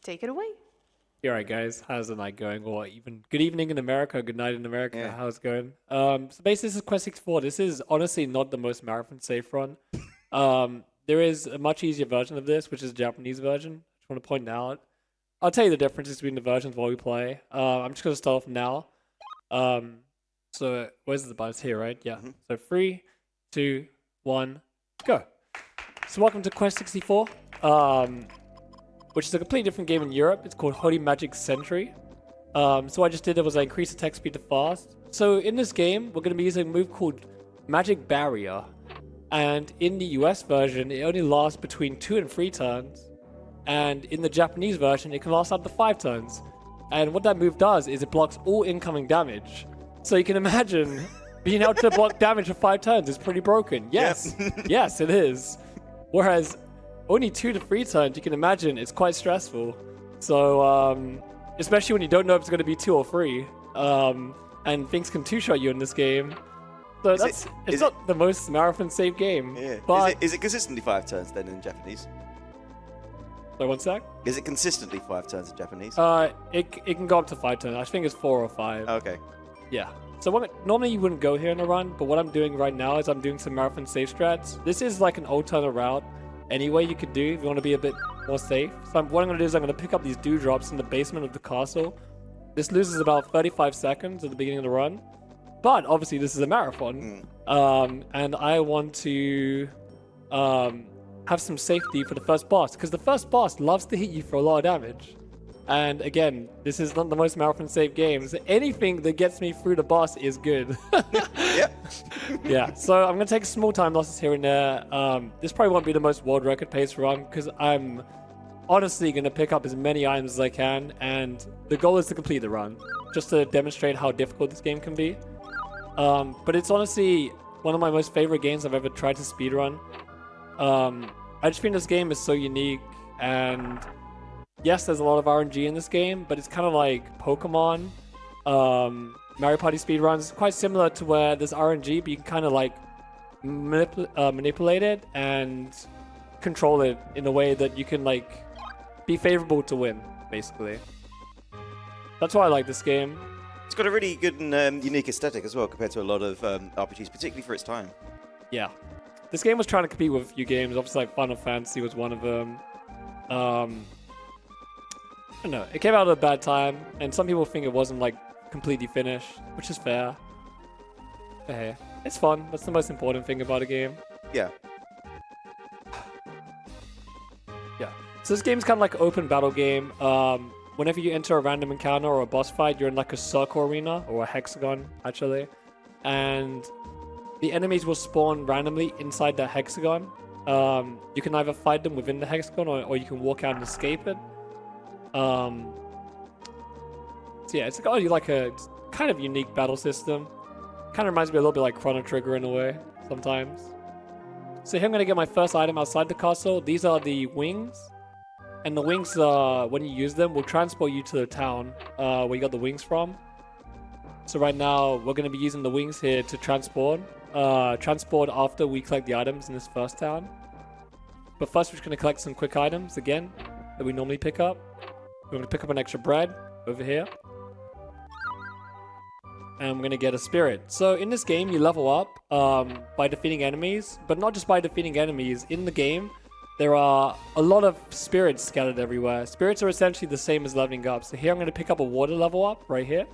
take it away. All right, guys. How's the night going? Or even good evening in America, good night in America. Yeah. How's it going? So basically, this is Quest 64. This is honestly not the most marathon safe run. There is a much easier version of this, which is the Japanese version. Just want to point out. I'll tell you the differences between the versions while we play. I'm just going to start off now. So where's the button? It's here, right? Yeah. So 3, 2, 1, go. So welcome to Quest 64. Which is a completely different game in Europe. It's called Holy Magic Century. So what I just did was I increased the text speed to fast. So in this game, we're going to be using a move called Magic Barrier. And in the US version, it only lasts between 2 and 3 turns. And in the Japanese version, it can last up to 5 turns. And what that move does is it blocks all incoming damage. So you can imagine being able to block damage for 5 turns is pretty broken. Yes, yes, it is. Whereas only 2 to 3 turns, you can imagine it's quite stressful. So, especially when you don't know if it's going to be 2 or 3. And things can two-shot you in this game. So it's not the most marathon safe game. Yeah. But Is it consistently 5 turns then in Japanese? Sorry, one sec. Is it consistently 5 turns in Japanese? It can go up to 5 turns. I think it's 4 or 5. Okay. Yeah. So normally you wouldn't go here in a run, but what I'm doing right now is I'm doing some marathon safe strats. This is like an alternate route anyway you could do if you want to be a bit more safe. So what I'm going to do is I'm going to pick up these dewdrops in the basement of the castle. This loses about 35 seconds at the beginning of the run. But obviously this is a marathon. And I want to have some safety for the first boss, because the first boss loves to hit you for a lot of damage. And again, this is not the most marathon safe game. So anything that gets me through the boss is good. Yeah, so I'm going to take small time losses here and there. This probably won't be the most world record pace run, because I'm honestly going to pick up as many items as I can. And the goal is to complete the run, just to demonstrate how difficult this game can be. But it's honestly one of my most favorite games I've ever tried to speedrun. I just think this game is so unique, and yes, there's a lot of RNG in this game, but it's kind of like Pokemon, Mario Party speedruns, quite similar to where there's RNG, but you can kind of like manipulate it and control it in a way that you can like be favorable to win, basically. That's why I like this game. It's got a really good and unique aesthetic as well compared to a lot of RPGs, particularly for its time. Yeah. This game was trying to compete with a few games. Obviously, like Final Fantasy was one of them. I don't know. It came out at a bad time, and some people think it wasn't like completely finished, which is fair. But hey, it's fun. That's the most important thing about a game. Yeah. Yeah. So this game's kind of like an open battle game. Whenever you enter a random encounter or a boss fight, you're in like a circle arena, or a hexagon, actually. And the enemies will spawn randomly inside that hexagon. You can either fight them within the hexagon, or you can walk out and escape it. So yeah, it's got like a kind of unique battle system. Kind of reminds me a little bit like Chrono Trigger in a way, sometimes. So here I'm going to get my first item outside the castle. These are the wings. And the wings, when you use them, will transport you to the town where you got the wings from. So right now, we're going to be using the wings here to transport. Transport after we collect the items in this first town. But first, we're just going to collect some quick items, again, that we normally pick up. We're going to pick up an extra bread over here. And we're going to get a spirit. So in this game, you level up by defeating enemies. But not just by defeating enemies. In the game, there are a lot of spirits scattered everywhere. Spirits are essentially the same as leveling up. So here I'm going to pick up a water level up right here.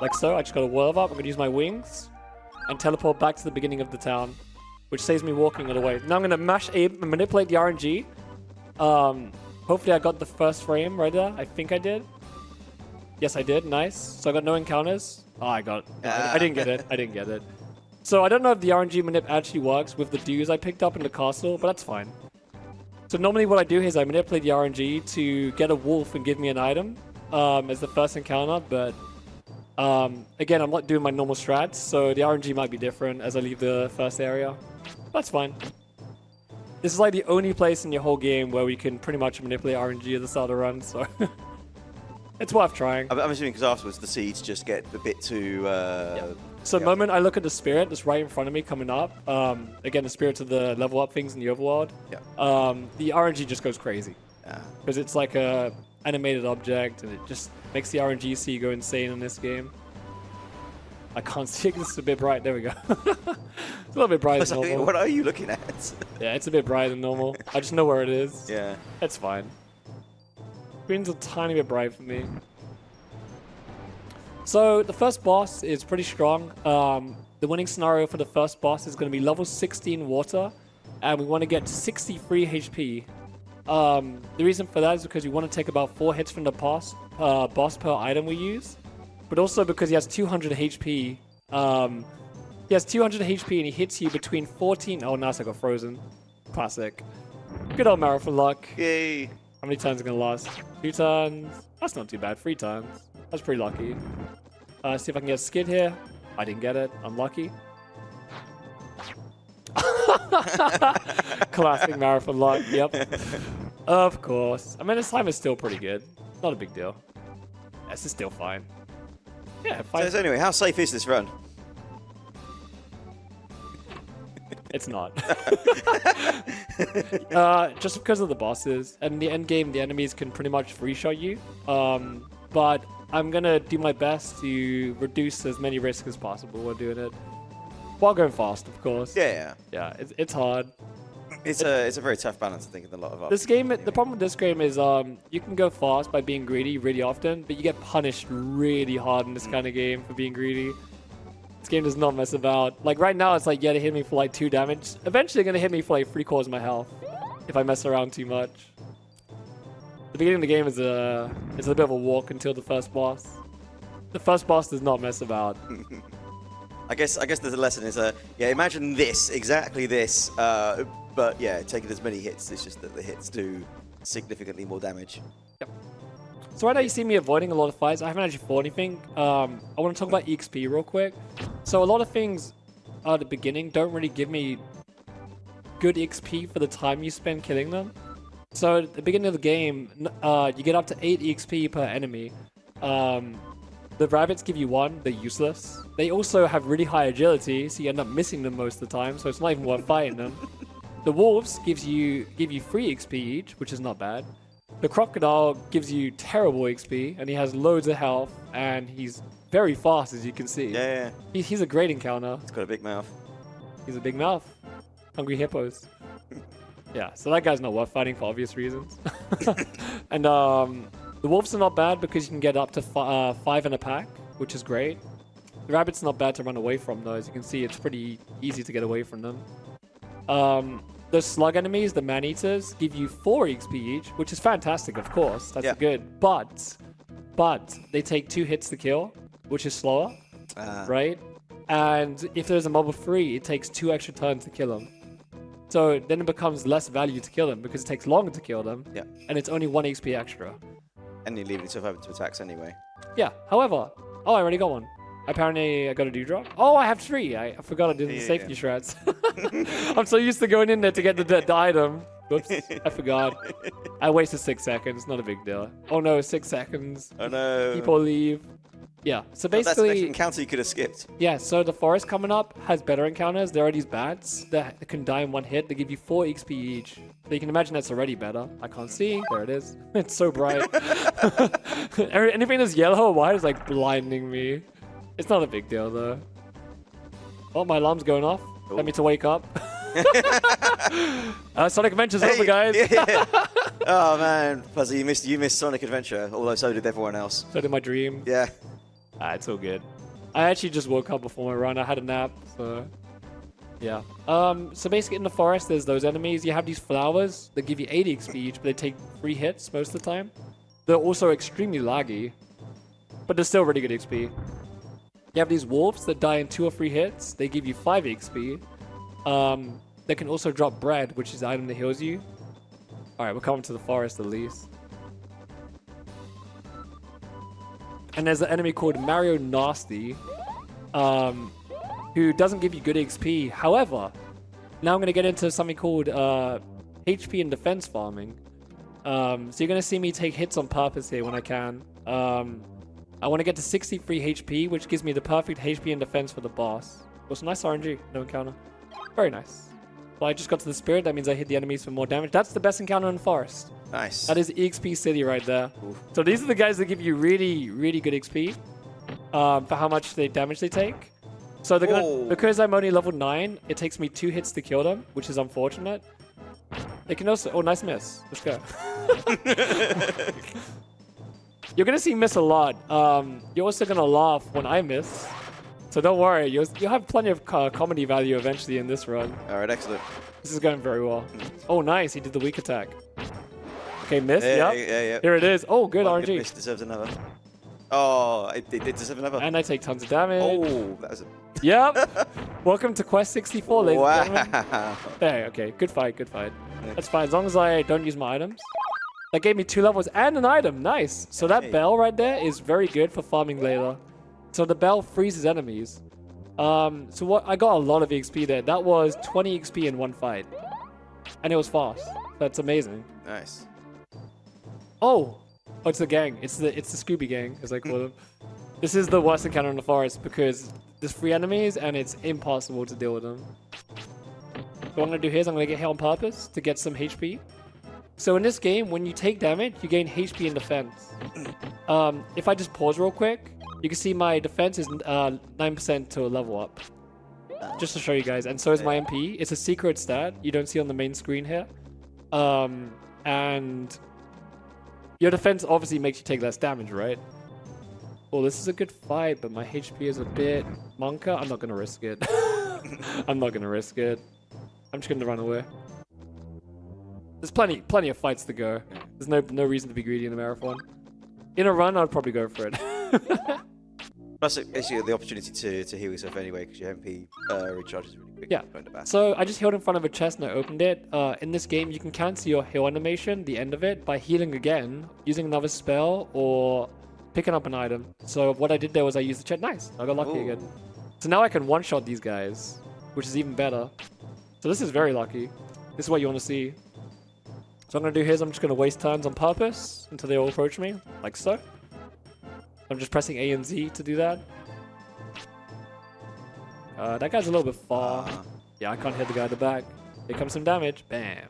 Like so. I just got a water level up. I'm going to use my wings and teleport back to the beginning of the town, which saves me walking all the way. Now I'm going to mash A and manipulate the RNG. Hopefully I got the first frame right there. I think I did. Yes, I did. Nice. So I got no encounters. Oh, I got it. I didn't get it. I didn't get it. So I don't know if the RNG manip actually works with the dues I picked up in the castle, but that's fine. So normally what I do is I manipulate the RNG to get a wolf and give me an item as the first encounter, but again, I'm not doing my normal strats, so the RNG might be different as I leave the first area. That's fine. This is like the only place in your whole game where we can pretty much manipulate RNG at the start of the run, so it's worth trying. I'm assuming because afterwards the seeds just get a bit too... So the moment I look at the spirit that's right in front of me coming up, again, the spirits of the level up things in the overworld, the RNG just goes crazy. because it's like a animated object, and it just makes the RNGC go insane in this game. I can't see it. It's a bit bright. There we go. It's a little bit brighter than normal. What are you looking at? Yeah, it's a bit brighter than normal. I just know where it is. Yeah. It's fine. Green's a tiny bit bright for me. So the first boss is pretty strong. The winning scenario for the first boss is going to be level 16 water, and we want to get 63 HP. The reason for that is because we want to take about 4 hits from the boss per item we use, but also because he has 200 HP. He has 200 HP and he hits you between 14... Oh, nice, I got frozen. Classic. Good old marathon luck. Yay. How many turns are going to last? 2 turns. That's not too bad. 3 turns. That's pretty lucky. See if I can get a skid here. I didn't get it. Unlucky. Classic marathon luck. Yep. Of course. I mean, this time is still pretty good. Not a big deal. This is still fine. Yeah, fine. So anyway, how safe is this run? It's not. Just because of the bosses. And in the end game, the enemies can pretty much free shot you. But I'm going to do my best to reduce as many risks as possible while doing it. While going fast, of course. Yeah. Yeah, it's hard. It's a very tough balance, I think, in a lot of this game. The problem with this game is you can go fast by being greedy really often, but you get punished really hard in this kind of game for being greedy. This game does not mess about. Like right now, it's like, yeah, they hit me for like 2 damage. Eventually, they're gonna hit me for like 3/4 of my health if I mess around too much. The beginning of the game is a bit of a walk until the first boss. The first boss does not mess about. I guess the lesson is, yeah, imagine this, exactly this, but yeah, taking as many hits. It's just that the hits do significantly more damage. Yep. So right now you see me avoiding a lot of fights. I haven't actually fought anything. I want to talk about EXP real quick. So a lot of things at the beginning don't really give me good XP for the time you spend killing them. So at the beginning of the game, you get up to 8 EXP per enemy. The rabbits give you 1, they're useless. They also have really high agility, so you end up missing them most of the time, so it's not even worth fighting them. The wolves give you 3 XP each, which is not bad. The crocodile gives you terrible XP, and he has loads of health, and he's very fast, as you can see. Yeah. He's a great encounter. It's got a big mouth. He's a big mouth. Hungry hippos. Yeah, so that guy's not worth fighting for obvious reasons. And the wolves are not bad because you can get up to 5 in a pack, which is great. The rabbit's not bad to run away from, though. As you can see, it's pretty easy to get away from them. The slug enemies, the man-eaters, give you 4 XP each, which is fantastic, of course. That's good. But they take 2 hits to kill, which is slower, right? And if there's a mob of 3, it takes 2 extra turns to kill them. So then it becomes less value to kill them because it takes longer to kill them. Yeah. And it's only 1 XP extra. And you're leaving yourself open to attacks anyway. Yeah. However, I already got 1. Apparently, I got a dewdrop. Oh, I have 3. I forgot I did the safety shreds. I'm so used to going in there to get the item. Whoops, I forgot. I wasted 6 seconds. Not a big deal. Oh no, 6 seconds. Oh no. People leave. Yeah, so basically... That's an extra encounter you could have skipped. Yeah, so the forest coming up has better encounters. There are these bats that can die in 1 hit. They give you 4 XP each. So you can imagine that's already better. I can't see. There it is. It's so bright. Anything that's yellow or white is like blinding me. It's not a big deal though. Oh, my alarm's going off. Ooh. Let me to wake up. Sonic Adventure's over, guys. Yeah. Oh man, Fuzzy, you missed Sonic Adventure, although so did everyone else. So did my dream. Yeah. It's all good. I actually just woke up before my run. I had a nap, so yeah. So basically in the forest, there's those enemies. You have these flowers that give you 80 XP each, but they take 3 hits most of the time. They're also extremely laggy, but they're still really good XP. You have these wolves that die in 2 or 3 hits. They give you 5 XP. They can also drop bread, which is the item that heals you. Alright, we're coming to the forest at least. And there's an enemy called Mario Nasty, who doesn't give you good XP. However, now I'm going to get into something called HP and defense farming. So you're going to see me take hits on purpose here when I can. I want to get to 63 HP, which gives me the perfect HP and defense for the boss. Also, nice RNG, no encounter. Very nice. Well, I just got to the spirit. That means I hit the enemies for more damage. That's the best encounter in the forest. Nice. That is EXP City right there. Oof. So these are the guys that give you really, really good XP for how much damage they take. So they're gonna, because I'm only level 9, it takes me 2 hits to kill them, which is unfortunate. They can also... Oh, nice miss. Let's go. You're going to see miss a lot. You're also going to laugh when I miss. So don't worry. You'll have plenty of comedy value eventually in this run. All right, excellent. This is going very well. Oh, nice. He did the weak attack. Okay, miss. Yeah, Yep. yeah. Here it is. Oh, good One RNG. good miss deserves another. Oh, it deserves another. And I take tons of damage. Oh, that was a... Yep. Welcome to Quest 64, ladies and gentlemen. Wow. Hey, okay. Good fight, good fight. That's fine, as long as I don't use my items. That gave me 2 levels and an item. Nice. So that bell right there is very good for farming later. So the bell freezes enemies. So what? I got a lot of XP there. That was 20 XP in one fight. And it was fast. That's amazing. Nice. Oh, it's the gang. It's the Scooby gang, as I call them. This is the worst encounter in the forest because there's 3 enemies and it's impossible to deal with them. What I'm going to do here is I'm going to get hit on purpose to get some HP. So in this game, when you take damage, you gain HP and defense. If I just pause real quick, you can see my defense is 9% to a level up. Just to show you guys. And so is my MP. It's a secret stat you don't see on the main screen here. And your defense obviously makes you take less damage, right? Well, this is a good fight, but my HP is a bit monka. I'm not going to risk it. I'm not going to risk it. I'm just going to run away. There's plenty of fights to go. There's no reason to be greedy in a marathon. In a run, I'd probably go for it. Plus, it's the opportunity to heal yourself anyway, because your MP recharges really quick. Yeah. So I just healed in front of a chest and I opened it. In this game, you can cancel your heal animation, the end of it, by healing again, using another spell, or picking up an item. So what I did there was I used the chest. Nice. I got lucky again. So now I can one-shot these guys, which is even better. So this is very lucky. This is what you want to see. So what I'm going to do here is I'm just going to waste turns on purpose until they all approach me, like so. I'm just pressing A and Z to do that. That guy's a little bit far. Yeah, I can't hit the guy at the back. Here comes some damage. Bam.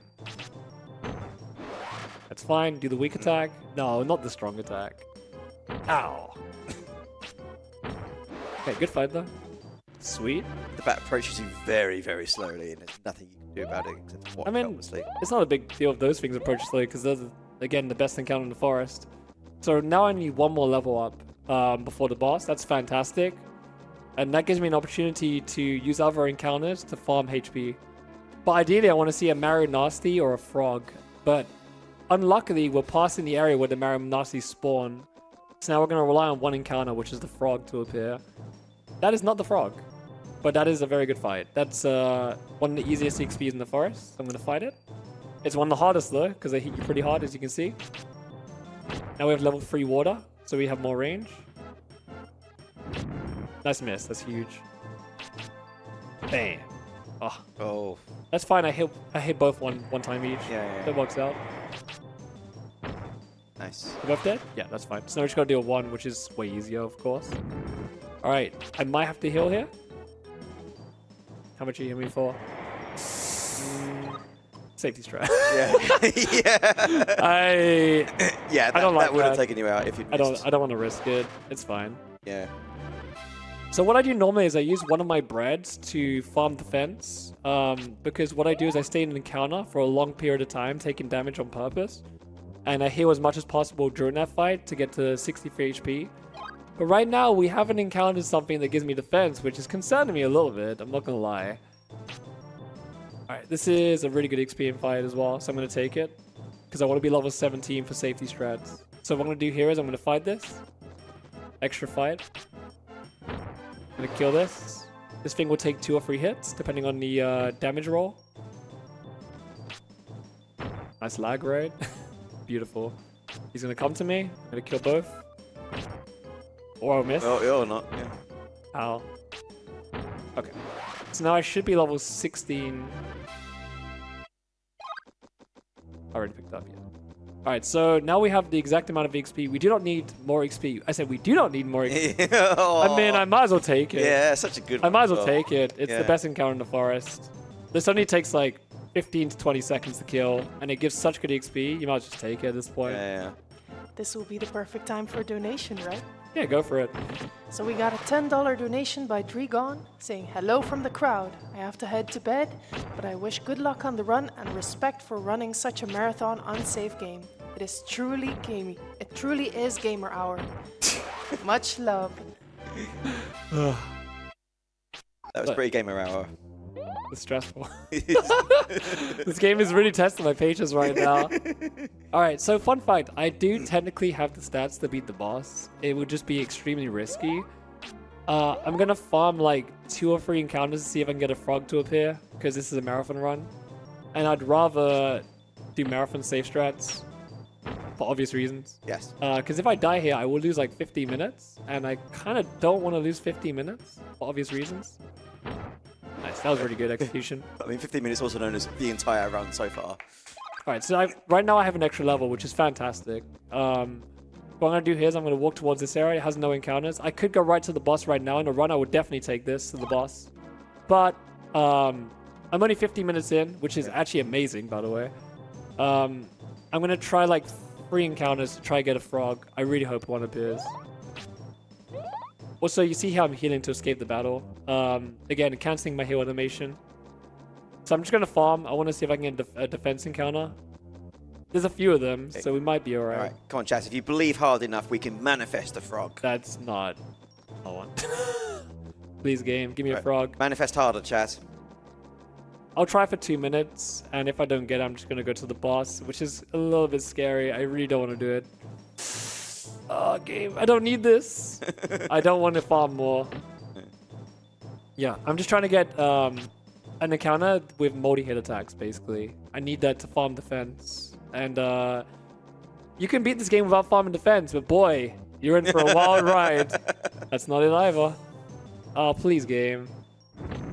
That's fine. Do the weak attack. No, not the strong attack. Ow. Okay, good fight though. Sweet. The bat approaches you very, very slowly, and there's nothing you can do about it except watch, I mean, obviously. It's not a big deal if those things approach slowly, because those are, again, the best encounter in the forest. So now I need 1 more level up before the boss. That's fantastic. And that gives me an opportunity to use other encounters to farm HP. But ideally, I want to see a Nasty or a frog. But unluckily, we're passing the area where the Nasty spawn. So now we're going to rely on one encounter, which is the frog, to appear. That is not the frog. But that is a very good fight. That's one of the easiest XPs in the forest. I'm going to fight it. It's one of the hardest though, because they hit you pretty hard, as you can see. Now we have level 3 water, so we have more range. Nice miss. That's huge. Bam. Oh. That's fine. I hit both one time each. Yeah. That works out. Nice. You both dead? Yeah, that's fine. So now we just gotta deal 1, which is way easier, of course. Alright, I might have to heal here. How much are you hitting me for? Safety strat. Yeah. I don't like that would have that. taken you out if you. I don't want to risk it. It's fine. Yeah. So what I do normally is I use one of my breads to farm defense. Because what I do is I stay in an encounter for a long period of time, taking damage on purpose. And I heal as much as possible during that fight to get to 63 HP. But right now, we haven't encountered something that gives me defense, which is concerning me a little bit. I'm not going to lie. Alright, this is a really good XP in fight as well, so I'm going to take it. Because I want to be level 17 for safety strats. So what I'm going to do here is I'm going to fight this. Extra fight. I'm going to kill this. This thing will take 2 or 3 hits, depending on the damage roll. Nice lag raid. Beautiful. He's going to come to me. I'm going to kill both. Or I'll miss. Oh, not. Yeah. Ow. Okay. So now I should be level 16. Already picked up, yeah. Alright, so now we have the exact amount of XP. We do not need more XP. I said we do not need more XP. I mean, I might as well take it. Yeah, such a good one. I might as well take it. It's the best encounter in the forest. This only takes like 15 to 20 seconds to kill, and it gives such good XP, you might just take it at this point. Yeah. This will be the perfect time for a donation, right? Yeah, go for it. So we got a $10 donation by Dregon saying, hello from the crowd. I have to head to bed, but I wish good luck on the run and respect for running such a marathon unsafe game. It is truly gamey. It truly is gamer hour. Much love. That was pretty gamer hour. It's stressful. This game is really testing my patience right now. Alright, so fun fact. I do technically have the stats to beat the boss. It would just be extremely risky. I'm going to farm like 2 or 3 encounters to see if I can get a frog to appear, because this is a marathon run. And I'd rather do marathon safe strats for obvious reasons. Yes. Because if I die here, I will lose like 50 minutes. And I kind of don't want to lose 50 minutes for obvious reasons. Nice, that was really good execution. I mean, 15 minutes also known as the entire run so far. Alright, so right now I have an extra level, which is fantastic. What I'm going to do here is I'm going to walk towards this area. It has no encounters. I could go right to the boss right now. In a run, I would definitely take this to the boss. But I'm only 50 minutes in, which is actually amazing, by the way. I'm going to try like 3 encounters to try to get a frog. I really hope one appears. Also, you see how I'm healing to escape the battle. Again, cancelling my heal animation. So I'm just going to farm. I want to see if I can get a defense encounter. There's a few of them, so we might be alright. Alright, come on, Chaz. If you believe hard enough, we can manifest a frog. That's not I want. Please, game, give me a frog. Manifest harder, Chaz. I'll try for 2 minutes, and if I don't get it, I'm just going to go to the boss, which is a little bit scary. I really don't want to do it. Oh, game, I don't need this. I don't want to farm more. Yeah, I'm just trying to get an encounter with multi-hit attacks, basically. I need that to farm defense. And you can beat this game without farming defense, but boy, you're in for a wild ride. That's not it either. Oh, please, game.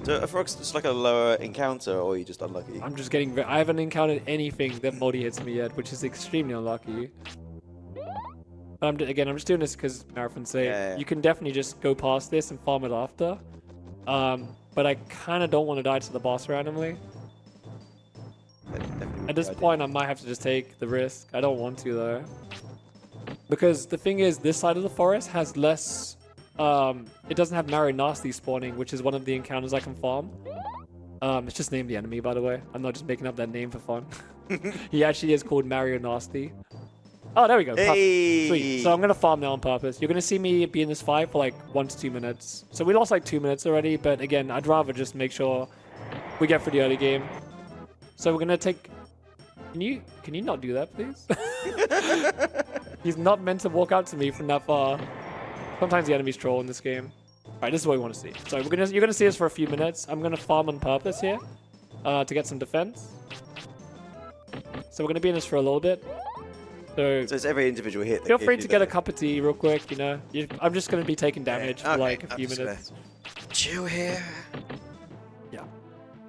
So a frog's just like a lower encounter, or are you just unlucky? I'm just getting... I haven't encountered anything that multi-hits me yet, which is extremely unlucky. But again, I'm just doing this because marathon safe. Yeah. You can definitely just go past this and farm it after. But I kind of don't want to die to the boss randomly. At this point, I might have to just take the risk. I don't want to, though. Because the thing is, this side of the forest has less... it doesn't have Mario Nasty spawning, which is one of the encounters I can farm. It's just named the enemy, by the way. I'm not just making up that name for fun. He actually is called Mario Nasty. Oh, there we go. Hey. Sweet. So I'm going to farm now on purpose. You're going to see me be in this fight for like 1 to 2 minutes. So we lost like 2 minutes already, but again, I'd rather just make sure we get for the early game. So we're going to take... Can you not do that, please? He's not meant to walk out to me from that far. Sometimes the enemies troll in this game. Alright, this is what we want to see. So you're going to see us for a few minutes. I'm going to farm on purpose here to get some defense. So we're going to be in this for a little bit. So it's every individual hit. Feel free to get a cup of tea real quick, you know. I'm just going to be taking damage for like a few minutes. Chill here. Yeah.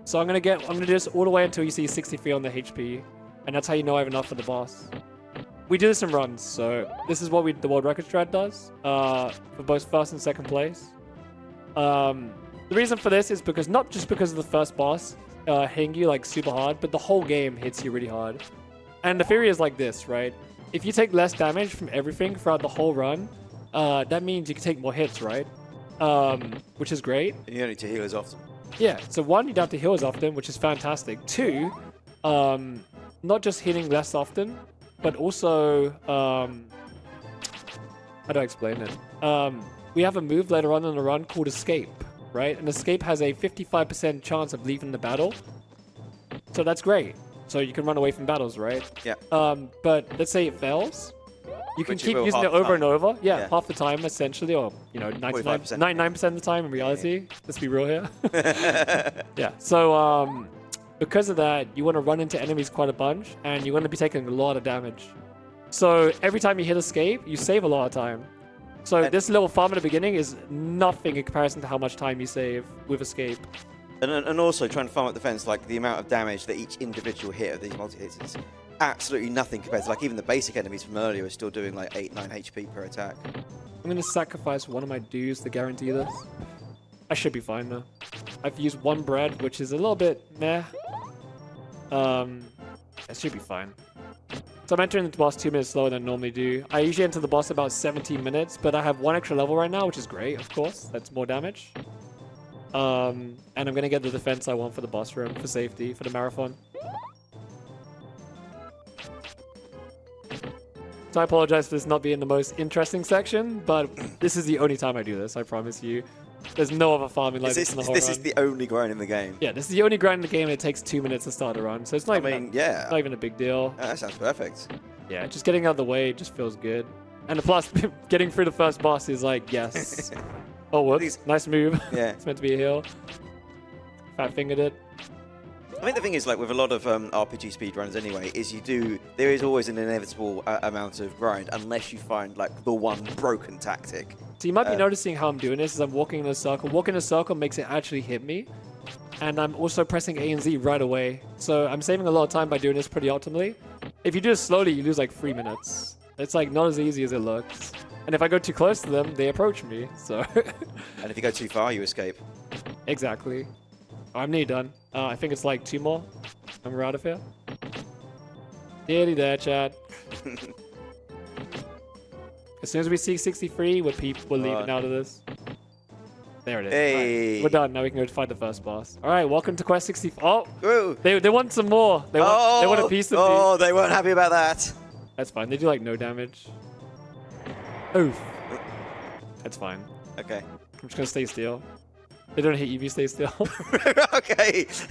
So I'm going to do this all the way until you see 63 on the HP. And that's how you know I have enough for the boss. We do this in runs, so this is what the world record strat does for both first and second place. The reason for this is because not just because of the first boss hitting you like super hard, but the whole game hits you really hard. And the theory is like this, right? If you take less damage from everything throughout the whole run, that means you can take more hits, right? Which is great. And you don't need to heal as often. Yeah, so 1, you don't have to heal as often, which is fantastic. 2, not just healing less often, but also, how do I explain it? We have a move later on in the run called Escape, right? And Escape has a 55% chance of leaving the battle. So that's great. So you can run away from battles, right? Yeah. But let's say it fails. You can Which keep will using it half the over and time. over. Yeah, Yeah. half the time, essentially, or, 99% of the time in reality. Let's be real here. Yeah, so, because of that, you want to run into enemies quite a bunch, and you're going to be taking a lot of damage. So every time you hit escape, you save a lot of time. So this little farm at the beginning is nothing in comparison to how much time you save with escape. And also trying to farm up defense, like the amount of damage that each individual hit of these multi-hits is absolutely nothing compared to, like, even the basic enemies from earlier are still doing like 8-9 HP per attack. I'm going to sacrifice one of my dues to guarantee this. I should be fine though. I've used 1 bread, which is a little bit meh. It should be fine. So I'm entering the boss 2 minutes slower than I normally do. I usually enter the boss about 17 minutes, but I have 1 extra level right now, which is great, of course. That's more damage. And I'm going to get the defense I want for the boss room, for safety, for the marathon. So I apologize for this not being the most interesting section, but this is the only time I do this, I promise you. There's no other farming like this in the whole This run. is the only grind in the game. Yeah, this is the only grind in the game, and it takes 2 minutes to start a run, so it's not not even a big deal. That sounds perfect. Yeah, just getting out of the way just feels good. And plus, getting through the first boss is like, yes. Oh, whoops. Nice move. Yeah. It's meant to be a heal. Fat fingered it. I think the thing is, like with a lot of RPG speedruns anyway, is there is always an inevitable amount of grind unless you find like the one broken tactic. So you might be noticing how I'm doing this is I'm walking in a circle. Walking in a circle makes it actually hit me. And I'm also pressing A and Z right away. So I'm saving a lot of time by doing this pretty optimally. If you do this slowly, you lose like 3 minutes. It's like not as easy as it looks. And if I go too close to them, they approach me, so... And if you go too far, you escape. Exactly. Oh, I'm nearly done. I think it's like 2 more, and we're out of here. Nearly there, chat. As soon as we see 63, we're leaving out of this. There it is. Hey. Right, we're done. Now we can go fight the first boss. All right, welcome to Quest 64. Woo. They want some more. They want a piece of me. Oh, they weren't happy about that. That's fine. They do like no damage. Oof. That's fine. Okay. I'm just gonna stay still. They don't hit you if you stay still. Okay. It's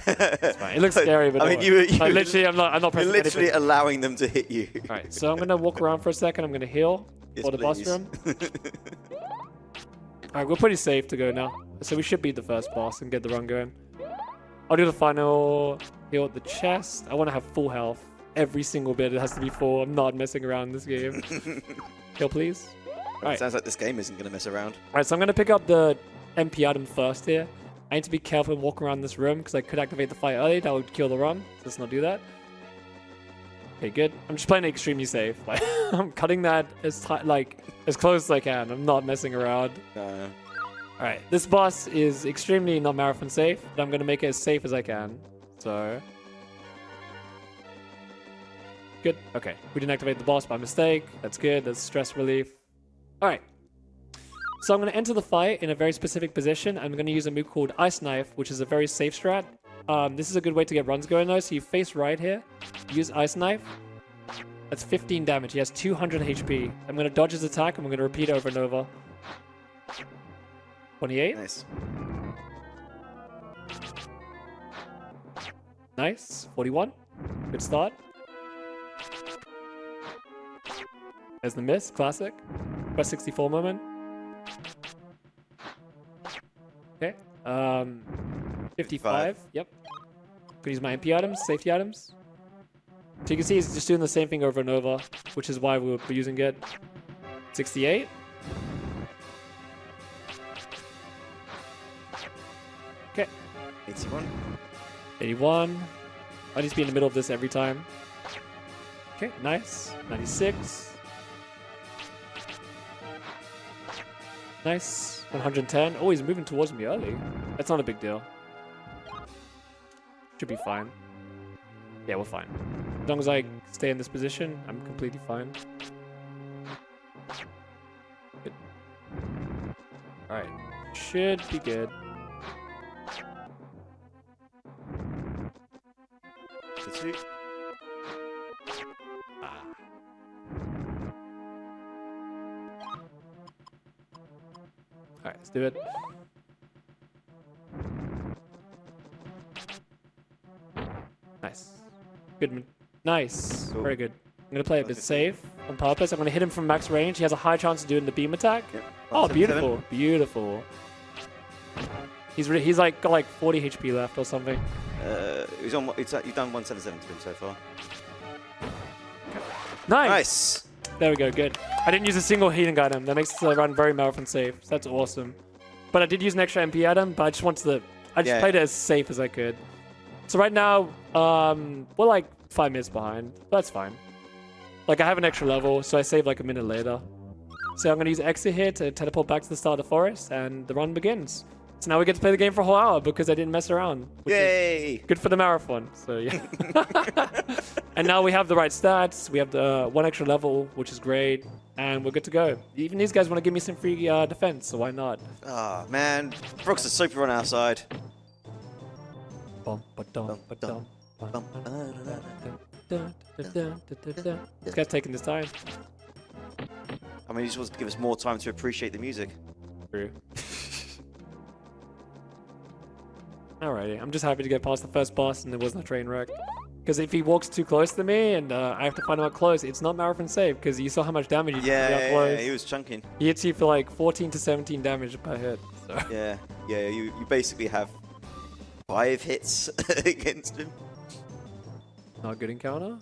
fine. It looks scary, but I mean, you like, literally, I'm not you're pressing literally anything. allowing them to hit you. All right, so I'm gonna walk around for a second. I'm gonna heal for the boss please. room. All right, we're pretty safe to go now, so we should beat the first boss and get the run going. I'll do the final heal at the chest. I want to have full health. Every single bit it has to be full. I'm not messing around in this game. Heal, please. All right. Sounds like this game isn't going to mess around. All right, so I'm going to pick up the MP item first here. I need to be careful and walk around this room because I could activate the fight early. That would kill the run. So let's not do that. Okay, good. I'm just playing it extremely safe. Like, I'm cutting that as close as I can. I'm not messing around. All right, this boss is extremely not marathon safe, but I'm going to make it as safe as I can. So... Good. Okay. We didn't activate the boss by mistake. That's good. That's stress relief. All right. So I'm going to enter the fight in a very specific position. I'm going to use a move called Ice Knife, which is a very safe strat. This is a good way to get runs going, though. So you face right here. Use Ice Knife. That's 15 damage. He has 200 HP. I'm going to dodge his attack, and we're going to repeat it over and over. 28. Nice. Nice. 41. Good start. There's the miss, classic. Quest 64 moment. Okay. 55. Yep. Could use my MP items, safety items. So you can see he's just doing the same thing over and over, which is why we're using it. 68. Okay. 81. 81. I need to be in the middle of this every time. Okay, nice. 96. Nice. 110. Oh, he's moving towards me early. That's not a big deal. Should be fine. Yeah, we're fine. As long as I stay in this position, I'm completely fine. Good. Alright. Should be good. Alright, let's do it. Nice. Good. Nice. Cool. Very good. I'm going to play a bit safe on purpose. I'm going to hit him from max range. He has a high chance of doing the beam attack. Yep. Oh, beautiful. Beautiful. He's like got like 40 HP left or something. You've done 177 to him so far. Nice. Nice. There we go. Good. I didn't use a single healing item. That makes the run very marathon safe. So that's awesome. But I did use an extra MP item, but I just wanted to... I just played it as safe as I could. So right now, we're like 5 minutes behind. That's fine. Like, I have an extra level, so I save like a minute later. So I'm going to use exit here to teleport back to the start of the forest, and the run begins. So now we get to play the game for a whole hour because I didn't mess around. Which Yay! is good for the marathon. So yeah. And now we have the right stats. We have the 1 extra level, which is great. And we're good to go. Even these guys want to give me some free defense, so why not? Ah, man. Frogs are super on our side. This guy's taking his time. I mean, he just wants to give us more time to appreciate the music. True. Alrighty, I'm just happy to get past the first boss and there wasn't a train wreck. Because if he walks too close to me and I have to find him out close, it's not marathon safe because you saw how much damage he did out close. Yeah, he was chunking. He hits you for like 14 to 17 damage per hit. So. Yeah, you basically have 5 hits against him. Not a good encounter.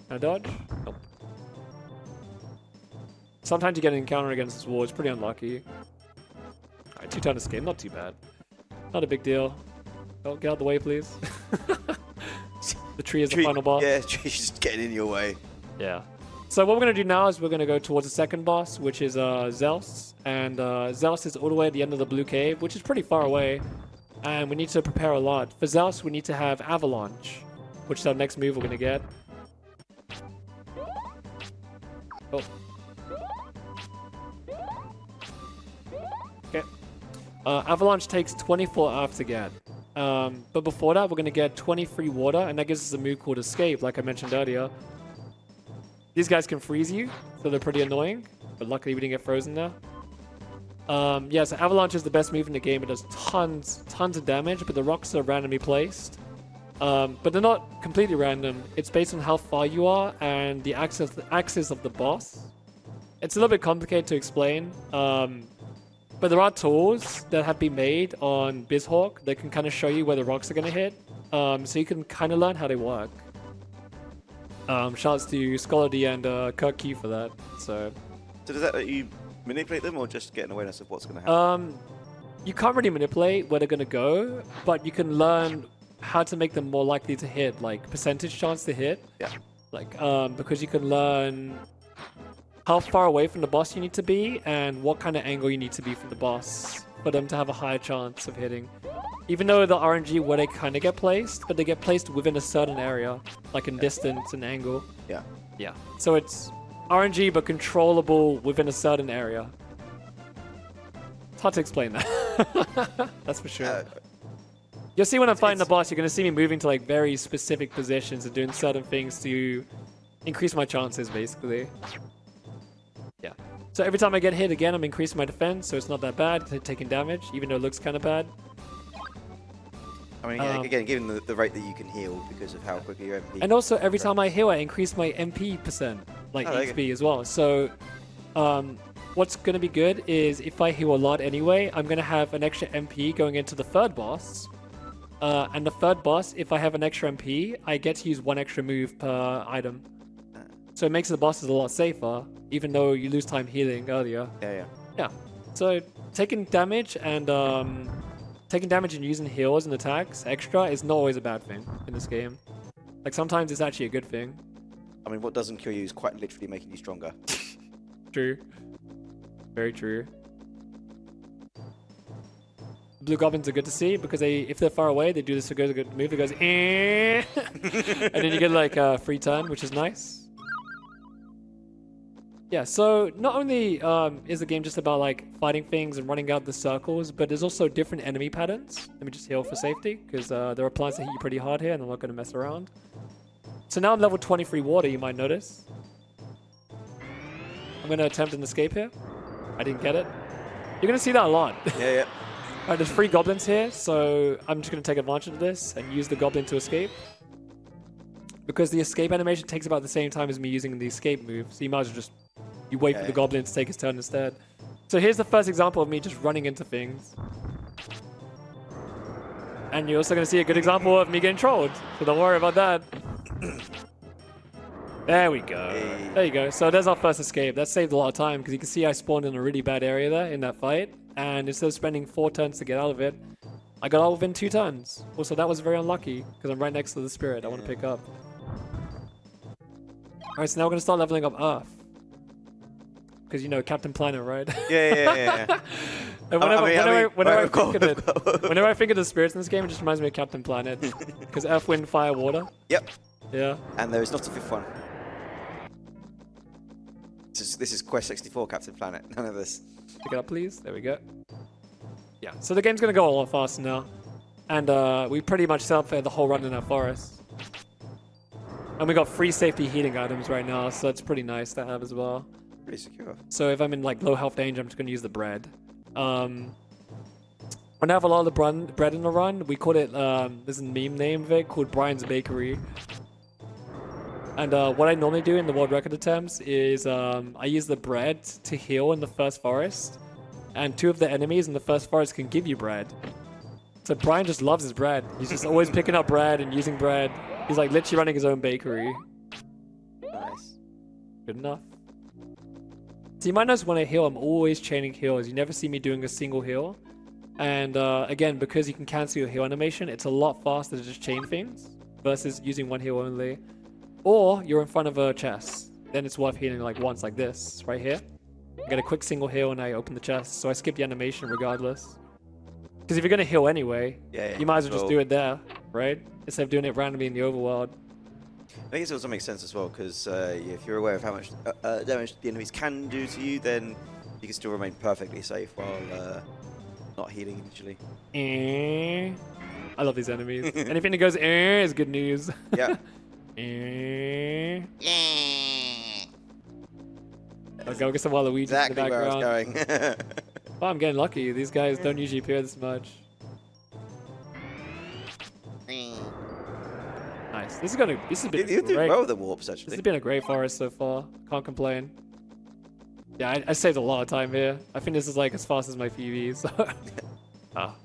No dodge? Nope. Sometimes you get an encounter against this wall, it's pretty unlucky. Alright, 2-turn escape, not too bad. Not a big deal. Oh, get out of the way, please. The tree is the final boss. Yeah, tree's just getting in your way. Yeah. So what we're going to do now is we're going to go towards the second boss, which is Zeus. And Zeus is all the way at the end of the blue cave, which is pretty far away. And we need to prepare a lot. For Zeus, we need to have Avalanche, which is our next move we're going to get. Oh. Okay. Avalanche takes 24 Earth to get. But before that, we're going to get 20 free water, and that gives us a move called Escape, like I mentioned earlier. These guys can freeze you, so they're pretty annoying, but luckily we didn't get frozen there. Yeah, so Avalanche is the best move in the game. It does tons of damage, but the rocks are randomly placed. But they're not completely random. It's based on how far you are and the axis of the boss. It's a little bit complicated to explain. But there are tools that have been made on BizHawk that can kind of show you where the rocks are going to hit. So you can kind of learn how they work. Shouts to Scholar D and Kirk Q for that. So does that let you manipulate them or just get an awareness of what's going to happen? You can't really manipulate where they're going to go, but you can learn how to make them more likely to hit, like percentage chance to hit. Yeah. Like, because you can learn how far away from the boss you need to be and what kind of angle you need to be from the boss for them to have a higher chance of hitting. Even though the RNG where they kind of get placed, but they get placed within a certain area, like in distance and angle. Yeah. Yeah. So it's RNG but controllable within a certain area. It's hard to explain that. That's for sure. You'll see when I'm fighting the boss, you're going to see me moving to like very specific positions and doing certain things to increase my chances, basically. Yeah. So every time I get hit again, I'm increasing my defense, so it's not that bad. It's taking damage, even though it looks kind of bad. I mean, again, given the rate that you can heal because of how quickly your MP... And also, every time I heal, I increase my MP %, like HP as well. So, what's going to be good is if I heal a lot anyway, I'm going to have an extra MP going into the third boss. And the third boss, if I have an extra MP, I get to use 1 extra move per item. So it makes the bosses a lot safer, even though you lose time healing earlier. Yeah. So taking damage and using heals and attacks extra is not always a bad thing in this game. Like sometimes it's actually a good thing. I mean, what doesn't kill you is quite literally making you stronger. True. Very true. Blue goblins are good to see because if they're far away, they do this good move. It goes, eh. And then you get like a free turn, which is nice. Yeah, so not only is the game just about like fighting things and running out the circles, but there's also different enemy patterns. Let me just heal for safety because there are plants that hit you pretty hard here and I'm not going to mess around. So now I'm level 20 free water, you might notice. I'm going to attempt an escape here. I didn't get it. You're going to see that a lot. Yeah. Alright, there's 3 goblins here, so I'm just going to take advantage of this and use the goblin to escape. Because the escape animation takes about the same time as me using the escape move, so you might as well just wait for the goblin to take his turn instead. So here's the first example of me just running into things. And you're also going to see a good example of me getting trolled, so don't worry about that. There we go. Hey. There you go. So there's our first escape. That saved a lot of time because you can see I spawned in a really bad area there in that fight. And instead of spending 4 turns to get out of it, I got out within 2 turns. Also, that was very unlucky because I'm right next to the spirit I want to pick up. Alright, so now we're going to start leveling up Earth. Because, you know, Captain Planet, right? Yeah. Whenever I think of the spirits in this game, it just reminds me of Captain Planet. Because Earth, Wind, Fire, Water. Yep. Yeah. And there is not a fifth one. This is Quest 64, Captain Planet. None of this. Pick it up, please. There we go. Yeah. So the game's gonna go a lot faster now, and we pretty much set up for the whole run in our forest. And we got free safety heating items right now, so it's pretty nice to have as well. Pretty secure. So if I'm in like low health danger, I'm just gonna use the bread. When I have a lot of the bread in the run, we call it, there's a meme name of it called Brian's Bakery. And what I normally do in the world record attempts is I use the bread to heal in the first forest. And 2 of the enemies in the first forest can give you bread. So Brian just loves his bread. He's just always picking up bread and using bread. He's like literally running his own bakery. Nice. Good enough. So you might notice when I heal, I'm always chaining heals. You never see me doing a single heal. And again, because you can cancel your heal animation, it's a lot faster to just chain things versus using one heal only. Or you're in front of a chest. Then it's worth healing like once like this, right here. I get a quick single heal and I open the chest, so I skip the animation regardless. Because if you're going to heal anyway, you might as well just do it there, right? Instead of doing it randomly in the overworld. I think it also makes sense as well, because if you're aware of how much damage the enemies can do to you, then you can still remain perfectly safe while not healing initially. I love these enemies. Anything that goes is good news. Yeah. I'll go get some Waluigi Exactly in the background. where I was going. Oh, I'm getting lucky. These guys don't usually appear this much. Nice. This has been You did great. well with the warps, actually. This has been a great forest so far. Can't complain. Yeah, I saved a lot of time here. I think this is like as fast as my PVs.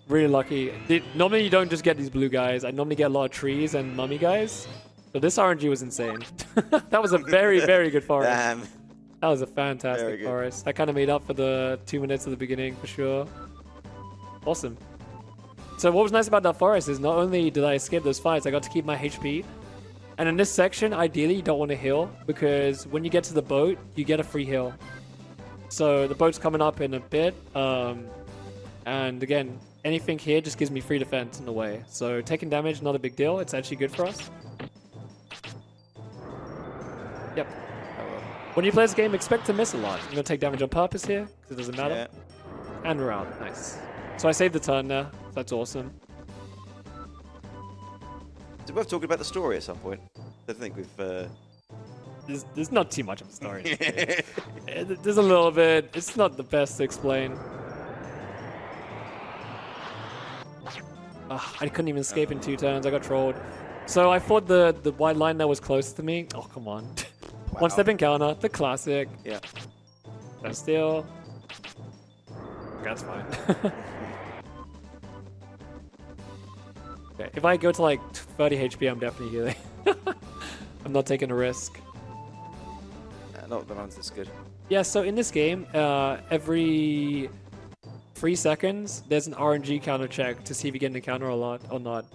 Really lucky. Normally you don't just get these blue guys. I normally get a lot of trees and mummy guys. So this RNG was insane. That was a very, very good forest. Damn. That was a fantastic forest. That kind of made up for the 2 minutes at the beginning for sure. Awesome. So what was nice about that forest is not only did I escape those fights, I got to keep my HP. And in this section, ideally, you don't want to heal because when you get to the boat, you get a free heal. So the boat's coming up in a bit. And again, anything here just gives me free defense in the way. So taking damage, not a big deal. It's actually good for us. Yep. When you play this game, expect to miss a lot. You're going to take damage on purpose here, because it doesn't matter. Yeah. And we're out. Nice. So I saved the turn there. So that's awesome. Is it worth talking about the story at some point? I don't think we've... There's not too much of a story. There's a little bit. It's not the best to explain. I couldn't even escape in 2 turns. I got trolled. So I thought the white line that was close to me. Oh, come on. Wow. One step encounter, the classic. Yeah. Don't steal. That's fine. Okay, if I go to like 30 HP, I'm definitely healing. I'm not taking a risk. Not the ones that's good. Yeah, so in this game, every 3 seconds, there's an RNG counter check to see if you get an encounter or not.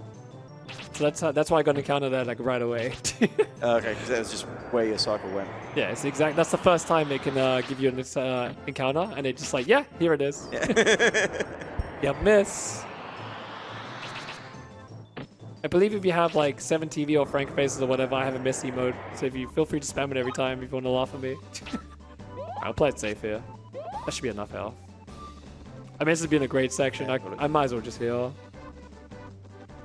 So that's why I got an encounter there like right away. Okay, because that was just where your cycle went. Yeah, it's exact. That's the first time it can give you an encounter, and it's just like, yeah, here it is. Yeah. Yep, miss. I believe if you have like 7 TV or Frank faces or whatever, I have a miss emote. So if you feel free to spam it every time if you want to laugh at me. I'll play it safe here. That should be enough health. I mean, this has been a great section. I might as well just heal.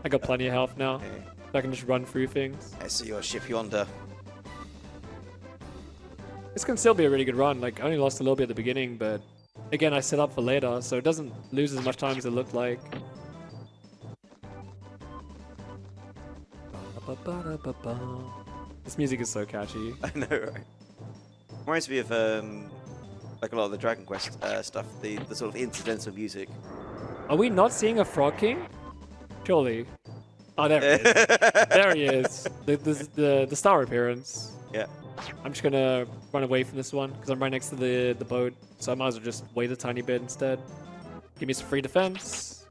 I got plenty of health now. Okay. So I can just run through things. I see your ship yonder. This can still be a really good run. Like, I only lost a little bit at the beginning, but again, I set up for later, so it doesn't lose as much time as it looked like. This music is so catchy. I know, right? Reminds me of like a lot of the Dragon Quest stuff, the sort of incidental music. Are we not seeing a Frog King? Surely. Oh, there he is. There he is. The star appearance. Yeah. I'm just gonna run away from this one because I'm right next to the boat, so I might as well just wait a tiny bit instead. Give me some free defense.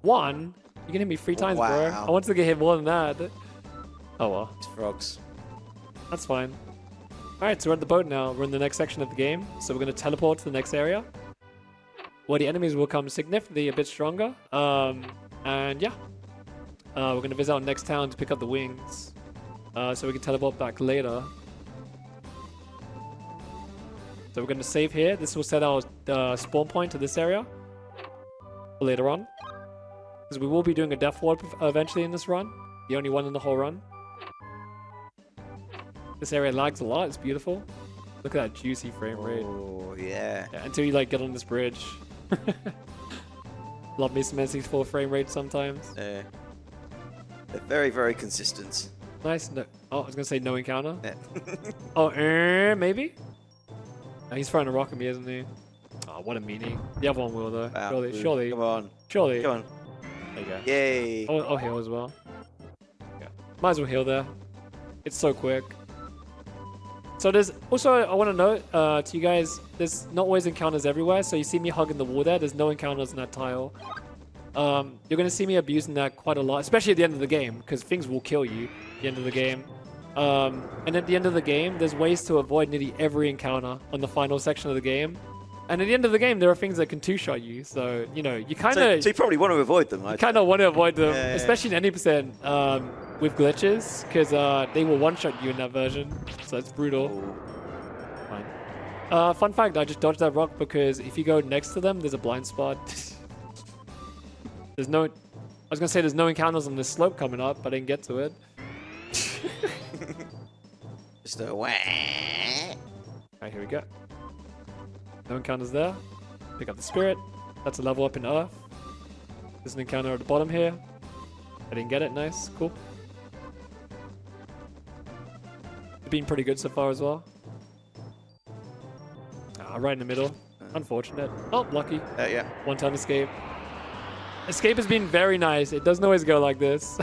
1. You can hit me 3 times, bro. I wanted to get hit more than that. Oh well. It's frogs. That's fine. Alright, so we're at the boat now. We're in the next section of the game, so we're going to teleport to the next area. where the enemies will come significantly a bit stronger. And yeah, we're going to visit our next town to pick up the wings, so we can teleport back later. So we're going to save here. This will set our spawn point to this area for later on, because we will be doing a death ward eventually in this run, the only one in the whole run. This area lags a lot. It's beautiful. Look at that juicy frame rate. Oh, yeah. Until you like get on this bridge. Love me some N64 frame rate sometimes. They're very, very consistent. Nice. No, oh, I was gonna say no encounter. Yeah. Oh, maybe. Oh, he's throwing a rock at me, isn't he? Oh, what a meanie. The other one will though. Wow. Surely. Come on. Surely. Come on. There you go. Yay. Oh, I'll heal as well. Yeah. Might as well heal there. It's so quick. So there's also, I want to note to you guys, there's not always encounters everywhere. So you see me hugging the wall there. There's no encounters in that tile. You're going to see me abusing that quite a lot, especially at the end of the game, because things will kill you at the end of the game. And at the end of the game, there's ways to avoid nearly every encounter on the final section of the game. And at the end of the game, there are things that can two-shot you. So, you know, you kind of... So you probably want to avoid them. You kind of want to avoid them, yeah. especially in any percent with glitches, because they will one-shot you in that version. So it's brutal. Fine. Fun fact, I just dodged that rock because if you go next to them, there's a blind spot. There's no... I was going to say there's no encounters on this slope coming up, but I didn't get to it. Just a wah. Alright, here we go. No encounters there. Pick up the spirit. That's a level up in Earth. There's an encounter at the bottom here. I didn't get it. Nice. Cool. It's been pretty good so far as well. Right in the middle. Unfortunate. Oh, lucky. Yeah. One-time escape. Escape has been very nice. It doesn't always go like this.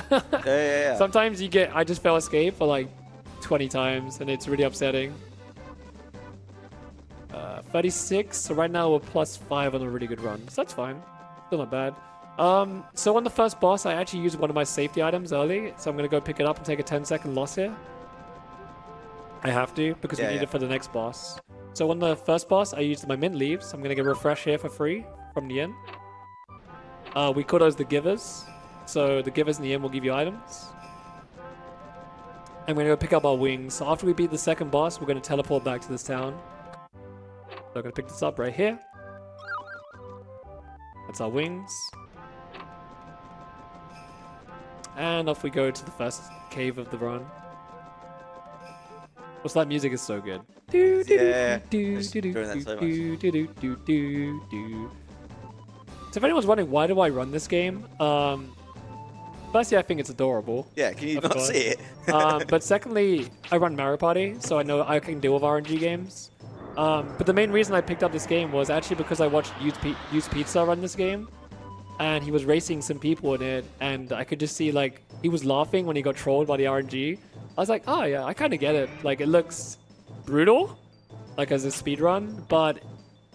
Yeah. Sometimes you get... I just fail escape for like 20 times and it's really upsetting. 36. So right now we're +5 on a really good run. So that's fine. Still not bad. So on the first boss, I actually used one of my safety items early. So I'm going to go pick it up and take a 10-second loss here. I have to because we need it for the next boss. So on the first boss, I used my mint leaves. I'm going to get refresh here for free from the inn. We call those the givers. So the givers in the inn will give you items. And we're going to go pick up our wings. So after we beat the second boss, we're going to teleport back to this town. So I'm going to pick this up right here. That's our wings. And off we go to the first cave of the run. What's that music is so good. Yeah. Just doing that so much. So if anyone's wondering why do I run this game, firstly I think it's adorable. Yeah, can you not see it? But secondly, I run Mario Party, so I know I can deal with RNG games. But the main reason I picked up this game was actually because I watched Used Pizza run this game, and he was racing some people in it, and I could just see like he was laughing when he got trolled by the RNG. I was like, oh yeah, I kind of get it. Like it looks brutal, like as a speedrun, but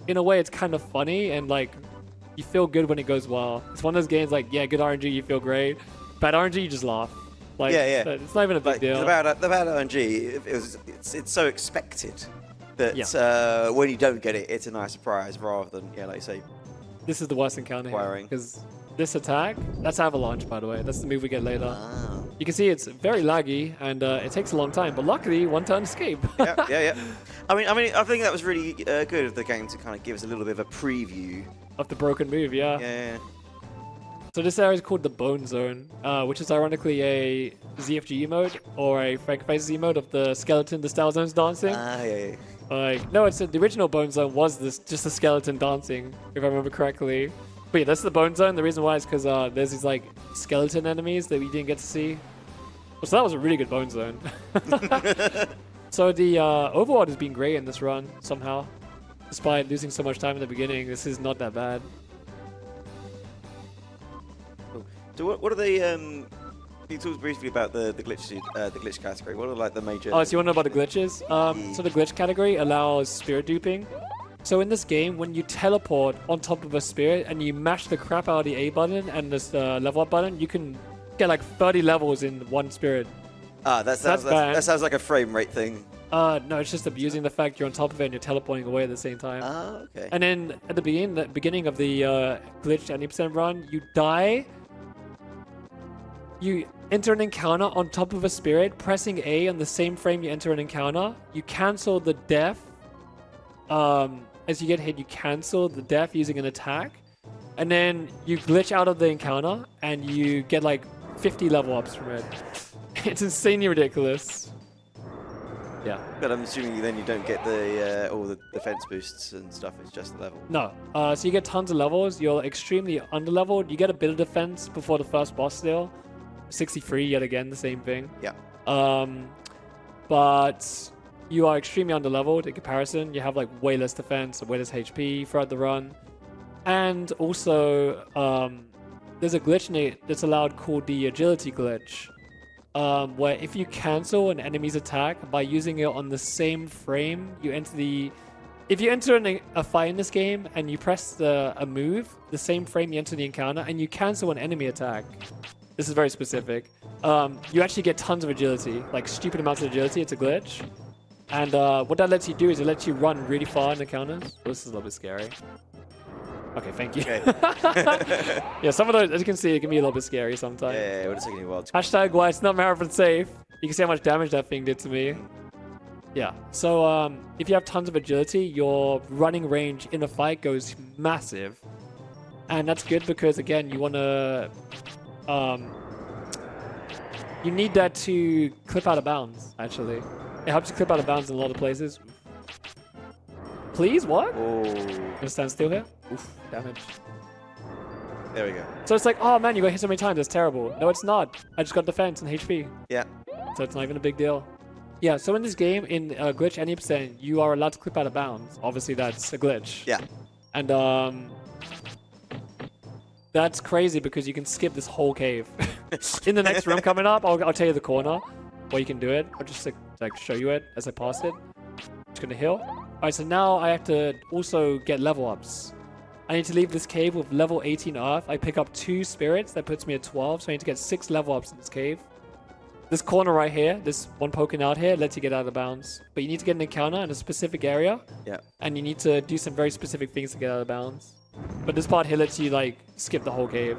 in a way it's kind of funny and like you feel good when it goes well. It's one of those games like, yeah, good RNG, you feel great. Bad RNG, you just laugh. Like, yeah. It's not even a big deal. The bad RNG, it's so expected that when you don't get it, it's a nice surprise rather than, like you say. This is the worst encounter here, because this attack, that's Avalanche, by the way. That's the move we get later. Ah. You can see it's very laggy, and it takes a long time, but luckily, one-turn escape. yeah. I mean, I think that was really good of the game to kind of give us a little bit of a preview of the broken move, yeah. So this area is called the Bone Zone, which is ironically a ZFG mode or a Frank-Face mode of the skeleton the Style Zone's dancing. Yeah. Like, no, the original Bone Zone was just a skeleton dancing, if I remember correctly. But yeah, that's the Bone Zone. The reason why is because there's these like skeleton enemies that we didn't get to see. So that was a really good Bone Zone. So the overworld has been great in this run somehow. Despite losing so much time in the beginning, this is not that bad. So what are they? Can you talk briefly about the glitch category? What are like the major? Oh, so you want to know about the glitches? So the glitch category allows spirit duping. So in this game, when you teleport on top of a spirit and you mash the crap out of the A button and this level up button, you can get like 30 levels in one spirit. That sounds like a frame rate thing. No, it's just abusing the fact you're on top of it and you're teleporting away at the same time. Oh, okay. And then at the beginning of the glitched 90% run, you die. You enter an encounter on top of a spirit, pressing A on the same frame you enter an encounter. You cancel the death. As you get hit, you cancel the death using an attack. And then you glitch out of the encounter and you get like 50 level ups from it. It's insanely ridiculous. Yeah. But I'm assuming then you don't get the all the defense boosts and stuff. It's just the level. No. So you get tons of levels. You're extremely underleveled. You get a bit of defense before the first boss still. 63 yet again, the same thing. Yeah. But you are extremely underleveled in comparison. You have like way less defense, way less HP throughout the run. And also, there's a glitch in it that's allowed called the agility glitch. Where if you cancel an enemy's attack by using it on the same frame you enter the... If you enter a fight in this game and you press a move, the same frame you enter the encounter, and you cancel an enemy attack, this is very specific, you actually get tons of agility, like stupid amounts of agility. It's a glitch. And what that lets you do is it lets you run really far in encounters. Oh, this is a little bit scary. Okay, thank you. Okay. Yeah, some of those, as you can see, it can be a little bit scary sometimes. Yeah, it would have taken you a while to... Hashtag why it's not marathon safe. You can see how much damage that thing did to me. Yeah, so if you have tons of agility, your running range in a fight goes massive. And that's good because, again, you want to... you need that to clip out of bounds, actually. It helps you clip out of bounds in a lot of places. Please, what? Oh. Gonna stand still here? Oof, damage. There we go. So it's like, oh man, you got hit so many times, that's terrible. No, it's not. I just got defense and HP. Yeah. So it's not even a big deal. Yeah, so in this game, in glitch any percent, you are allowed to clip out of bounds. Obviously, that's a glitch. Yeah. And that's crazy because you can skip this whole cave. In the next room coming up, I'll tell you the corner where you can do it. I'll just like show you it as I pass it. Just gonna heal. Alright, so now I have to also get level ups. I need to leave this cave with level 18 earth. I pick up 2 spirits. That puts me at 12. So I need to get 6 level ups in this cave. This corner right here, this one poking out here, lets you get out of bounds. But you need to get an encounter in a specific area. Yeah. And you need to do some very specific things to get out of bounds. But this part here lets you like skip the whole cave.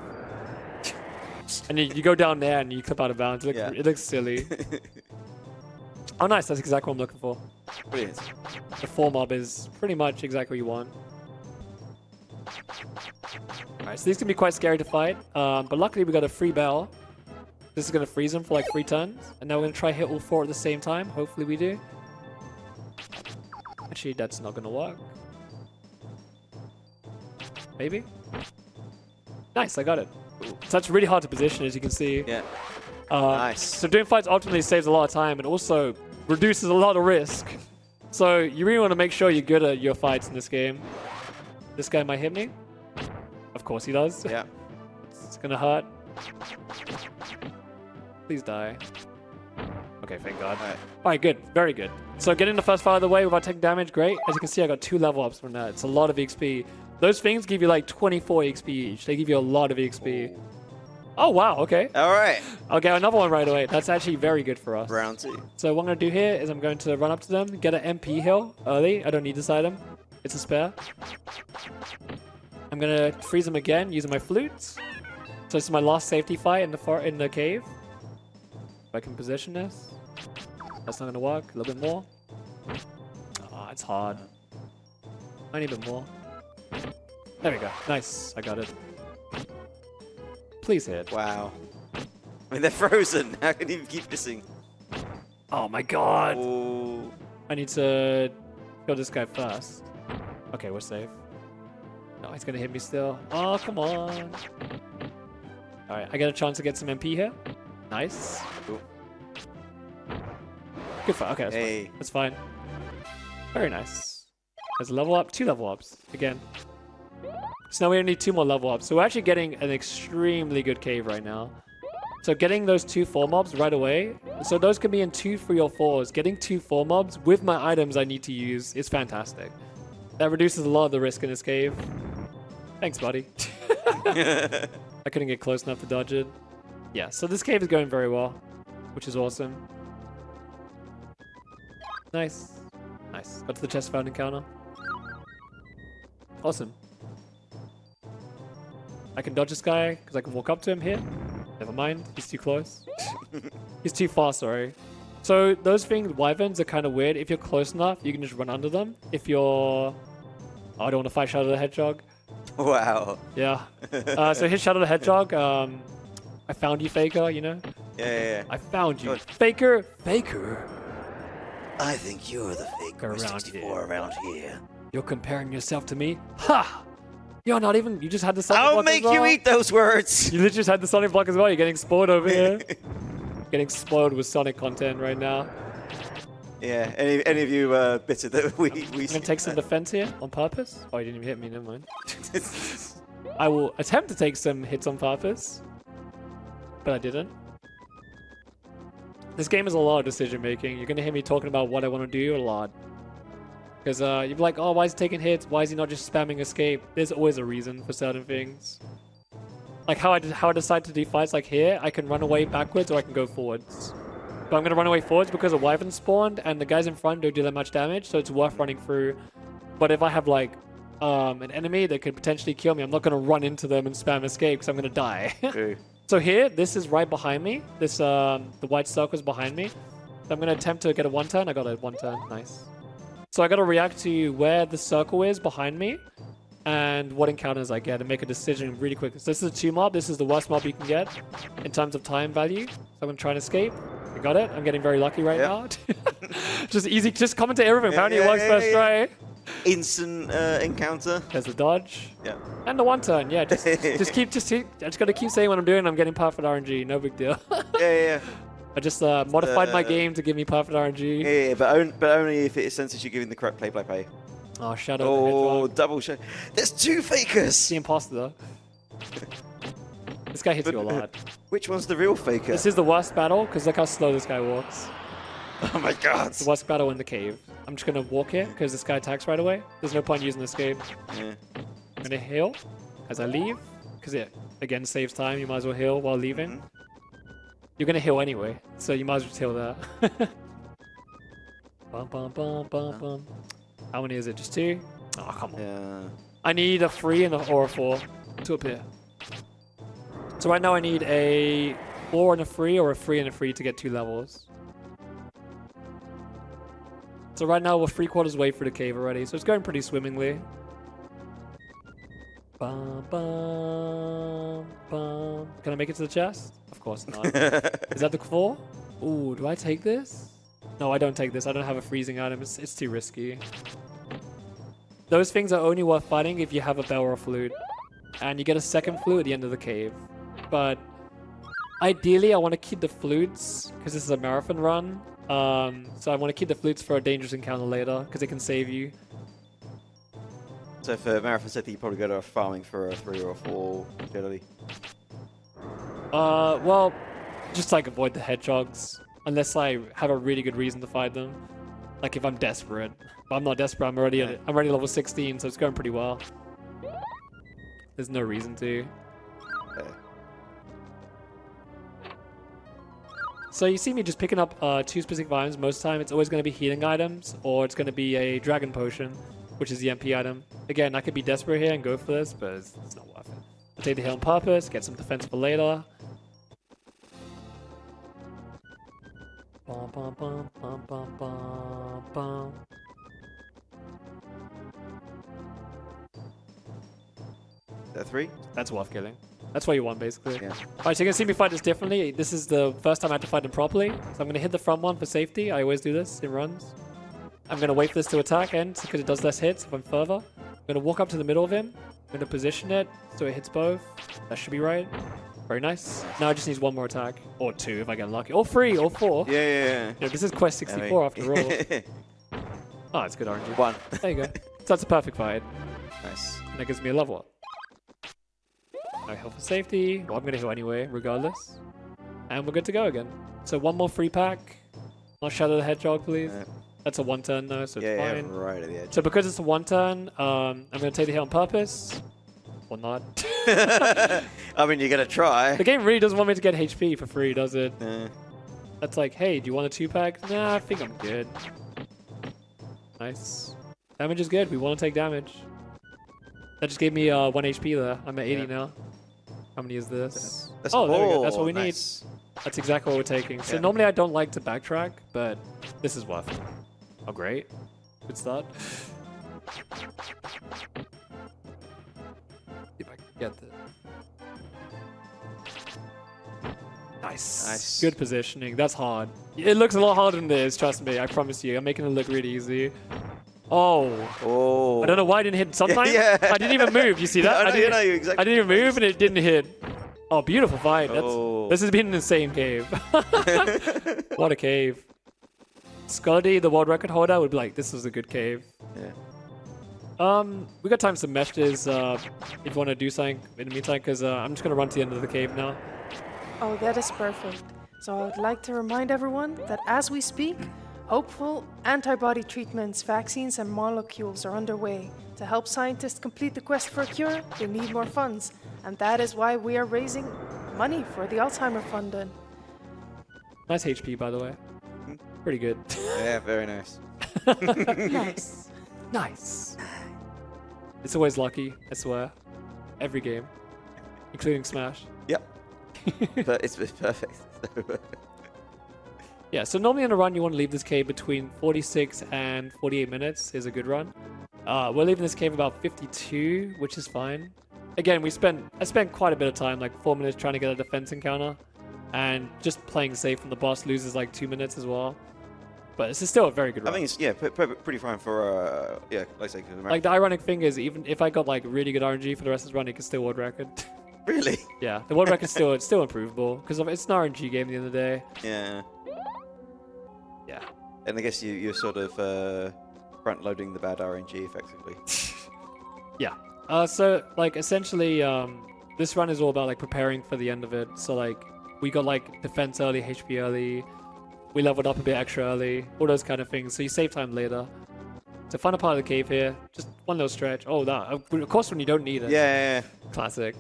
And you go down there and you clip out of bounds. It looks silly. Oh, nice. That's exactly what I'm looking for. Brilliant. The 4 mob is pretty much exactly what you want. Alright, so these can be quite scary to fight. But luckily we got a free bell. This is going to freeze them for like 3 turns. And now we're going to try hit all 4 at the same time. Hopefully we do. Actually, that's not going to work. Maybe? Nice, I got it. So that's really hard to position, as you can see. Yeah. Nice. So doing fights ultimately saves a lot of time and also reduces a lot of risk. So you really want to make sure you're good at your fights in this game. This guy might hit me. Of course he does. Yeah. It's gonna hurt. Please die. Okay, thank God. Alright, good. Very good. So getting the first fight out of the way without taking damage, great. As you can see, I got 2 level ups from that. It's a lot of XP. Those things give you like 24 XP each. They give you a lot of XP. Oh, wow. Okay. All right. I'll get another one right away. That's actually very good for us. Round 2. So what I'm going to do here is I'm going to run up to them, get an MP heal early. I don't need this item. It's a spare. I'm going to freeze them again using my flutes. So this is my last safety fight in the cave. If I can position this. That's not going to work. A little bit more. Ah, it's hard. I need a bit more. There we go. Nice. I got it. Please hit. Wow. I mean, they're frozen. How can you keep missing? Oh my God. Ooh. I need to kill this guy first. Okay, we're safe. No, he's gonna hit me still. Oh, come on. Alright, I get a chance to get some MP here. Nice. Ooh. Good fight. Okay, that's fine. That's fine. Very nice. There's a level up. 2 level ups. Again. So now we only need 2 more level ups. So we're actually getting an extremely good cave right now. So getting those 2 4 mobs right away. So those can be in 2, 3, or 4s. Getting 2 4 mobs with my items I need to use is fantastic. That reduces a lot of the risk in this cave. Thanks, buddy. I couldn't get close enough to dodge it. Yeah, so this cave is going very well, which is awesome. Nice. Nice. Got to the chest found encounter. Awesome. I can dodge this guy because I can walk up to him here. Never mind. He's too close. He's too far, sorry. So those things, wyverns, are kind of weird. If you're close enough, you can just run under them. If you're... Oh, I don't want to fight Shadow the Hedgehog. Wow. Yeah. So here's Shadow the Hedgehog. I found you, Faker, you know? Yeah. I found you. Good. Faker! Faker! I think you're the Faker Around 64 around here. You're comparing yourself to me? Ha! You're not even... You just had the Sonic I'll block make as well. you eat those words! You literally just had the Sonic block as well. You're getting spoiled over here. Getting spoiled with Sonic content right now. Yeah, any of you bitter that we I'm gonna take some defense here on purpose. Oh, you didn't even hit me, never mind. I will attempt to take some hits on purpose, but I didn't. This game is a lot of decision making. You're gonna hear me talking about what I want to do a lot. Because you'll be like, oh, why is he taking hits? Why is he not just spamming escape? There's always a reason for certain things. Like how I decide to do fights like here, I can run away backwards or I can go forwards. But I'm going to run away forwards because a wyvern spawned and the guys in front don't do that much damage, so it's worth running through. But if I have like an enemy that could potentially kill me, I'm not going to run into them and spam escape because I'm going to die. True. So here, this is right behind me. This the white circle is behind me. So I'm going to attempt to get a one turn. I got a one turn. Nice. So I got to react to where the circle is behind me and what encounters I get and make a decision really quick. So this is a 2 mob. This is the worst mob you can get in terms of time value. So I'm going to try and escape. I got it. I'm getting very lucky right now. Just easy. Just comment to everything. Apparently it works first try. Instant encounter. There's the dodge. Yeah. And the one turn. Yeah. Just I just got to keep saying what I'm doing. I'm getting perfect RNG. No big deal. Yeah. I just modified my game to give me perfect RNG. Yeah, but only if it senses you giving the correct play. Oh, Shadow. Oh, double shot. There's 2 fakers. The imposter though. This guy hits you a lot. Which one's the real faker? This is the worst battle because look how slow this guy walks. Oh my god. It's the worst battle in the cave. I'm just gonna walk here because this guy attacks right away. There's no point using escape. Yeah. I'm gonna heal as I leave because it again saves time. You might as well heal while leaving. You're gonna heal anyway, so you might as well just heal there. Bum. How many is it? Just 2? Oh, come on. Yeah. I need a 3 or a 4 to appear. So right now I need a 4 and a 3 or a 3 and a 3 to get 2 levels. So right now we're 3/4 way through the cave already, so it's going pretty swimmingly. Can I make it to the chest? Of course not. Is that the 4? Ooh, do I take this? No, I don't take this. I don't have a freezing item. It's too risky. Those things are only worth fighting if you have a bell or a flute. And you get a second flute at the end of the cave. But ideally, I want to keep the flutes because this is a marathon run. So I want to keep the flutes for a dangerous encounter later because it can save you. So for Marathon City, you probably go to farming for a 3 or a 4, generally. Well, just like avoid the hedgehogs. Unless I have a really good reason to fight them. Like if I'm desperate. But I'm not desperate, I'm already level 16, so it's going pretty well. There's no reason to. Okay. So you see me just picking up 2 specific items most of the time. It's always going to be healing items, or it's going to be a dragon potion, which is the MP item. Again, I could be desperate here and go for this, but it's not worth it. I'll take the heal on purpose, get some defense for later. Is that 3? That's worth killing. That's what you want, basically. Yeah. Alright, so you're going to see me fight this differently. This is the first time I had to fight them properly. So I'm going to hit the front one for safety. I always do this in runs. I'm going to wait for this to attack end because it does less hits if I'm further. I'm going to walk up to the middle of him. I'm going to position it so it hits both. That should be right. Very nice. Now it just needs 1 more attack. Or 2 if I get lucky. Or 3 or 4. Yeah. Yeah, this is quest 64 after all. Oh, it's good RNG. 1. There you go. So that's a perfect fight. Nice. And that gives me a level up. No heal for safety. Well, I'm going to heal anyway, regardless. And we're good to go again. So 1 more free pack. Not Shadow the Hedgehog, please. That's a 1 turn though, so it's fine. Yeah, right at the edge. So because it's a 1 turn, I'm going to take the hit on purpose. Or not. I mean, you're going to try. The game really doesn't want me to get HP for free, does it? Yeah. That's like, hey, do you want a 2-pack? Nah, I think I'm good. Nice. Damage is good. We want to take damage. That just gave me 1 HP there. I'm at 80 now. How many is this? Oh, there we go. That's what we need. That's exactly what we're taking. So normally I don't like to backtrack, but this is worth it. Oh, great. Good start. See if I can get this. Nice. Good positioning. That's hard. It looks a lot harder than this, trust me. I promise you. I'm making it look really easy. Oh. I don't know why I didn't hit sometimes. I didn't even move. You see that? I didn't even move and it didn't hit. Oh, beautiful fight. This has been an insane cave. What a cave. Scuddy, the world record holder, would be like, this was a good cave. Yeah. We got time to mesh this if you want to do something in the meantime, because I'm just going to run to the end of the cave now. Oh, that is perfect. So I would like to remind everyone that as we speak, hopeful antibody treatments, vaccines and molecules are underway. To help scientists complete the quest for a cure, they need more funds. And that is why we are raising money for the Alzheimer Fund. Nice HP, by the way. Pretty good. Yeah, very nice. Nice. Nice. It's always lucky, I swear. Every game. Including Smash. Yep. But it's perfect. Yeah, so normally in a run you want to leave this cave between 46 and 48 minutes is a good run. We're leaving this cave about 52, which is fine. Again, I spent quite a bit of time, like 4 minutes trying to get a defense encounter. And just playing safe from the boss loses like 2 minutes as well. But this is still a very good run. I think it's, pretty fine for, like I say, like the ironic thing is, even if I got like really good RNG for the rest of the run, it could still world record. Really? Yeah, the world record's still improvable, because it's an RNG game at the end of the day. Yeah. Yeah. And I guess you're sort of front-loading the bad RNG, effectively. Yeah. So, like, essentially, this run is all about, like, preparing for the end of it. So, like, we got, like, defense early, HP early. We leveled up a bit extra early. All those kind of things. So you save time later. It's a fun part of the cave here. Just one little stretch. Oh, that. Of course, when you don't need it. Yeah. Classic.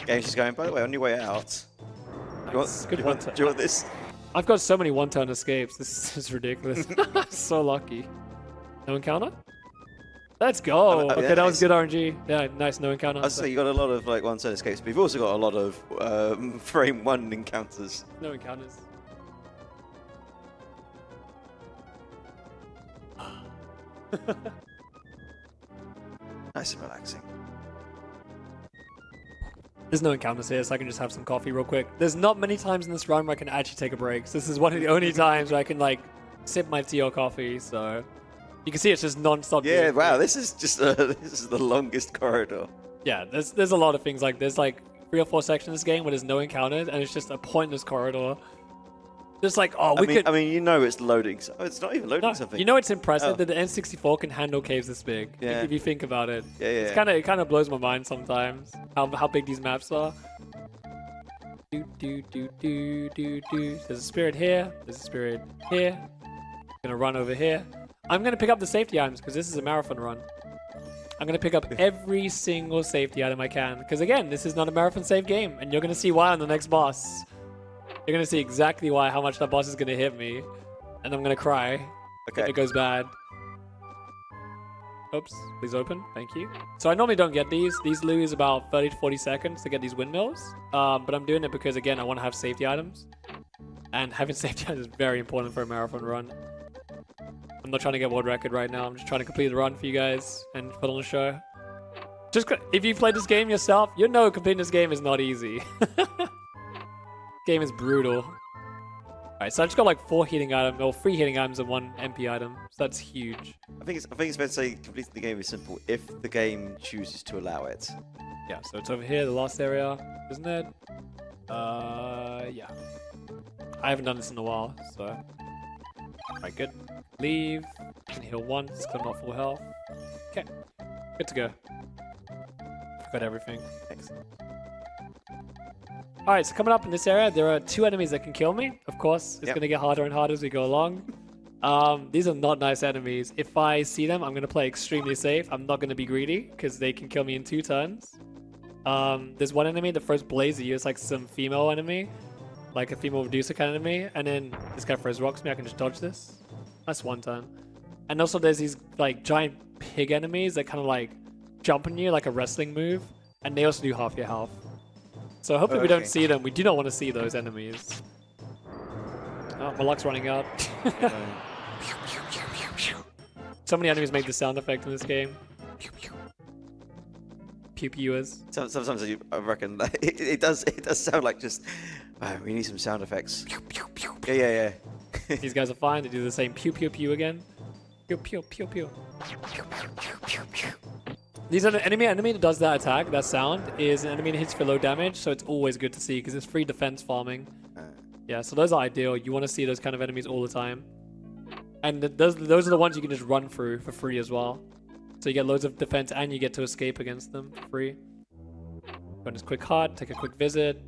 Game's just going, by the way, on your way out. Nice. Do you want this? I've got so many one-turn escapes. This is ridiculous. So lucky. No encounter? Let's go. Okay, that was good RNG. Yeah, nice. No encounter. I'd say you got a lot of like one-turn escapes, but you've also got a lot of frame 1 encounters. No encounters. Nice and relaxing. There's no encounters here, so I can just have some coffee real quick. There's not many times in this run where I can actually take a break. So this is one of the only times where I can like sip my tea or coffee. So you can see it's just non-stop. Yeah, wow, this is just this is the longest corridor. Yeah, there's a lot of things like there's like 3 or 4 sections of this game where there's no encounters and it's just a pointless corridor. Just like, oh, I mean, you know it's loading. Oh, it's not even loading something. You know it's impressive that the N64 can handle caves this big. Yeah. If you think about it. Yeah. It kind of blows my mind sometimes how big these maps are. There's a spirit here. There's a spirit here. I'm gonna run over here. I'm gonna pick up the safety items because this is a marathon run. I'm gonna pick up every single safety item I can because again, this is not a marathon save game, and you're gonna see why on the next boss. You're going to see exactly how much that boss is going to hit me. And I'm going to cry if it goes bad. Oops. Please open. Thank you. So I normally don't get these. These lose about 30 to 40 seconds to get these windmills. But I'm doing it because, again, I want to have safety items. And having safety items is very important for a marathon run. I'm not trying to get world record right now. I'm just trying to complete the run for you guys and put on a show. Just if you've played this game yourself, you know completing this game is not easy. Game is brutal. Alright, so I just got like 4 healing items, or 3 healing items and 1 MP item. So that's huge. I think it's fair to say completing the game is simple if the game chooses to allow it. Yeah, so it's over here, the last area, isn't it? Yeah. I haven't done this in a while, so. Alright, good. Leave. Can heal once, because I'm not full health. Okay. Good to go. Got everything. Excellent. Alright, so coming up in this area, there are 2 enemies that can kill me. Of course, it's going to get harder and harder as we go along. These are not nice enemies. If I see them, I'm going to play extremely safe. I'm not going to be greedy, because they can kill me in 2 turns. There's one enemy that throws blades at you. It's like some female enemy. Like a female reducer kind of enemy. And then this guy throws rocks at me. I can just dodge this. That's 1 turn. And also there's these like giant pig enemies that kind of like jump on you like a wrestling move. And they also do half your health. So hopefully we don't see them. We do not want to see those enemies. Oh, my luck's running out. So many enemies make the sound effect in this game. Pew-pewers. Sometimes I reckon that it does sound like just, we need some sound effects. Yeah. These guys are fine. They do the same pew-pew-pew again. Pew-pew-pew-pew. These are the enemy that does that attack, that sound, is an enemy that hits for low damage, so it's always good to see because it's free defense farming. Yeah, so those are ideal. You want to see those kind of enemies all the time. And those are the ones you can just run through for free as well. So you get loads of defense and you get to escape against them for free. Go on this quick hut, take a quick visit.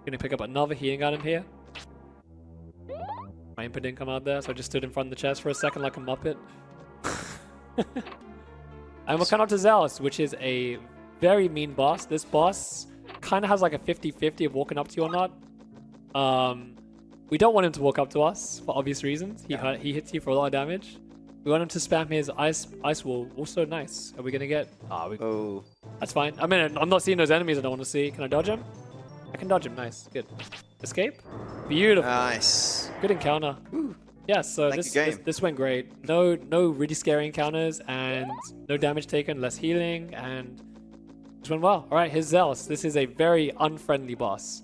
Gonna pick up another healing item here. My input didn't come out there, so I just stood in front of the chest for a second like a muppet. And we're coming up to Zealous, which is a very mean boss. This boss kind of has like a 50-50 of walking up to you or not. We don't want him to walk up to us for obvious reasons. He hits you for a lot of damage. We want him to spam his ice wall. Also nice. Are we gonna get? Oh. That's fine. I mean, I'm not seeing those enemies I don't want to see. Can I dodge him? I can dodge him. Nice. Good. Escape. Beautiful. Nice. Good encounter. Ooh. Yeah, so this went great. No really scary encounters and no damage taken, less healing, and this went well. All right, here's Zealous. This is a very unfriendly boss.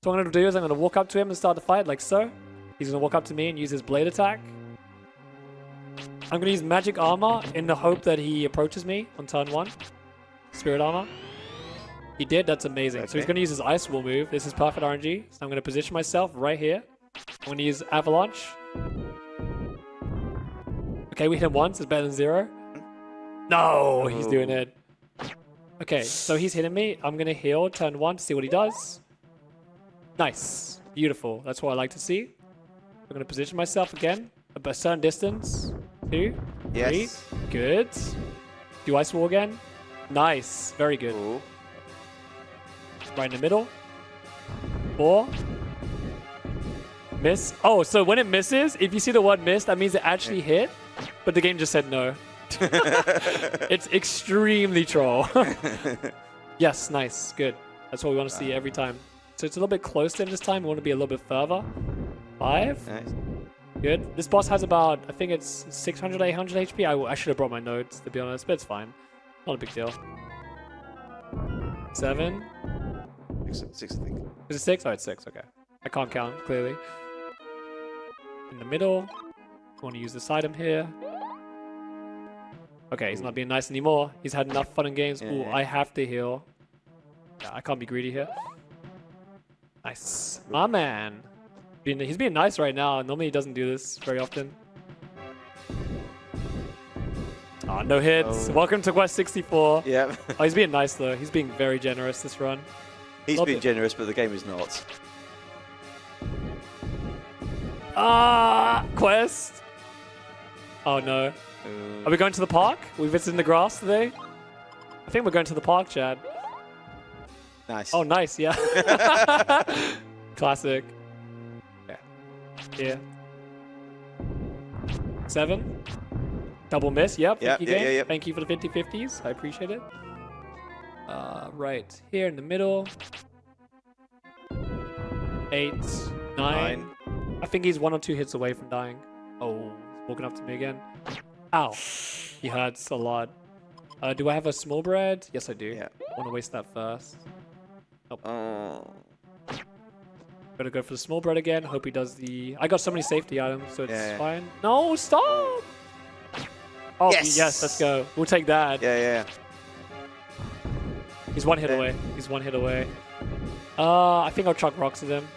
So what I'm going to do is I'm going to walk up to him and start the fight like so. He's going to walk up to me and use his blade attack. I'm going to use magic armor in the hope that he approaches me on turn 1. Spirit armor. He did, that's amazing. Okay. So he's going to use his ice wall move. This is perfect RNG. So I'm going to position myself right here. I'm going to use avalanche. Okay, we hit him once. It's better than 0. No, he's doing it. Okay, so he's hitting me. I'm going to heal turn 1 to see what he does. Nice. Beautiful. That's what I like to see. I'm going to position myself again. A certain distance. 2, 3. Good. Do ice wall again. Nice. Very good. Ooh. Right in the middle. 4. Miss. Oh, so when it misses, if you see the word miss, that means it actually hit, but the game just said no. It's extremely troll. Yes, nice. Good. That's what we want to see every time. So it's a little bit closer this time. We want to be a little bit further. 5. Nice. Good. This boss has about, I think it's 600, 800 HP. I should have brought my notes, to be honest, but it's fine. Not a big deal. 7. 6, I think. Is it 6? Oh, it's 6. Okay. I can't count, clearly. In the middle. I want to use this item here. Okay, he's not being nice anymore. He's had enough fun and games. Ooh, I have to heal. Yeah, I can't be greedy here. Nice. My man. He's being nice right now. Normally he doesn't do this very often. Oh, no hits. Welcome to Quest 64. Yeah. Oh, he's being nice though. He's being very generous this run. He's being generous, but the game is not. Quest. Oh no. Are we going to the park? We visited the grass today? I think we're going to the park, Chad. Nice. Oh, nice, yeah. Classic. Yeah. 7. Double miss, yep. Thank you, game. Thank you for the 50-50s. I appreciate it. Right here in the middle. 8, 9. I think he's 1 or 2 hits away from dying. Oh, he's walking up to me again. Ow. He hurts a lot. Do I have a small bread? Yes, I do. Yeah. I want to waste that first. Nope. Gotta go for the small bread again. Hope he does the... I got so many safety items, so it's fine. No, stop! Oh, yes, let's go. We'll take that. Yeah. He's 1 hit away. He's 1 hit away. I think I'll chuck rocks at him.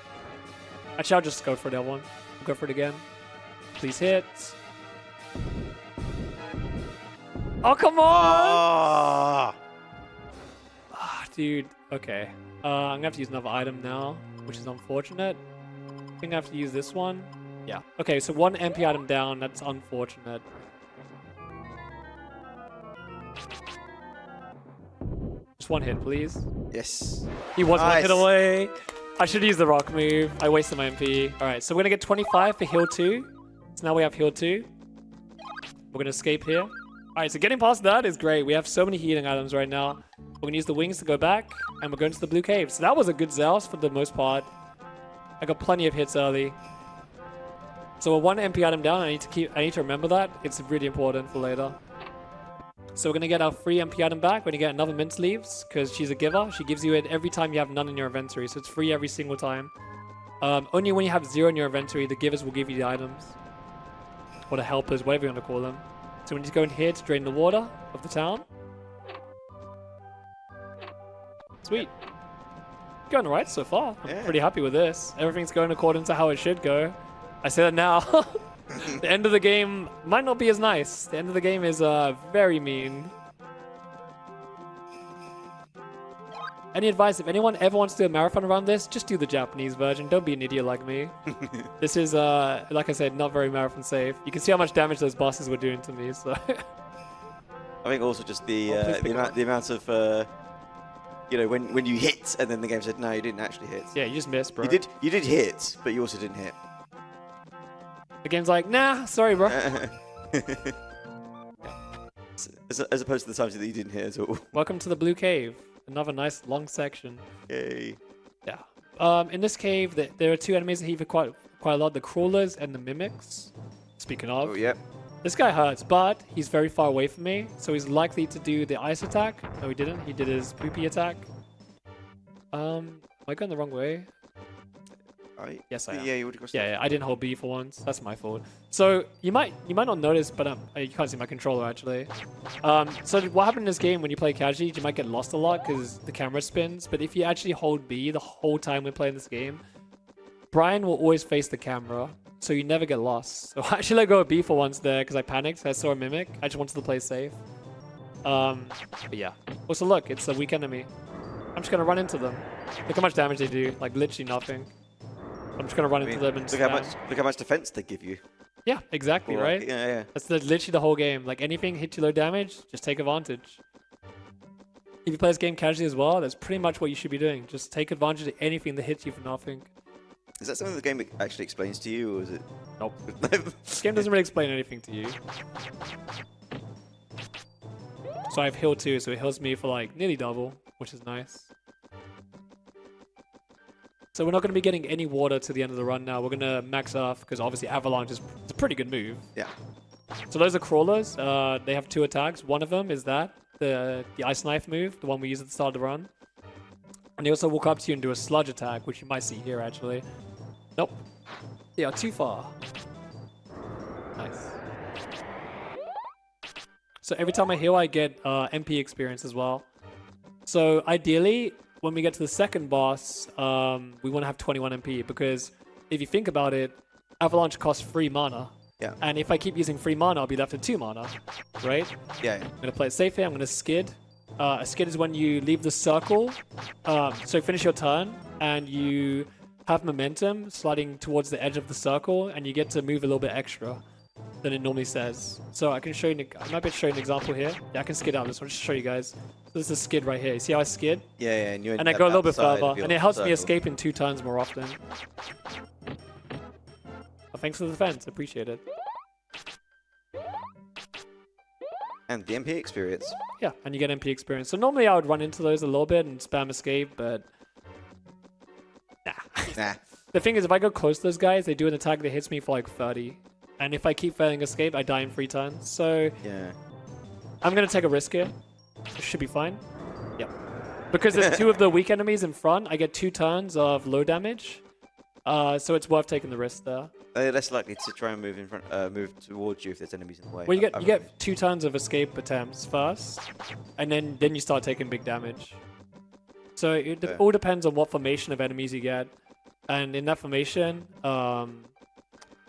Actually, I'll just go for that one. I'll go for it again. Please hit. Oh, come on! Dude. Okay. I'm gonna have to use another item now, which is unfortunate. I think I have to use this one. Yeah. Okay, so 1 MP item down. That's unfortunate. Just 1 hit, please. Yes. He was 1 hit away. I should use the rock move. I wasted my MP. All right, so we're gonna get 25 for heal 2. So now we have heal 2. We're gonna escape here. Alright, so getting past that is great. We have so many healing items right now. We're gonna use the wings to go back, and we're going to the blue cave. So that was a good Zeus for the most part. I got plenty of hits early. So we're 1 MP item down. I need to remember that. It's really important for later. So we're gonna get our free MP item back. We're gonna get another mint leaves because she's a giver. She gives you it every time you have none in your inventory, so it's free every single time. Only when you have 0 in your inventory, the givers will give you the items. Or the helpers, whatever you want to call them. So we need to go in here to drain the water of the town. Sweet. Going alright so far. I'm pretty happy with this. Everything's going according to how it should go. I say that now. The end of the game might not be as nice. The end of the game is very mean. Any advice, if anyone ever wants to do a marathon around this, just do the Japanese version. Don't be an idiot like me. This is, like I said, not very marathon safe. You can see how much damage those bosses were doing to me, so... I think also just the amount of, you know, when you hit and then the game said, no, you didn't actually hit. Yeah, you just missed, bro. You did hit, but you also didn't hit. The game's like, nah, sorry, bro. As opposed to the times that you didn't hit at all. Welcome to the blue cave. Another nice long section. Yay. Yeah. In this cave, there are 2 enemies that heal quite a lot: the crawlers and the mimics. Speaking of, Oh, yep. this guy hurts, but he's very far away from me, so he's likely to do the ice attack. No, he didn't. He did his poopy attack. Am I going the wrong way? Yes, I am. Yeah, you would have Yeah, I didn't hold B for once. That's my fault. So you might not notice, but you can't see my controller actually. So what happened in this game when you play casually, you might get lost a lot because the camera spins. But if you actually hold B the whole time we're playing this game, Brian will always face the camera, so you never get lost. So I actually let go of B for once there because I panicked. I saw a mimic. I just wanted to play safe. But yeah. Also, look, it's a weak enemy. I'm just gonna run into them. Look how much damage they do. Like literally nothing. I'm just gonna run into them and look how much defense they give you. Yeah, exactly, right? Yeah. That's literally the whole game. Like anything hits you low damage, just take advantage. If you play this game casually as well, that's pretty much what you should be doing. Just take advantage of anything that hits you for nothing. Is that something the game actually explains to you, or is it? Nope. This game doesn't really explain anything to you. So I have heal too, so it heals me for like nearly double, which is nice. So we're not going to be getting any water to the end of the run now. We're going to max off because obviously Avalanche is a pretty good move. Yeah. So those are crawlers. They have 2 attacks. One of them is the ice knife move, the one we use at the start of the run. And they also walk up to you and do a sludge attack, which you might see here actually. Nope. They are too far. Nice. So every time I heal, I get MP experience as well. So ideally, when we get to the second boss, we want to have 21 MP because if you think about it, Avalanche costs 3 mana. Yeah. And if I keep using 3 mana, I'll be left with 2 mana, right? Yeah. I'm going to play it safe here. I'm going to skid. A skid is when you leave the circle. So finish your turn and you have momentum sliding towards the edge of the circle and you get to move a little bit extra than it normally says. So I can show you, I might be able to show you an example here. Yeah, I can skid out this one, just to show you guys. So this is a skid right here. You see how I skid? Yeah, and I go a little bit further, and it helps me escape in 2 turns more often. Well, thanks for the defense, appreciate it. And the MP experience. Yeah, and you get MP experience. So normally I would run into those a little bit and spam escape, but nah. The thing is, if I go close to those guys, they do an attack that hits me for like 30. And if I keep failing escape, I die in 3 turns. So yeah, I'm going to take a risk here. It should be fine. Yep. Because there's 2 of the weak enemies in front, I get 2 turns of low damage. So it's worth taking the risk there. They're less likely to try and move in front, move towards you if there's enemies in the way. Well, you get 2 turns of escape attempts first, and then you start taking big damage. So it all depends on what formation of enemies you get. And in that formation,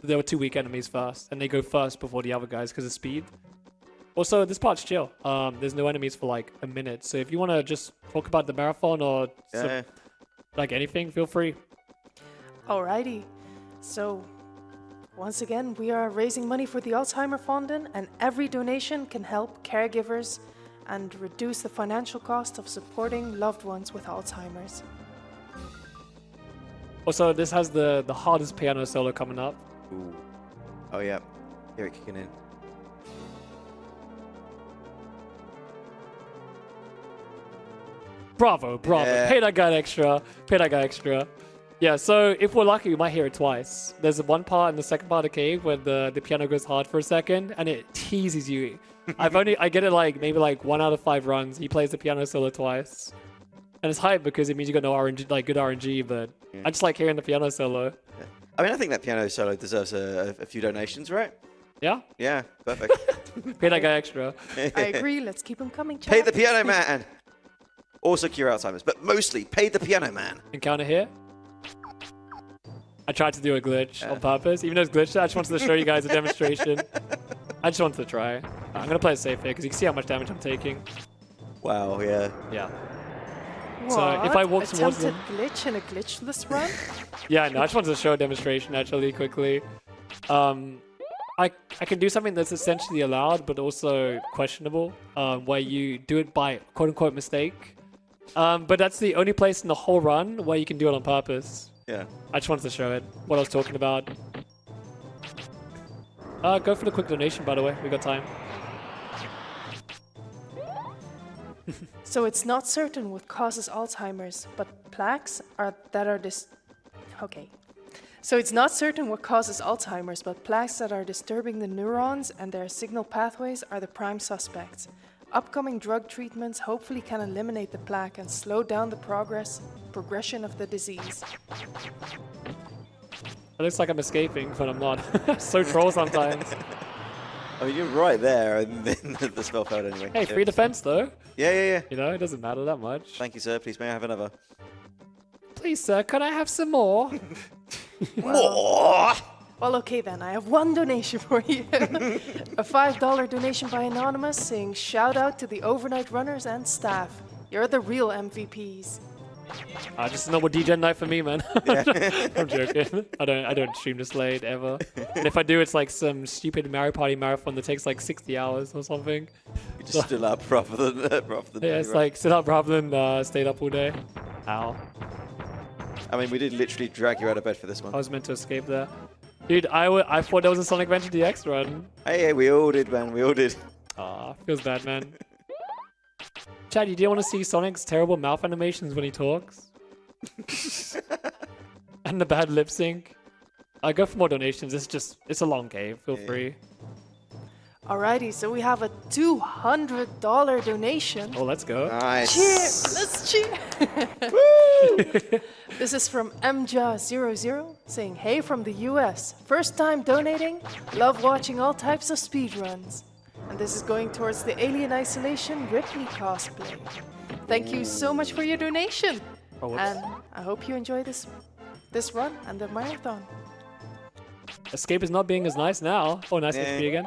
there were 2 weak enemies first, and they go first before the other guys because of speed. Also, this part's chill. There's no enemies for like a minute, so if you want to just talk about the marathon or like anything, feel free. Alrighty. So, once again, we are raising money for the Alzheimer Foundation, and every donation can help caregivers and reduce the financial cost of supporting loved ones with Alzheimer's. Also, this has the hardest piano solo coming up. Ooh. Oh yeah, hear it kicking in. Bravo, bravo. Yeah. Pay that guy extra. Pay that guy extra. Yeah, so if we're lucky, we might hear it twice. There's one part in the second part of the cave where the piano goes hard for a second, and it teases you. I get it like maybe like 1 out of 5 runs. He plays the piano solo twice. And it's hype because it means you got no RNG, like good RNG, but I just like hearing the piano solo. Yeah. I mean, I think that piano solo deserves a few donations, right? Yeah? Yeah, perfect. Pay that guy extra. I agree. Let's keep him coming, chat. Pay the piano man. Also cure Alzheimer's, but mostly pay the piano man. Encounter here. I tried to do a glitch on purpose. Even though it's glitched, I just wanted to show you guys a demonstration. I just wanted to try. I'm going to play it safe here because you can see how much damage I'm taking. Wow, yeah. Yeah. What? So if I walk towards them... glitch in a glitchless run? Yeah, no, I just wanted to show a demonstration actually quickly. I can do something that's essentially allowed but also questionable, where you do it by quote-unquote mistake. But that's the only place in the whole run where you can do it on purpose. Yeah. I just wanted to show it, what I was talking about. Go for the quick donation, by the way. We got time. So it's not certain what causes Alzheimer's, but plaques that are So it's not certain what causes Alzheimer's, but plaques that are disturbing the neurons and their signal pathways are the prime suspects. Upcoming drug treatments hopefully can eliminate the plaque and slow down the progression of the disease. It looks like I'm escaping, but I'm not. So troll sometimes. I mean, you're right there, and then the spell failed anyway. Hey, free defense though. Yeah. You know, it doesn't matter that much. Thank you, sir. Please, may I have another? Please, sir, can I have some more? More! Well, okay then, I have one donation for you. A $5 donation by Anonymous saying, shout out to the overnight runners and staff. You're the real MVPs. Just a normal DJ night for me, man. I'm joking. I don't stream this late ever. And if I do, it's like some stupid Mario Party marathon that takes like 60 hours or something. You just stood up rather than yeah, it's like sit up rather than stayed up all day. Ow. I mean, we did literally drag you out of bed for this one. I was meant to escape there. Dude, I thought there was a Sonic Adventure DX run. Hey, we all did, man. We all did. Feels bad, man. Chad, you do want to see Sonic's terrible mouth animations when he talks? And the bad lip sync? I go for more donations. It's a long game. Feel free. Alrighty, so we have a $200 donation. Oh, let's go. Nice. Cheer! Let's cheer! Woo! This is from MJA00 saying, hey from the US. First time donating. Love watching all types of speedruns. And this is going towards the Alien Isolation Ripley cosplay. Thank you so much for your donation. And I hope you enjoy this run and the marathon. Escape is not being as nice now. Oh, nice HP again.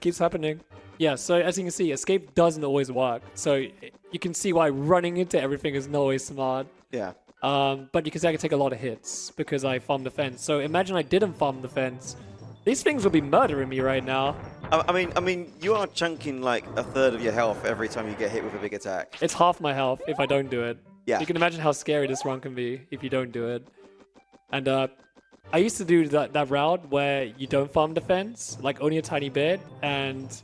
Keeps happening. Yeah, so as you can see, escape doesn't always work. So you can see why running into everything is not always smart. Yeah. But you can see I can take a lot of hits because I farmed the fence. So imagine I didn't farm the fence. These things would be murdering me right now. I mean, you are chunking like a third of your health every time you get hit with a big attack. It's half my health if I don't do it. Yeah. You can imagine how scary this run can be if you don't do it. And I used to do that route where you don't farm defense, like only a tiny bit, and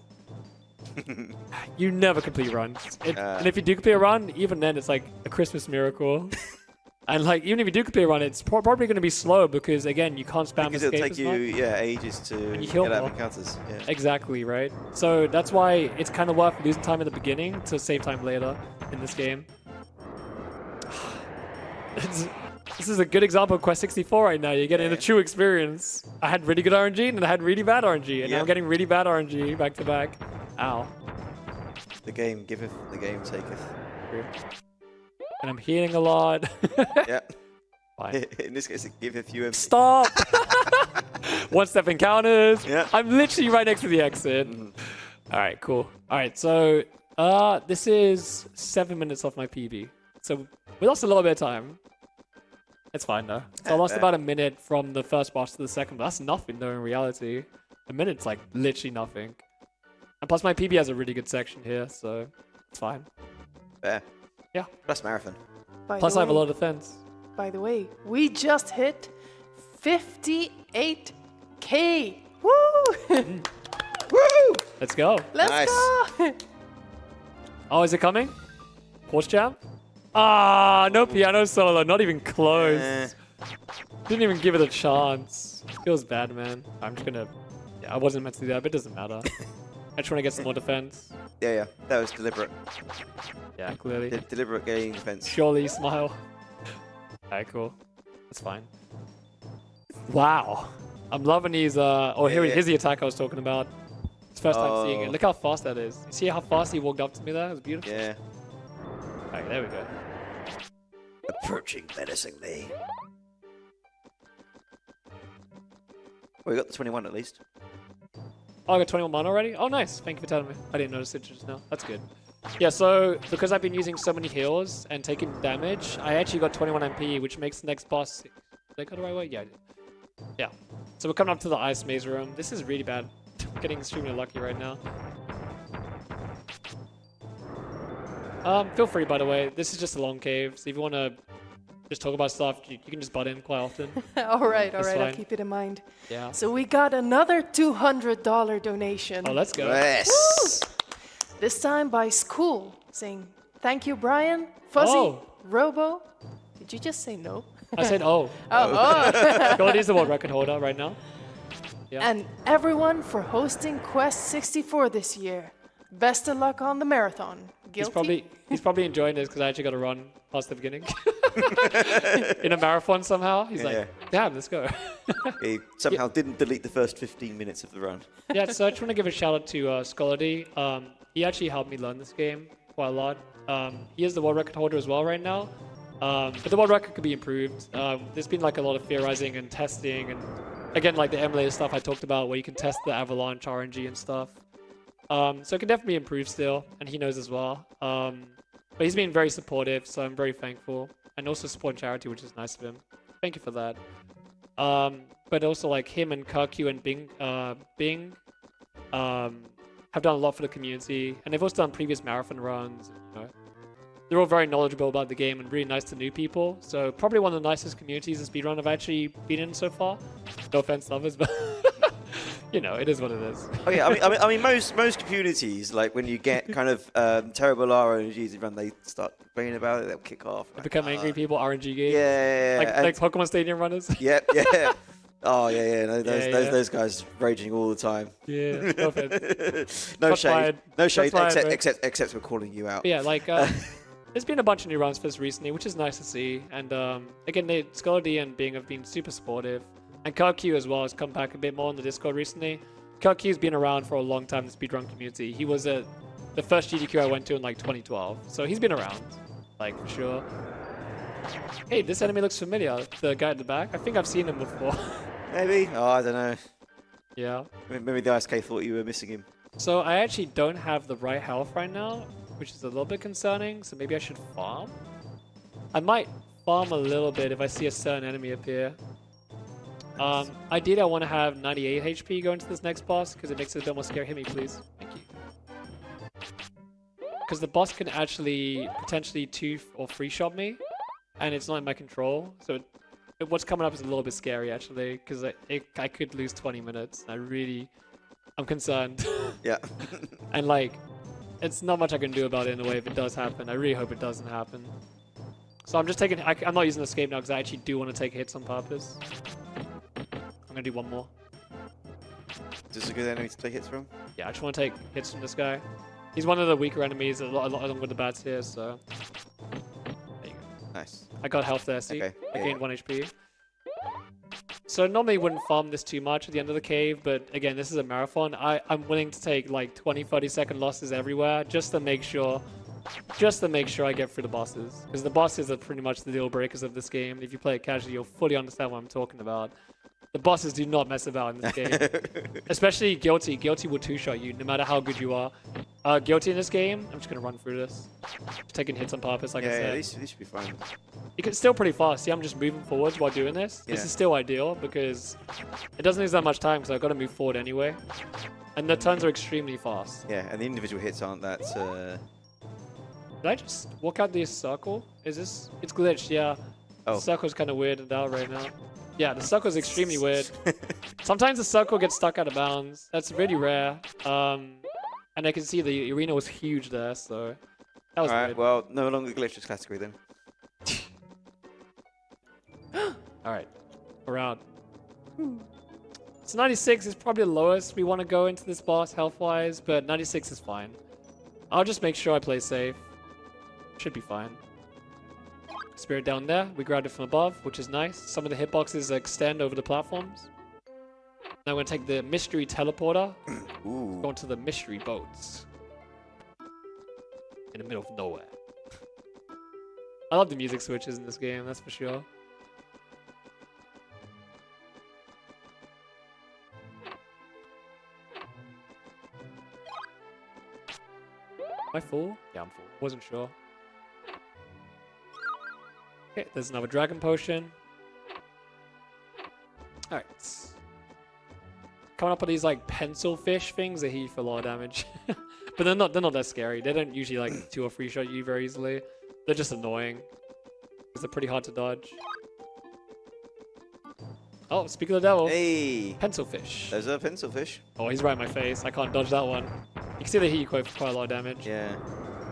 you never complete runs. And if you do complete a run, even then it's like a Christmas miracle. And like even if you do complete a run, it's probably going to be slow because again you can't spam because escape. It'll take you ages to get out of encounters. Yeah. Exactly right. So that's why it's kind of worth losing time at the beginning to save time later in this game. This is a good example of Quest 64 right now. You're getting the true experience. I had really good RNG and I had really bad RNG, and now I'm getting really bad RNG back to back. Ow. The game giveth, the game taketh. And I'm healing a lot. Yeah. Fine. In this case, it giveth you a... Stop! One step encounters. Yeah. I'm literally right next to the exit. All right, cool. All right, so this is 7 minutes off my PB. So we lost a little bit of time. It's fine though. So I lost about a minute from the first boss to the second, but that's nothing though in reality. A minute's like literally nothing. And plus my PB has a really good section here, so it's fine. Fair. Yeah. Plus marathon. Plus I have a lot of defense. By the way, we just hit 58K. Woo! Woo! Let's go. Let's Nice. go! Oh, is it coming? Horse jump? Ah, no piano solo. Not even close. Didn't even give it a chance. Feels bad, man. I'm just gonna... Yeah, I wasn't meant to do that, but it doesn't matter. I just want to get some more defense. Yeah. That was deliberate. Yeah, clearly. Deliberate game defense. Surely smile. Alright, cool. That's fine. Wow. I'm loving these, here's the attack I was talking about. It's the first time seeing it. Look how fast that is. You see how fast he walked up to me there? It was beautiful. Yeah. Alright, there we go. Approaching menacingly. Well, we got the 21 at least. Oh, I got 21 mana already? Oh, nice. Thank you for telling me. I didn't notice it just now. That's good. Yeah, so because I've been using so many heals and taking damage, I actually got 21 MP, which makes the next boss... Did I go the right way? Yeah, I did. Yeah. So we're coming up to the ice maze room. This is really bad. I'm getting extremely lucky right now. Feel free, by the way. This is just a long cave, so if you want to just talk about stuff, you can just butt in quite often. all right, That's I'll fine. keep it in mind. Yeah. So we got another $200 donation. Oh, let's go. Yes. Woo! This time by School, saying, thank you, Brian, Fuzzy, Oh. Robo. Did you just say no? I said, oh. Oh. Goldie's the world record holder right now. Yeah. And everyone for hosting Quest 64 this year. Best of luck on the marathon. Guilty? He's probably enjoying this because I actually got to run past the beginning in a marathon somehow. He's like, damn, let's go. He somehow didn't delete the first 15 minutes of the run. Yeah, so I just want to give a shout out to Scholardy. He actually helped me learn this game quite a lot. He is the world record holder as well right now. But the world record could be improved. There's been like a lot of theorizing and testing, and again, like the emulator stuff I talked about, where you can test the avalanche RNG and stuff. So it can definitely improve still, and he knows as well. But he's been very supportive, so I'm very thankful, and also supporting charity, which is nice of him. Thank you for that. But also like him and Karq and Bing have done a lot for the community, and they've also done previous marathon runs. You know, they're all very knowledgeable about the game and really nice to new people. So probably one of the nicest communities in Speedrun I've actually been in so far. No offense, lovers, but you know, it is what it is. Oh yeah, I mean, most communities, like when you get kind of terrible RNGs in run, they start complaining about it. They'll kick off. They become angry people, RNG games. Yeah. Like Pokemon Stadium runners. Yep. Oh yeah. No, those guys raging all the time. Yeah. No offense. No Shots shade. fired. No shade. Shots fired, Except we're calling you out. But yeah, like there's been a bunch of new runs for this recently, which is nice to see. And again, Scholardy and Bing have been super supportive. And Karq as well has come back a bit more on the Discord recently. Karq's been around for a long time in the speedrun community. He was the first GDQ I went to in like 2012. So he's been around, like for sure. Hey, this enemy looks familiar. The guy at the back. I think I've seen him before. Maybe. Oh, I don't know. Yeah. Maybe the ISK thought you were missing him. So I actually don't have the right health right now, which is a little bit concerning. So maybe I should farm. I might farm a little bit if I see a certain enemy appear. Ideally, I want to have 98 HP going into this next boss because it makes it a bit more scary. Hit me, please. Thank you. Because the boss can actually potentially 2 or 3 shot me, and it's not in my control. So what's coming up is a little bit scary actually, because I could lose 20 minutes. I'm concerned. Yeah. And like, it's not much I can do about it in a way if it does happen. I really hope it doesn't happen. So I'm just taking. I'm not using escape now because I actually do want to take hits on purpose. I'm gonna do one more. Is this a good enemy to take hits from? Yeah, I just want to take hits from this guy. He's one of the weaker enemies, a lot along with the bats here, so... There you go. Nice. I got health there, see? Okay. I gained 1 HP. So normally wouldn't farm this too much at the end of the cave, but again, this is a marathon. I'm willing to take like 20-30 second losses everywhere just to make sure I get through the bosses. Because the bosses are pretty much the deal breakers of this game. If you play it casually, you'll fully understand what I'm talking about. The bosses do not mess about in this game. Especially Guilty. Guilty will 2-shot you, no matter how good you are. Guilty in this game, I'm just going to run through this. Just taking hits on purpose, like I said. Yeah, these should be fine. It's still pretty fast. See, I'm just moving forwards while doing this. Yeah. This is still ideal because it doesn't use that much time because I've got to move forward anyway. And the turns are extremely fast. Yeah, and the individual hits aren't that... Did I just walk out this circle? Is this... It's glitched, yeah. Oh. The circle's kind of weirded out right now. Yeah, the circle is extremely weird. Sometimes the circle gets stuck out of bounds. That's really rare. And I can see the arena was huge there, so That was Alright, weird. well, no longer glitches category then. Alright. Around. So 96 is probably the lowest we want to go into this boss health-wise, but 96 is fine. I'll just make sure I play safe. Should be fine. Spirit down there. We grabbed it from above, which is nice. Some of the hitboxes extend over the platforms. Now we're going to take the mystery teleporter. Ooh. Go into the mystery boats. In the middle of nowhere. I love the music switches in this game, that's for sure. Am I full? Yeah, I'm full. Wasn't sure. Okay, there's another dragon potion. Alright. Coming up with these like pencil fish things that hit you for a lot of damage. But they're not that scary. They don't usually like 2 or 3 shot you very easily. They're just annoying. Because they're pretty hard to dodge. Oh, speak of the devil. Hey! Pencil fish. There's a pencil fish. Oh, he's right in my face. I can't dodge that one. You can see they hit you quite a lot of damage. Yeah.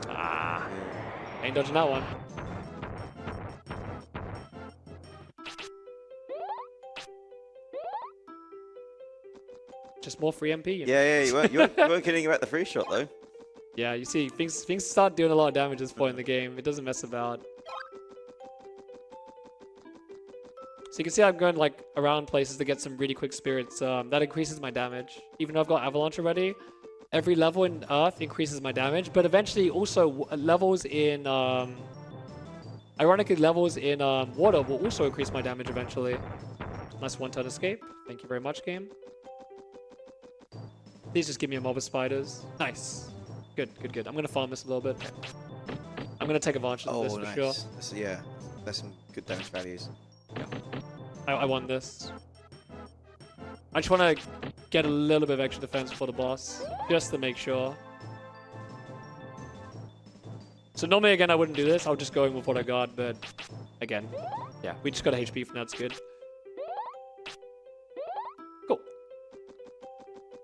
Ah. Ain't dodging that one. Just more free MP. You know? Yeah, you weren't kidding about the free shot though. Yeah, you see, things start doing a lot of damage at this point in the game. It doesn't mess about. So you can see I'm going like around places to get some really quick spirits. That increases my damage. Even though I've got Avalanche already, every level in Earth increases my damage. But eventually also levels in... ironically, levels in water will also increase my damage eventually. Nice one-turn escape. Thank you very much, game. Please just give me a mob of spiders. Nice. Good. I'm going to farm this a little bit. I'm going to take advantage of this for sure. Yeah, that's some good damage values. Yeah. I won this. I just want to get a little bit of extra defense for the boss, just to make sure. So normally, again, I wouldn't do this. I'll just go in with what I got, but again, yeah, we just got a HP for now. That's good. Cool.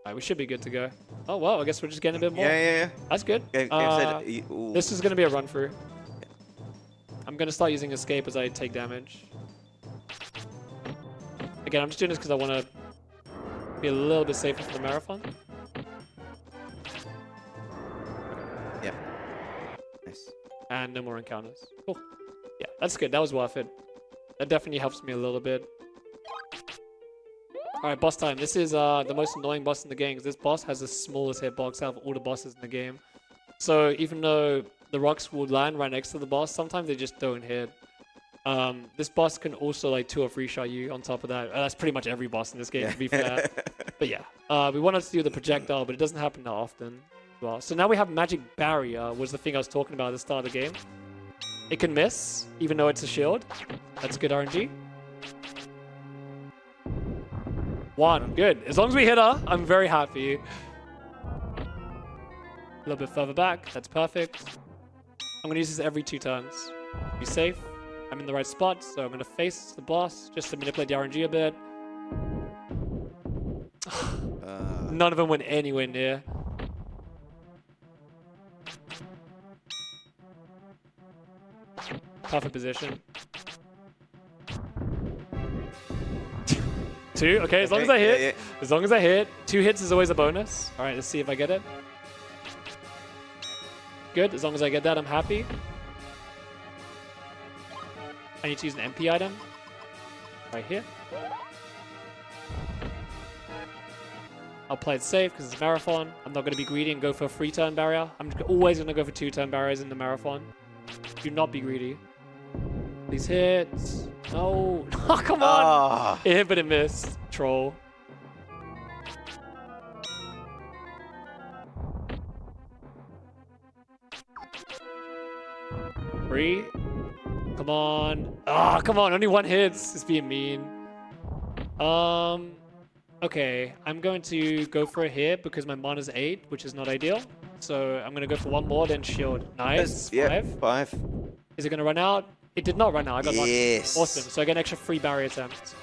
Alright, we should be good to go. Oh, well, I guess we're just getting a bit more. Yeah. That's good. This is going to be a run through. I'm going to start using escape as I take damage. Again, I'm just doing this because I want to be a little bit safer for the marathon. Yeah. Nice. And no more encounters. Cool. Yeah, that's good. That was worth it. That definitely helps me a little bit. Alright, boss time. This is the most annoying boss in the game, because this boss has the smallest hitbox out of all the bosses in the game. So even though the rocks will land right next to the boss, sometimes they just don't hit. This boss can also like 2 or 3 shot you on top of that. That's pretty much every boss in this game, to be fair. But yeah, we wanted to do the projectile, but it doesn't happen that often. Well, so now we have magic barrier, was the thing I was talking about at the start of the game. It can miss, even though it's a shield. That's good RNG. 1, good. As long as we hit her, I'm very happy. A little bit further back, that's perfect. I'm gonna use this every 2 turns. Be safe. I'm in the right spot, so I'm gonna face the boss just to manipulate the RNG a bit. None of them went anywhere near. Perfect position. 2, okay, as long as I hit. Yeah. As long as I hit. 2 hits is always a bonus. Alright, let's see if I get it. Good, as long as I get that, I'm happy. I need to use an MP item. Right here. I'll play it safe because it's a marathon. I'm not going to be greedy and go for a 3-turn barrier. I'm always going to go for 2-turn barriers in the marathon. Do not be greedy. These hits. No. Oh, come on. It hit, but it missed. Troll. Three. Come on. Ah, come on. Only 1 hits. It's being mean. Okay. I'm going to go for a hit because my mana's 8, which is not ideal. So I'm going to go for 1 more, then shield. Nice. 5. Yeah, 5. Is it going to run out? It did not run out. I got lucky. Awesome. So I get an extra 3 barrier attempts.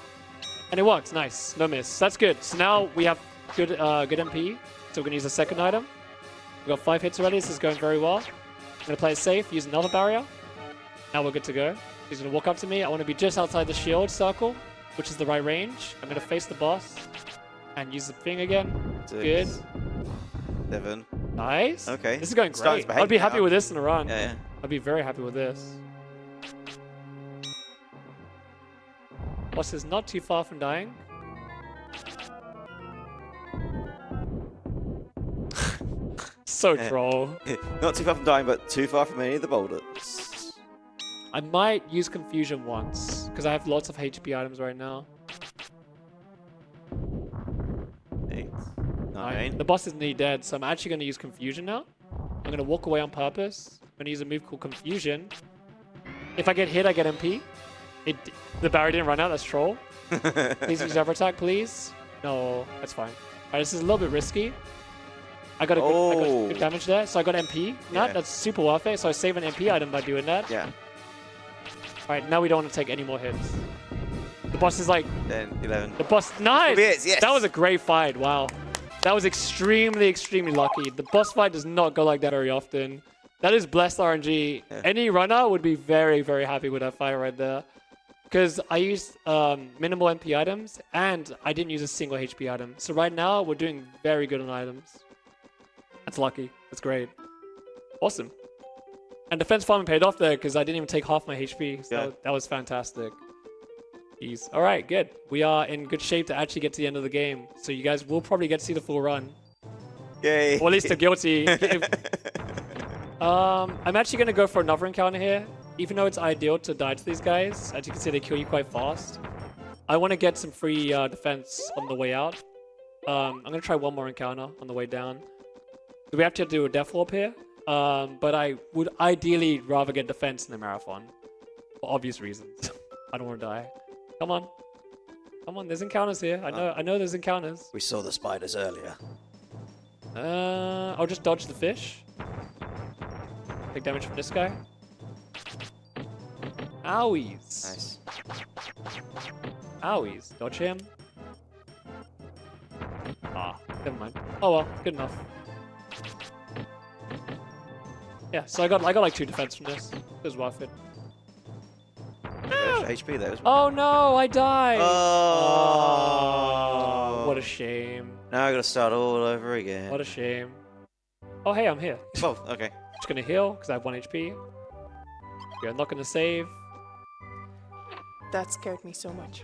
And it works. Nice. No miss. That's good. So now we have good MP. So we're going to use a second item. We've got 5 hits already. This is going very well. I'm going to play it safe, use another barrier. Now we're good to go. He's going to walk up to me. I want to be just outside the shield circle, which is the right range. I'm going to face the boss and use the thing again. 6, Good. 7. Nice. Okay. This is going Starting great. to I'd be behave happy now. with this in a run. Yeah. I'd be very happy with this. Boss is not too far from dying. So troll. Not too far from dying, but too far from any of the boulders. I might use confusion once, because I have lots of HP items right now. 8, Right. 9. The boss is nearly dead, so I'm actually going to use confusion now. I'm going to walk away on purpose. I'm going to use a move called confusion. If I get hit, I get MP. The barrier didn't run out, that's troll. Please use Ever Attack, please. No, that's fine. Alright, this is a little bit risky. I got a good damage there, so I got MP. That's super worth it, so I save an MP item by doing that. Yeah. Alright, now we don't want to take any more hits. The boss is like... 10, 11. The boss... Nice! Yes. That was a great fight, wow. That was extremely, extremely lucky. The boss fight does not go like that very often. That is blessed RNG. Yeah. Any runner would be very, very happy with that fight right there. Because I used minimal MP items, and I didn't use a single HP item. So right now, we're doing very good on items. That's lucky. That's great. Awesome. And defense farming paid off there, because I didn't even take half my HP. So that was fantastic. Jeez. All right, good. We are in good shape to actually get to the end of the game. So you guys will probably get to see the full run. Yay. Or at least the guilty. I'm actually going to go for another encounter here. Even though it's ideal to die to these guys, as you can see, they kill you quite fast. I want to get some free defense on the way out. I'm going to try one more encounter on the way down. We have to do a death warp here, but I would ideally rather get defense in the marathon. For obvious reasons. I don't want to die. Come on. Come on, there's encounters here. I know there's encounters. We saw the spiders earlier. I'll just dodge the fish. Take damage from this guy. Owies. Nice. Owies. Dodge him. Ah, never mind. Oh well, good enough. Yeah, so I got like 2 defense from this. It was worth it. HP there. Oh no, I died. Oh. What a shame. Now I gotta start all over again. What a shame. Oh hey, I'm here. Oh, okay. Just gonna heal because I have 1 HP. Yeah, I'm not gonna save. That scared me so much.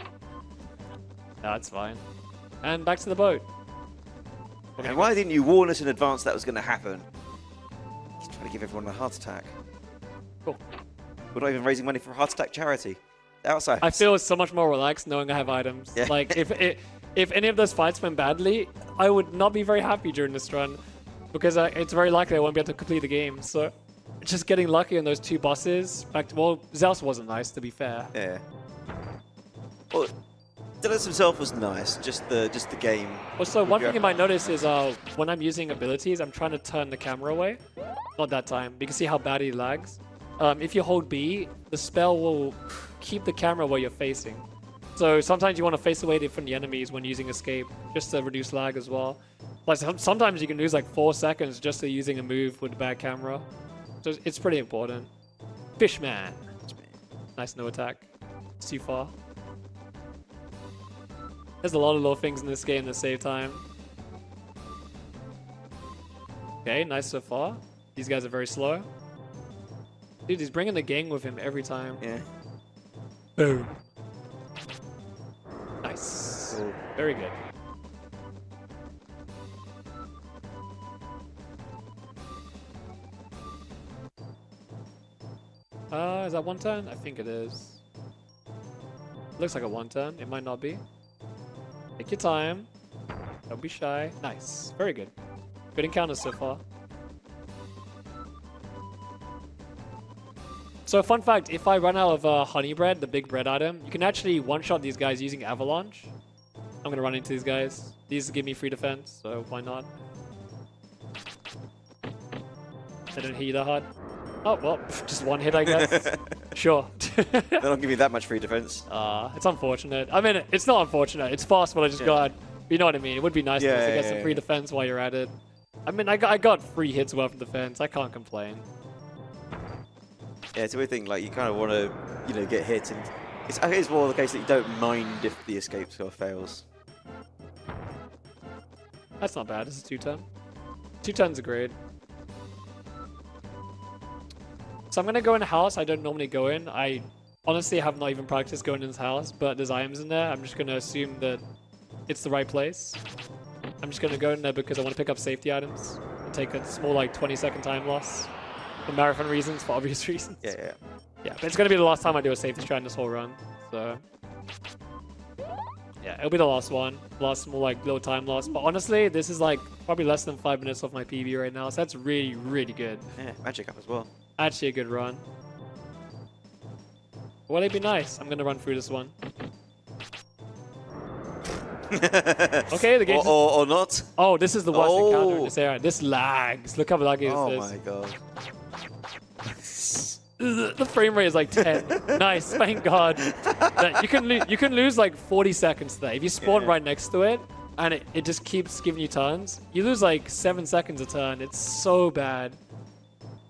No, it's fine. And back to the boat. And why didn't you warn us in advance that was going to happen? He's trying to give everyone a heart attack. Cool. We're not even raising money for a heart attack charity. Outside. I feel so much more relaxed knowing I have items. Yeah. Like, if any of those fights went badly, I would not be very happy during this run. Because it's very likely I won't be able to complete the game. So, just getting lucky on those 2 bosses. Well, Zeus wasn't nice, to be fair. Yeah. Well, Delos himself was nice. Just the game. Also, one thing you might notice is when I'm using abilities, I'm trying to turn the camera away. Not that time. You can see how bad he lags. If you hold B, the spell will keep the camera where you're facing. So sometimes you want to face away from the enemies when using escape, just to reduce lag as well. Like sometimes you can lose like 4 seconds just to using a move with a bad camera. So it's pretty important. Fishman. Nice no attack. It's too far. There's a lot of little things in this game that save time. Okay, nice so far. These guys are very slow. Dude, he's bringing the gang with him every time. Yeah. Boom. Nice. Cool. Very good. Is that 1 turn? I think it is. Looks like a 1 turn. It might not be. Take your time. Don't be shy. Nice. Very good. Good encounters so far. So fun fact, if I run out of honey bread, the big bread item, you can actually one-shot these guys using avalanche. I'm going to run into these guys. These give me free defense, so why not? They don't hit you that hard. Oh, well, just 1 hit, I guess. Sure. They don't give you that much free defense. It's unfortunate. I mean, it's not unfortunate. It's fast, but I just got... You know what I mean? It would be nice to get some free defense while you're at it. I mean, I got 3 hits worth of defense. I can't complain. Yeah, it's a weird thing. Like you kind of want to, get hit, and I think it's more the case that you don't mind if the escape score fails. That's not bad. This is 2-turn. 2 turns are great. So I'm gonna go in a house I don't normally go in. I honestly have not even practiced going in this house, but there's items in there. I'm just gonna assume that it's the right place. I'm just gonna go in there because I want to pick up safety items and take a small, like, 20-second time loss. For marathon reasons, for obvious reasons. Yeah. Yeah, but it's gonna be the last time I do a safety strat in this whole run, so... Yeah, it'll be the last one. Last small, like, little time loss. But honestly, this is, like, probably less than 5 minutes off my PB right now, so that's really, really good. Yeah, magic up as well. Actually a good run. Well, it'd be nice. I'm gonna run through this one. Okay, the game. Or not. Oh, this is the worst encounter in this area. This lags. Look how laggy this is. Oh my god. The frame rate is like 10. Nice, thank God. You can lose like 40 seconds there. If you spawn right next to it, and it just keeps giving you turns, you lose like 7 seconds a turn. It's so bad.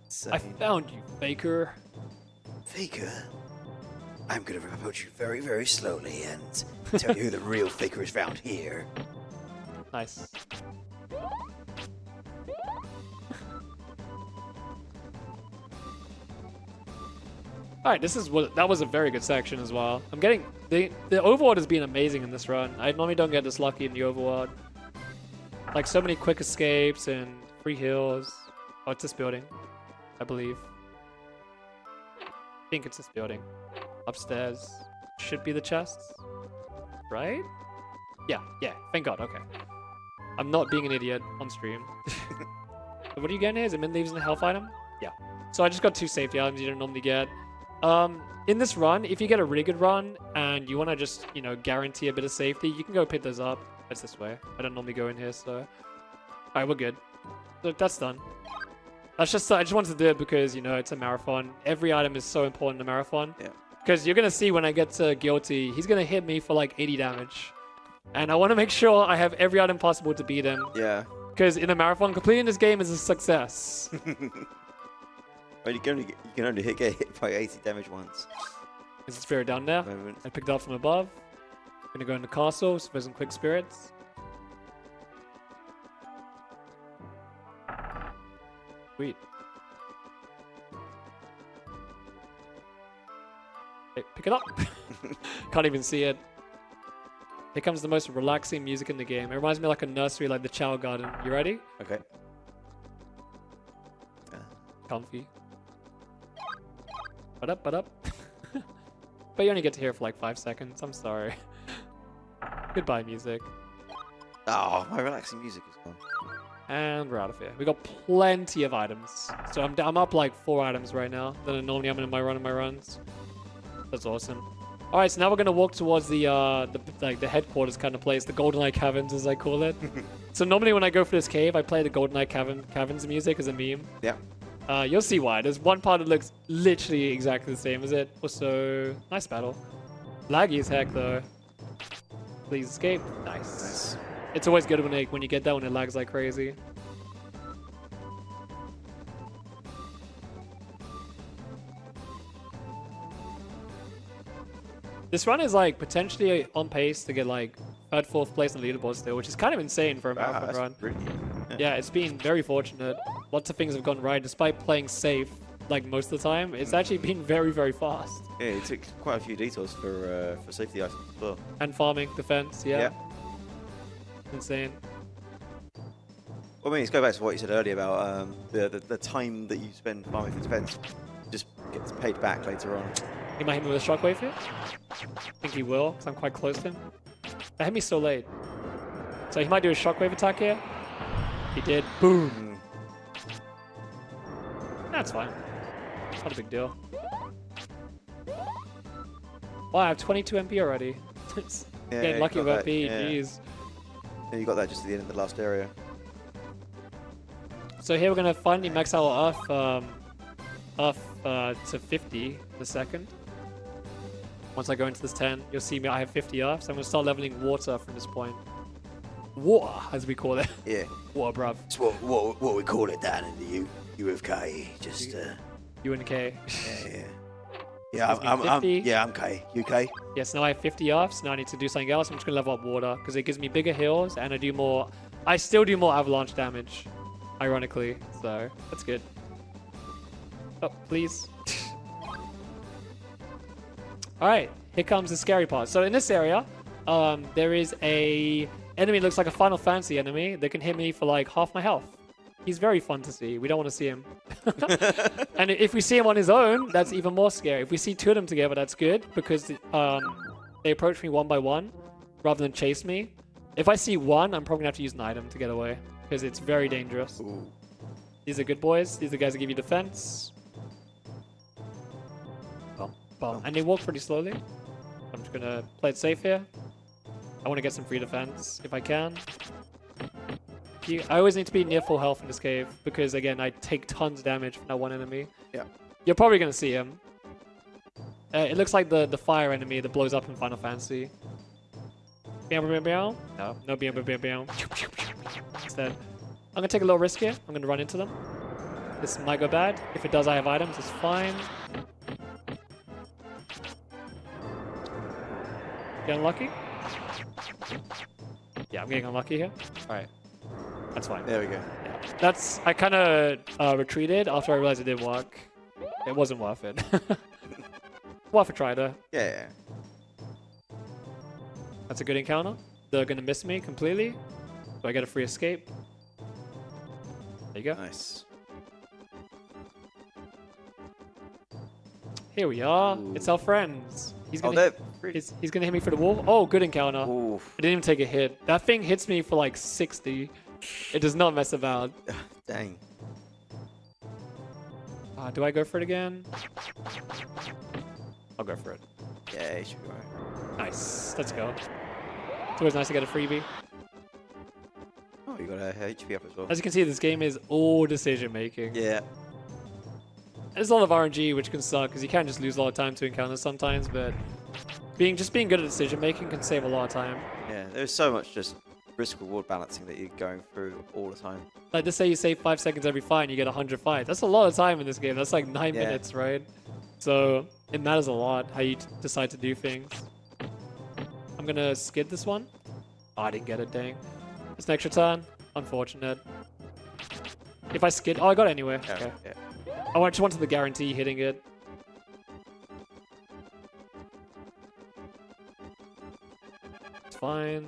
Insane. I found you, Faker. Faker? I'm going to approach you very, very slowly and tell you who the real Faker is found here. Nice. Alright, that was a very good section as well. I'm getting the overworld has been amazing in this run. I normally don't get this lucky in the overworld. Like so many quick escapes and free heals. Oh, it's this building, I believe. I think it's this building. Upstairs should be the chests, right? Yeah, thank God, okay. I'm not being an idiot on stream. What are you getting here? Is it min leaves in the health item? Yeah. So I just got 2 safety items you don't normally get. In this run, if you get a really good run and you want to just, guarantee a bit of safety, you can go pick those up. It's this way. I don't normally go in here, so... Alright, we're good. So that's done. I just wanted to do it because, it's a marathon. Every item is so important in a marathon. Yeah. Because you're going to see when I get to Guilty, he's going to hit me for like 80 damage. And I want to make sure I have every item possible to beat him. Yeah. Because in a marathon, completing this game is a success. Well, you can only get hit by 80 damage once. There's a spirit down there. I picked it up from above. Gonna go in the castle for some quick spirits. Sweet. Hey, pick it up. Can't even see it. Here comes the most relaxing music in the game. It reminds me of like a nursery, like the Chow Garden. You ready? Okay. Comfy. But up. But you only get to hear it for like 5 seconds. I'm sorry. Goodbye, music. Oh, my relaxing music is gone. And we're out of here. We got plenty of items. So I'm up like 4 items right now than I normally am in my runs. That's awesome. All right, so now we're gonna walk towards the headquarters kind of place, the GoldenEye Caverns as I call it. So normally when I go for this cave, I play the GoldenEye Caverns music as a meme. Yeah. You'll see why. There's one part that looks literally exactly the same as it. Also, nice battle. Laggy as heck though. Please escape. Nice. It's always good when you get that when it lags like crazy. This run is like potentially on pace to get like 3rd, 4th place on the leaderboard still, which is kind of insane for a marathon run. Yeah, it's been very fortunate. Lots of things have gone right despite playing safe like most of the time. It's actually been very, very fast. Yeah, it took quite a few detours for safety items as well. And farming, defense, yeah. Insane. Well, I mean, let's go back to what you said earlier about the time that you spend farming for defense just gets paid back later on. He might hit me with a shockwave here. I think he will, because I'm quite close to him. That hit me so late. So he might do a shockwave attack here. He did. Boom. That's fine. It's not a big deal. Wow, I have 22 MP already. Getting lucky with MP, jeez. Yeah, you got that just at the end of the last area. So here we're going to finally max out our Earth to 50 in a second. Once I go into this 10, you'll see me, I have 50 Earth, so I'm going to start leveling water from this point. Water, as we call it. Yeah. Water, bruv. It's what we call it down in the UFK. Just You and K. Yeah. Yeah, I'm K. You K? Yes, now I have 50 off, so now I need to do something else. I'm just gonna level up water because it gives me bigger heals and I still do more avalanche damage, ironically. So that's good. Oh, please. All right, here comes the scary part. So in this area, there is a enemy that looks like a Final Fantasy enemy that can hit me for like half my health. He's very fun to see. We don't want to see him. And if we see him on his own, that's even more scary. If we see two of them together, that's good because they approach me one by one rather than chase me. If I see one, I'm probably going to have to use an item to get away because it's very dangerous. Ooh. These are good boys. These are the guys that give you defense. And they walk pretty slowly. I'm just going to play it safe here. I want to get some free defense if I can. I always need to be near full health in this cave because, again, I take tons of damage from that one enemy. Yeah. You're probably going to see him. It looks like the fire enemy that blows up in Final Fantasy. No, no Instead, I'm going to take a little risk here. I'm going to run into them. This might go bad. If it does, I have items. It's fine. Get unlucky? Yeah, I'm getting unlucky here. Alright. That's fine. There we go. Yeah. I kind of retreated after I realized it didn't work. It wasn't worth it. Worth a try though. Yeah. That's a good encounter. They're going to miss me completely. So I get a free escape. There you go. Nice. Here we are. Ooh. It's our friends. He's gonna hit me for the wall. Oh, good encounter. Oof. I didn't even take a hit. That thing hits me for like 60. It does not mess about. Dang. Do I go for it again? I'll go for it. Yeah, you should be right. Nice. Let's go. It's always nice to get a freebie. Oh, you got a HP up as well. As you can see, this game is all decision making. Yeah. There's a lot of RNG, which can suck because you can just lose a lot of time to encounters sometimes, but being good at decision making can save a lot of time. Yeah, there's so much just risk-reward balancing that you're going through all the time. Like, just say you save 5 seconds every fight and you get 100 fights. That's a lot of time in this game. That's like 9 minutes, right? So it matters a lot how you decide to do things. I'm going to skid this one. Oh, I didn't get it, dang. It's an extra turn. Unfortunate. If I skid... Oh, I got it anyway. Yeah, okay. yeah. I just wanted the guarantee hitting it. It's fine.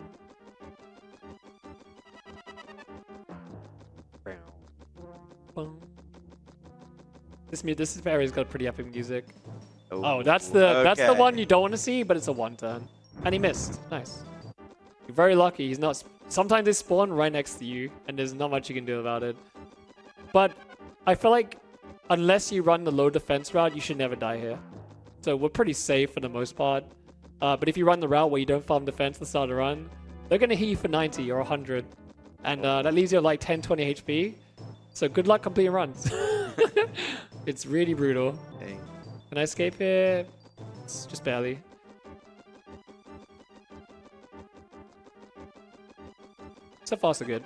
This area's got pretty epic music. Oh, that's the one you don't want to see, but it's a one turn. And he missed. Nice. You're very lucky. He's not... Sometimes they spawn right next to you, and there's not much you can do about it. But I feel like unless you run the low defense route, you should never die here. So we're pretty safe for the most part. But if you run the route where you don't farm defense at the start of the run, they're going to hit you for 90 or 100. And that leaves you at like 10, 20 HP. So good luck completing runs. It's really brutal. Dang. Can I escape here? It's just barely. So far, so good.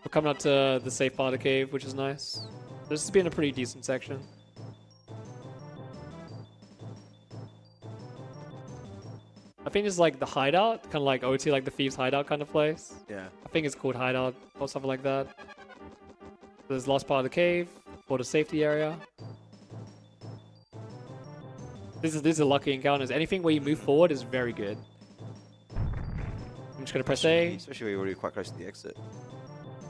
We're coming up to the safe part of the cave, which is nice. This has been a pretty decent section. I think it's like the hideout, kind of like OT, like the Thieves' hideout kind of place. Yeah. I think it's called hideout or something like that. There's the last part of the cave, or the safety area. This is lucky encounters. Anything where you move forward is very good. I'm just gonna press A. Especially when you're already quite close to the exit.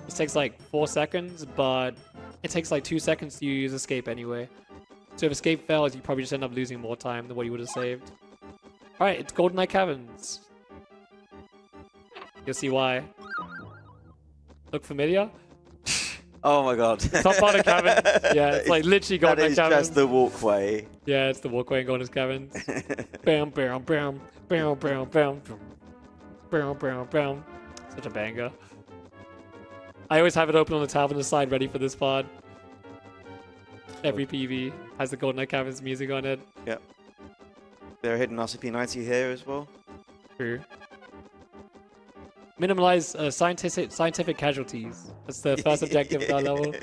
This takes like 4 seconds, but it takes like 2 seconds to use escape anyway. So if escape fails, you probably just end up losing more time than what you would have saved. Alright, it's GoldenEye Caverns. You'll see why. Look familiar? Oh my god. Top part of Caverns. Yeah, it's like literally GoldenEye Caverns. That is just the walkway. Yeah, it's the walkway in GoldenEye Caverns. Bam, bam, bam, bam, bam, bam, bam, bam, bam. Such a banger. I always have it open on the tab on the side ready for this pod. Every PV has the GoldenEye Caverns music on it. Yep. They're hidden RCP-90 here as well. True. Minimize scientific casualties. That's the first objective of that level.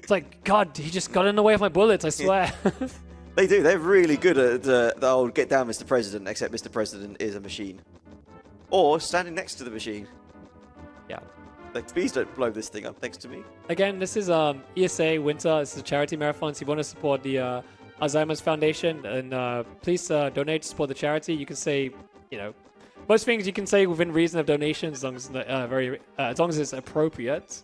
It's like, God, he just got in the way of my bullets, I swear. They do. They're really good at the old get down, Mr. President, except Mr. President is a machine. Or standing next to the machine. Yeah. Like, please don't blow this thing up next to me. Again, this is ESA Winter. This is a charity marathon. So if you want to support the Alzheimer's Foundation, and please donate to support the charity. You can say, you know, most things you can say within reason of donations, as long as as long as it's appropriate.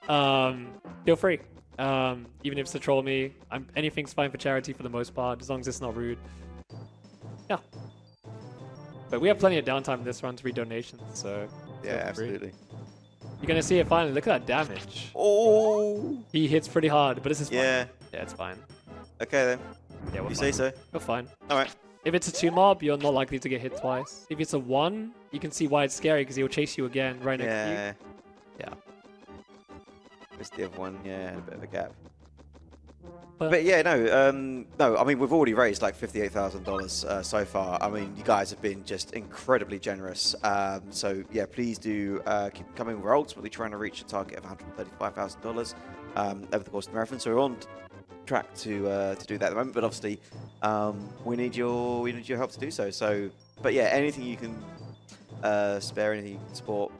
Feel free. Even if it's to troll me, anything's fine for charity for the most part, as long as it's not rude. Yeah. But we have plenty of downtime in this run to read donations, so Yeah, absolutely. you're gonna see it finally. Look at that damage. Oh. He hits pretty hard, but this is fine. Yeah. Yeah, it's fine. Okay then. Yeah, we're You fine. say so. We're fine. All right. If it's a 2 mob, you're not likely to get hit twice. If it's a 1, you can see why it's scary because he'll chase you again right next to you. Yeah. Yeah. Where's the other one? Yeah, a bit of a gap. But- But yeah, no. I mean, we've already raised like $58,000 so far. I mean, you guys have been just incredibly generous. So yeah, please do keep coming. We're ultimately trying to reach a target of $135,000 over the course of the marathon. So we're on track to do that at the moment. But obviously, we need your help to do so. So, but yeah, anything you can spare, anything you can support.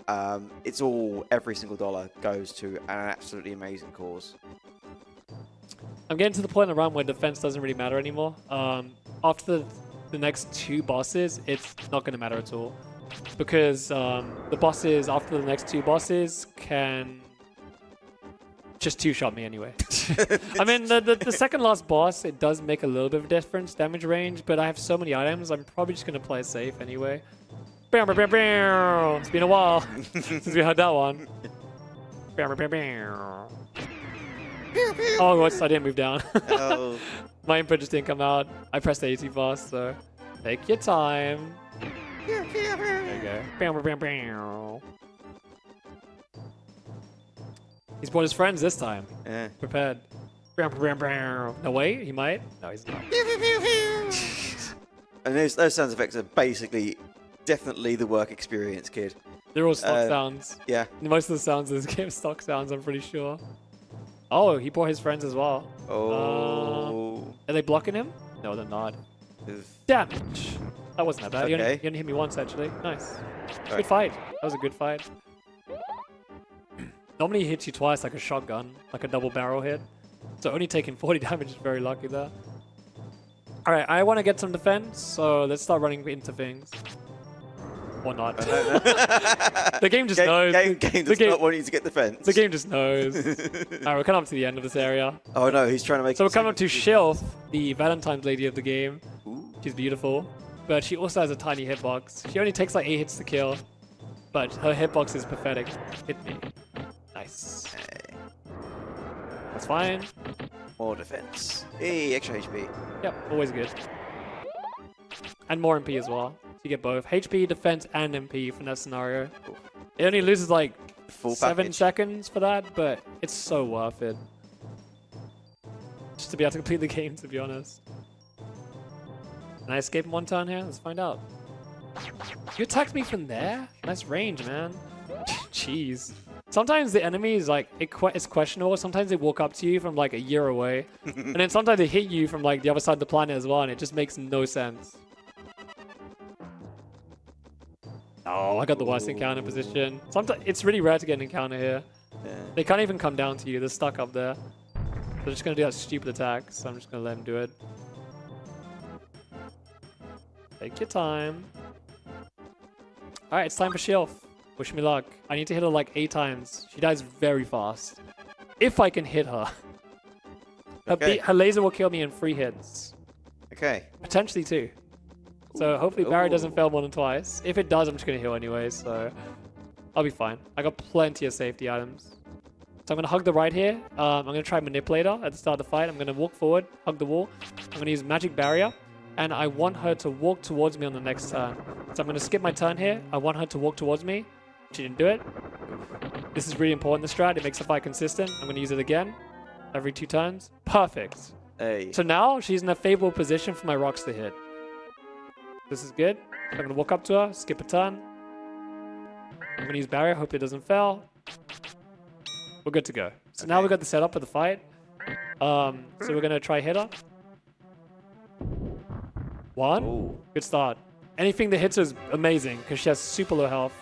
It's all, every single dollar goes to an absolutely amazing cause. I'm getting to the point in the run where defense doesn't really matter anymore. After the next 2 bosses, it's not going to matter at all. Because the bosses, after the next 2 bosses, can just 2-shot me anyway. I mean, the second last boss, it does make a little bit of a difference, damage range, but I have so many items, I'm probably just going to play it safe anyway. Bam, bam, bam, bam. It's been a while since we had that one. Bam, bam, bam, bam. Oh, whoops, I didn't move down. Oh. My input just didn't come out. I pressed A too fast, so take your time. There you go. Bam, bam, bam, bam. He's brought his friends this time. Yeah. Prepared. Bam, bam, bam, bam. No, wait, he might. No, he's not. And those sound effects are basically definitely the work experience, kid. They're all stock sounds. Yeah. Most of the sounds in this game are stock sounds, I'm pretty sure. Oh, he brought his friends as well. Oh. Are they blocking him? No, they're not. If- Damage. That wasn't that bad. You Okay. only hit me once, actually. Nice. Right. Good fight. That was a good fight. Normally he hits you twice like a shotgun, like a double barrel hit. So only taking 40 damage is very lucky there. Alright, I want to get some defense, so let's start running into things. Or not. The game just knows. Game does not want you to get defense. The game just knows. Alright, we're coming up to the end of this area. Oh no, he's trying to make. So we're coming up to Shilf, the Valentine's lady of the game. Ooh. She's beautiful, but she also has a tiny hitbox. She only takes like 8 hits to kill, but her hitbox is pathetic. Hit me. Nice. Hey, That's fine. more defense. Hey, extra HP. Yep, always good. And more MP as well. So you get both HP, defense, and MP from that scenario. Cool. It only loses like Full 7 package. seconds for that, but it's so worth it. Just to be able to complete the game, to be honest. Can I escape in 1 turn here? Let's find out. You attacked me from there? Nice range, man. Jeez. Sometimes the enemies, like, it's questionable. Sometimes they walk up to you from like a year away. And then sometimes they hit you from like the other side of the planet as well, and it just makes no sense. Oh, I got the worst encounter position. Sometimes it's really rare to get an encounter here. Yeah. They can't even come down to you. They're stuck up there. They're just going to do that stupid attack, so I'm just going to let them do it. Take your time. Alright, it's time for Shilf. Wish me luck. I need to hit her like 8 times. She dies very fast. If I can hit her. Okay. Her laser will kill me in 3 hits. Okay. Potentially 2. So hopefully Barry doesn't fail more than twice. If it does, I'm just going to heal anyways, so I'll be fine. I got plenty of safety items. So I'm going to hug the right here. I'm going to try Manipulator at the start of the fight. I'm going to walk forward, hug the wall. I'm going to use Magic Barrier. And I want her to walk towards me on the next turn. So I'm going to skip my turn here. I want her to walk towards me. She didn't do it. This is really important, the strat. It makes the fight consistent. I'm going to use it again. Every 2 turns. Perfect. Hey. So now she's in a favorable position for my rocks to hit. This is good. I'm going to walk up to her, skip a turn. I'm going to use barrier, hope it doesn't fail. We're good to go. So now we got the setup for the fight. So we're gonna try hitter. 1. Ooh. Good start. Anything that hits her is amazing because she has super low health.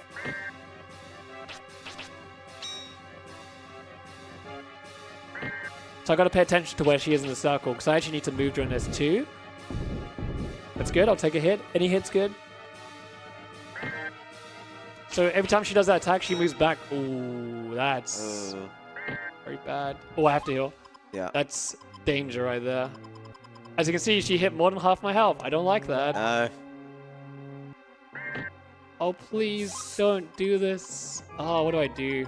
So I gotta pay attention to where she is in the circle because I actually need to move during this too. That's good. I'll take a hit. Any hit's good. So every time she does that attack, she moves back. Ooh, that's very bad. Oh, I have to heal. Yeah. That's danger right there. As you can see, she hit more than half my health. I don't like that. No. Oh, please don't do this. Oh, what do I do?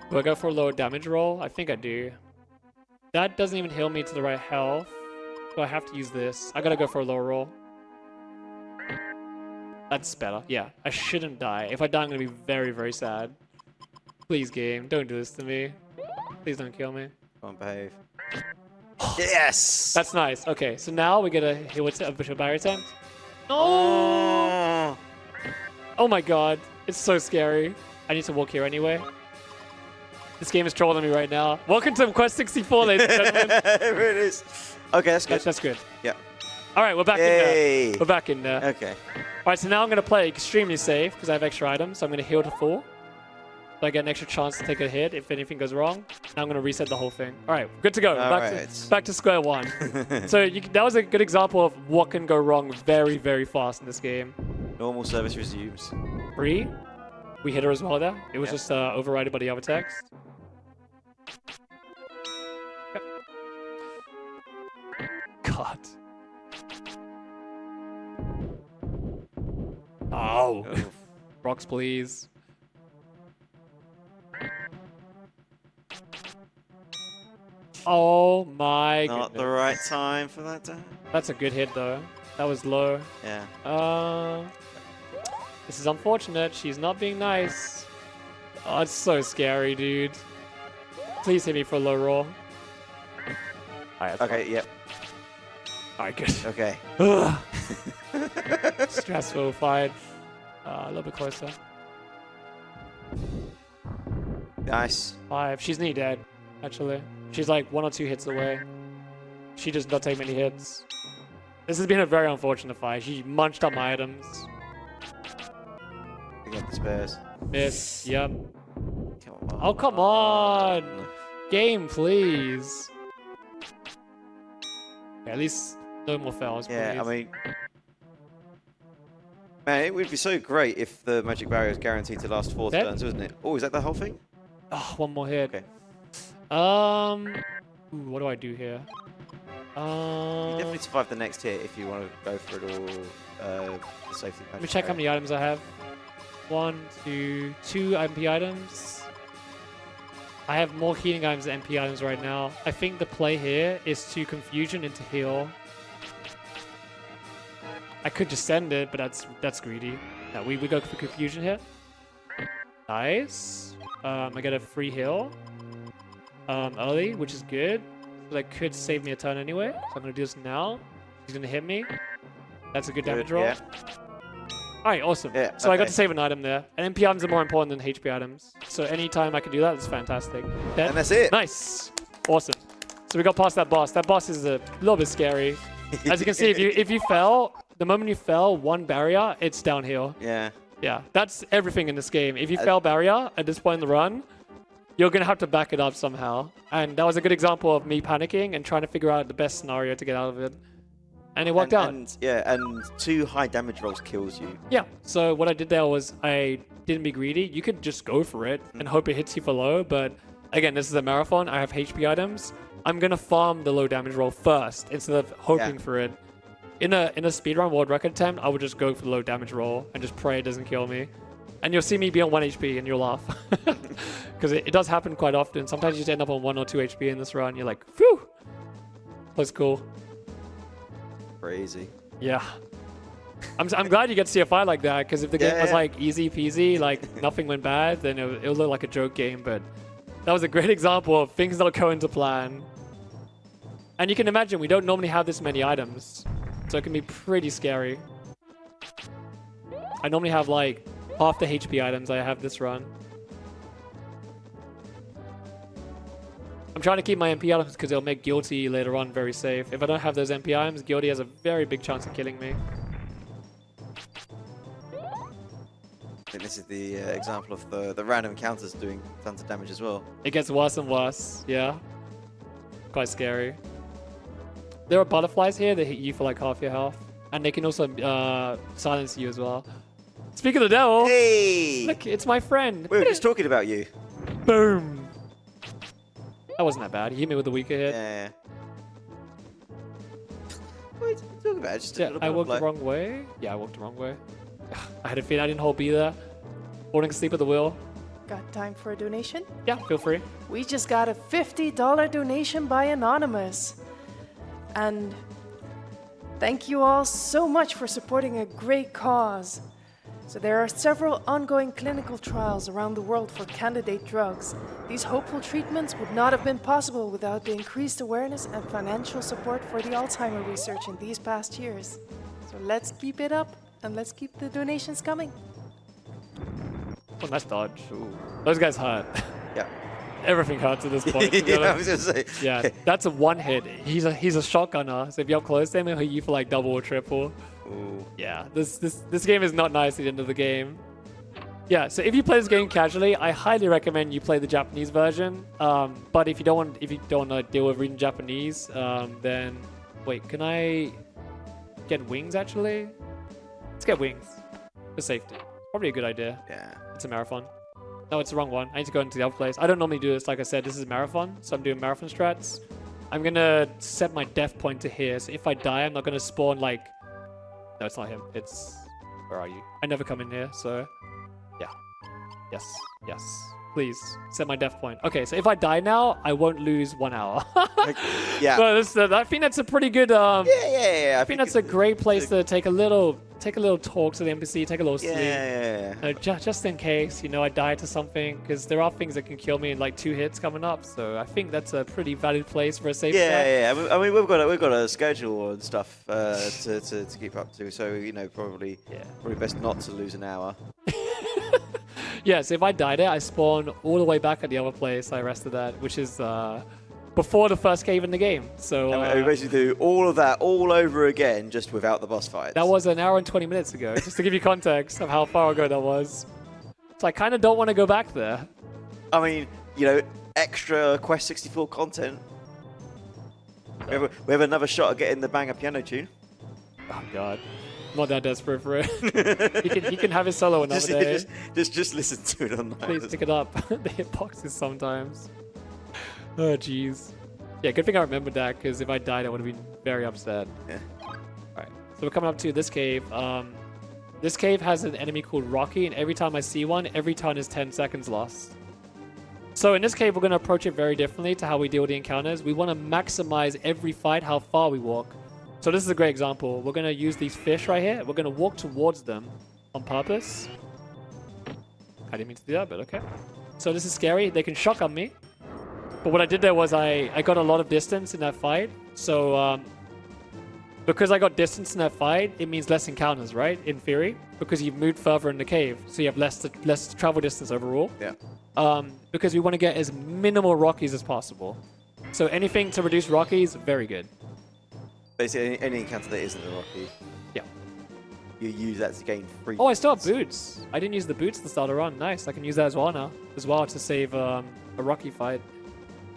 Do I go for a lower damage roll? I think I do. That doesn't even heal me to the right health. So I have to use this. I gotta go for a lower roll. That's better. Yeah, I shouldn't die. If I die, I'm gonna be very, very sad. Please, game, don't do this to me. Please don't kill me. Come on, behave. Yes! That's nice. Okay, so now we get a hit with a visual barrier attempt. No! Oh. Oh my god, it's so scary. I need to walk here anyway. This game is trolling me right now. Welcome to Quest 64, ladies and gentlemen. There it is. Okay, that's good. That's good. Yeah. All right, we're back in there. We're back in there. Okay. All right, so now I'm going to play extremely safe because I have extra items. So I'm going to heal to full. So I get an extra chance to take a hit if anything goes wrong. Now I'm going to reset the whole thing. All right, good to go. Back to square one. So that was a good example of what can go wrong very, very fast in this game. Normal service resumes. 3. We hit her as well there. It was just overridden by the other text. Yep. God. Oh. Rocks, please. Oh my goodness. Not the right time for that to happen. That's a good hit though. That was low. Yeah. This is unfortunate. She's not being nice. Oh, it's so scary, dude. Please hit me for a low roll. Alright, okay, yep. Alright, good. Okay. Stressful fight. A little bit closer. Nice. 5. She's nearly dead, actually. She's like 1 or 2 hits away. She does not take many hits. This has been a very unfortunate fight. She munched up my items. We got the spares. Miss. Yep. Come on. Oh, come on. Game, please. Okay, at least no more fails, Yeah, please. I mean... Man, it would be so great if the magic barrier was guaranteed to last 4 turns, wasn't it? Oh, is that the whole thing? Oh, 1 more hit. Okay. Ooh, what do I do here? You definitely survive the next hit if you want to go for it all. The safety. Let me check how many items I have. 1, 2, 2 MP items. I have more healing items than MP items right now. I think the play here is to confusion into heal. I could just send it, but that's greedy. No, we go for confusion here. Nice. I get a free heal early, which is good. So that could save me a turn anyway. So I'm gonna do this now. He's gonna hit me. That's a good damage roll. Yeah. Alright, awesome. Yeah, so I got to save an item there. And MP items are more important than HP items. So anytime I can do that, it's fantastic. Dead. And that's it. Nice. Awesome. So we got past that boss. That boss is a little bit scary. As you can see, if you fell, the moment you fell 1 barrier, it's downhill. Yeah. Yeah, that's everything in this game. If you fail barrier at this point in the run, you're going to have to back it up somehow. And that was a good example of me panicking and trying to figure out the best scenario to get out of it. And it worked out. And 2 high damage rolls kills you. Yeah, so what I did there was I didn't be greedy. You could just go for it and hope it hits you for low. But again, this is a marathon. I have HP items. I'm going to farm the low damage roll first instead of hoping for it. In a speedrun world record attempt, I would just go for the low damage roll and just pray it doesn't kill me. And you'll see me be on 1 HP and you'll laugh. Because it does happen quite often. Sometimes you just end up on 1 or 2 HP in this run. You're like, phew! That's cool. Crazy. Yeah. I'm glad you get to see a fight like that, because if the game was like easy peasy, like nothing went bad, then it would look like a joke game. But that was a great example of things not going to plan. And you can imagine, we don't normally have this many items. So it can be pretty scary. I normally have like half the HP items I have this run. I'm trying to keep my MP items because they'll make Guilty later on very safe. If I don't have those MP items, Guilty has a very big chance of killing me. I think this is the example of the random encounters doing tons of damage as well. It gets worse and worse, yeah. Quite scary. There are butterflies here that hit you for like half your health. And they can also silence you as well. Speak of the devil! Hey! Look, it's my friend. We were just talking about you. Boom! That wasn't that bad. He hit me with a weaker hit. Yeah. What are you talking about? Just a Yeah, little I walked butterfly. the wrong way. Yeah, I walked the wrong way. I had a feeling I didn't hold B there. Falling asleep at the wheel. Got time for a donation? Yeah, feel free. We just got a $50 donation by Anonymous. And thank you all so much for supporting a great cause. So there are several ongoing clinical trials around the world for candidate drugs. These hopeful treatments would not have been possible without the increased awareness and financial support for the Alzheimer research in these past years. So let's keep it up and let's keep the donations coming. Oh, nice dodge. Ooh. Those guys hurt. Yeah. Everything hurts at this point. Yeah, I was gonna say. Yeah, that's a one hit. He's a shotgunner, so if you're up close to him, he'll hit you for like double or triple. Ooh. Yeah, this game is not nice at the end of the game. Yeah, so if you play this game casually, I highly recommend you play the Japanese version. But if you don't want to deal with reading Japanese, then wait, can I get wings actually? Let's get wings for safety. Probably a good idea. Yeah. It's a marathon. No, it's the wrong one. I need to go into the other place. I don't normally do this. Like I said, this is a marathon, so I'm doing marathon strats. I'm going to set my death point to here. So if I die, I'm not going to spawn like... No, it's not him. It's... Where are you? I never come in here, so... Yeah. Yes. Yes. Please, set my death point. Okay, so if I die now, I won't lose 1 hour. Yeah. So I think that's a pretty good... Yeah. I think that's a great place to take a little talk to the NPC, take a little sleep. Yeah. Just in case, I die to something, because there are things that can kill me in like 2 hits coming up. So I think that's a pretty valid place for a safe strat. Yeah. I mean, we've got a schedule and stuff to keep up to. So probably best not to lose an hour. Yeah. So if I die there, I spawn all the way back at the other place I rested at, which is before the first cave in the game. So we basically do all of that all over again, just without the boss fights. That was an hour and 20 minutes ago, just to give you context of how far ago that was. So I kind of don't want to go back there. I mean, extra Quest 64 content. We have another shot at getting the banger piano tune. Oh God, I'm not that desperate for it. he can have his solo another day. Just listen to it online. Please pick it up. They hit boxes sometimes. Oh jeez. Yeah, good thing I remembered that, because if I died, I would have been very upset. Yeah. Alright, so we're coming up to this cave. This cave has an enemy called Rocky, and every time I see one, every turn is 10 seconds lost. So in this cave, we're going to approach it very differently to how we deal with the encounters. We want to maximize every fight, how far we walk. So this is a great example. We're going to use these fish right here. We're going to walk towards them on purpose. I didn't mean to do that, but okay. So this is scary. They can shotgun me. But what I did there was I got a lot of distance in that fight. So because I got distance in that fight, it means less encounters, right? In theory, because you've moved further in the cave, so you have less travel distance overall. Yeah. Because we want to get as minimal Rockies as possible. So anything to reduce Rockies, very good. Basically, any encounter that isn't a Rocky. Yeah. You use that to gain free. Oh, I still have boots. I didn't use the boots at the start of the run. Nice. I can use that as well now, to save a Rocky fight.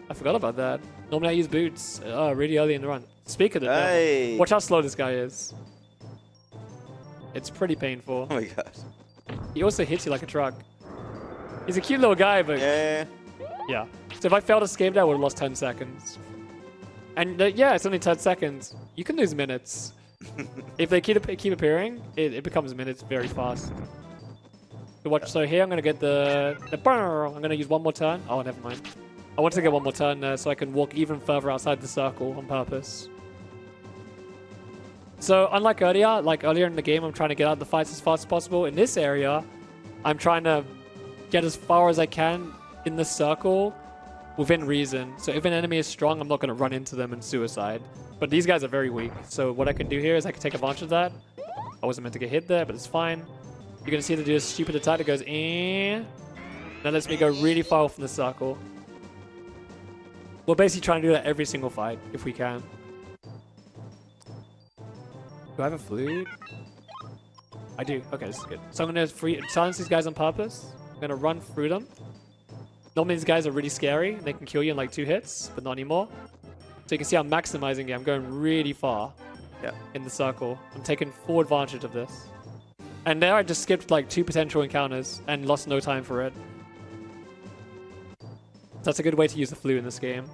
I forgot about that. Normally I use boots really early in the run. Speak of the devil. Watch how slow this guy is. It's pretty painful. Oh my god. He also hits you like a truck. He's a cute little guy, but... Yeah. Yeah. So if I failed to escape that, I would have lost 10 seconds. And yeah, it's only 10 seconds. You can lose minutes. If they keep appearing, it becomes minutes very fast. So here I'm going to get the... I'm going to use one more turn. Oh, never mind. I want to get one more turn there so I can walk even further outside the circle on purpose. So unlike earlier in the game, I'm trying to get out of the fights as fast as possible. In this area, I'm trying to get as far as I can in the circle within reason. So if an enemy is strong, I'm not going to run into them and suicide. But these guys are very weak. So what I can do here is I can take advantage of that. I wasn't meant to get hit there, but it's fine. You're going to see them do a stupid attack that goes in. That lets me go really far off in the circle. We're basically trying to do that every single fight, if we can. Do I have a flute? I do. Okay, this is good. So I'm going to silence these guys on purpose. I'm going to run through them. Normally these guys are really scary. They can kill you in like 2 hits, but not anymore. So you can see I'm maximizing it. I'm going really far in the circle. I'm taking full advantage of this. And there I just skipped like 2 potential encounters and lost no time for it. That's a good way to use the flute in this game.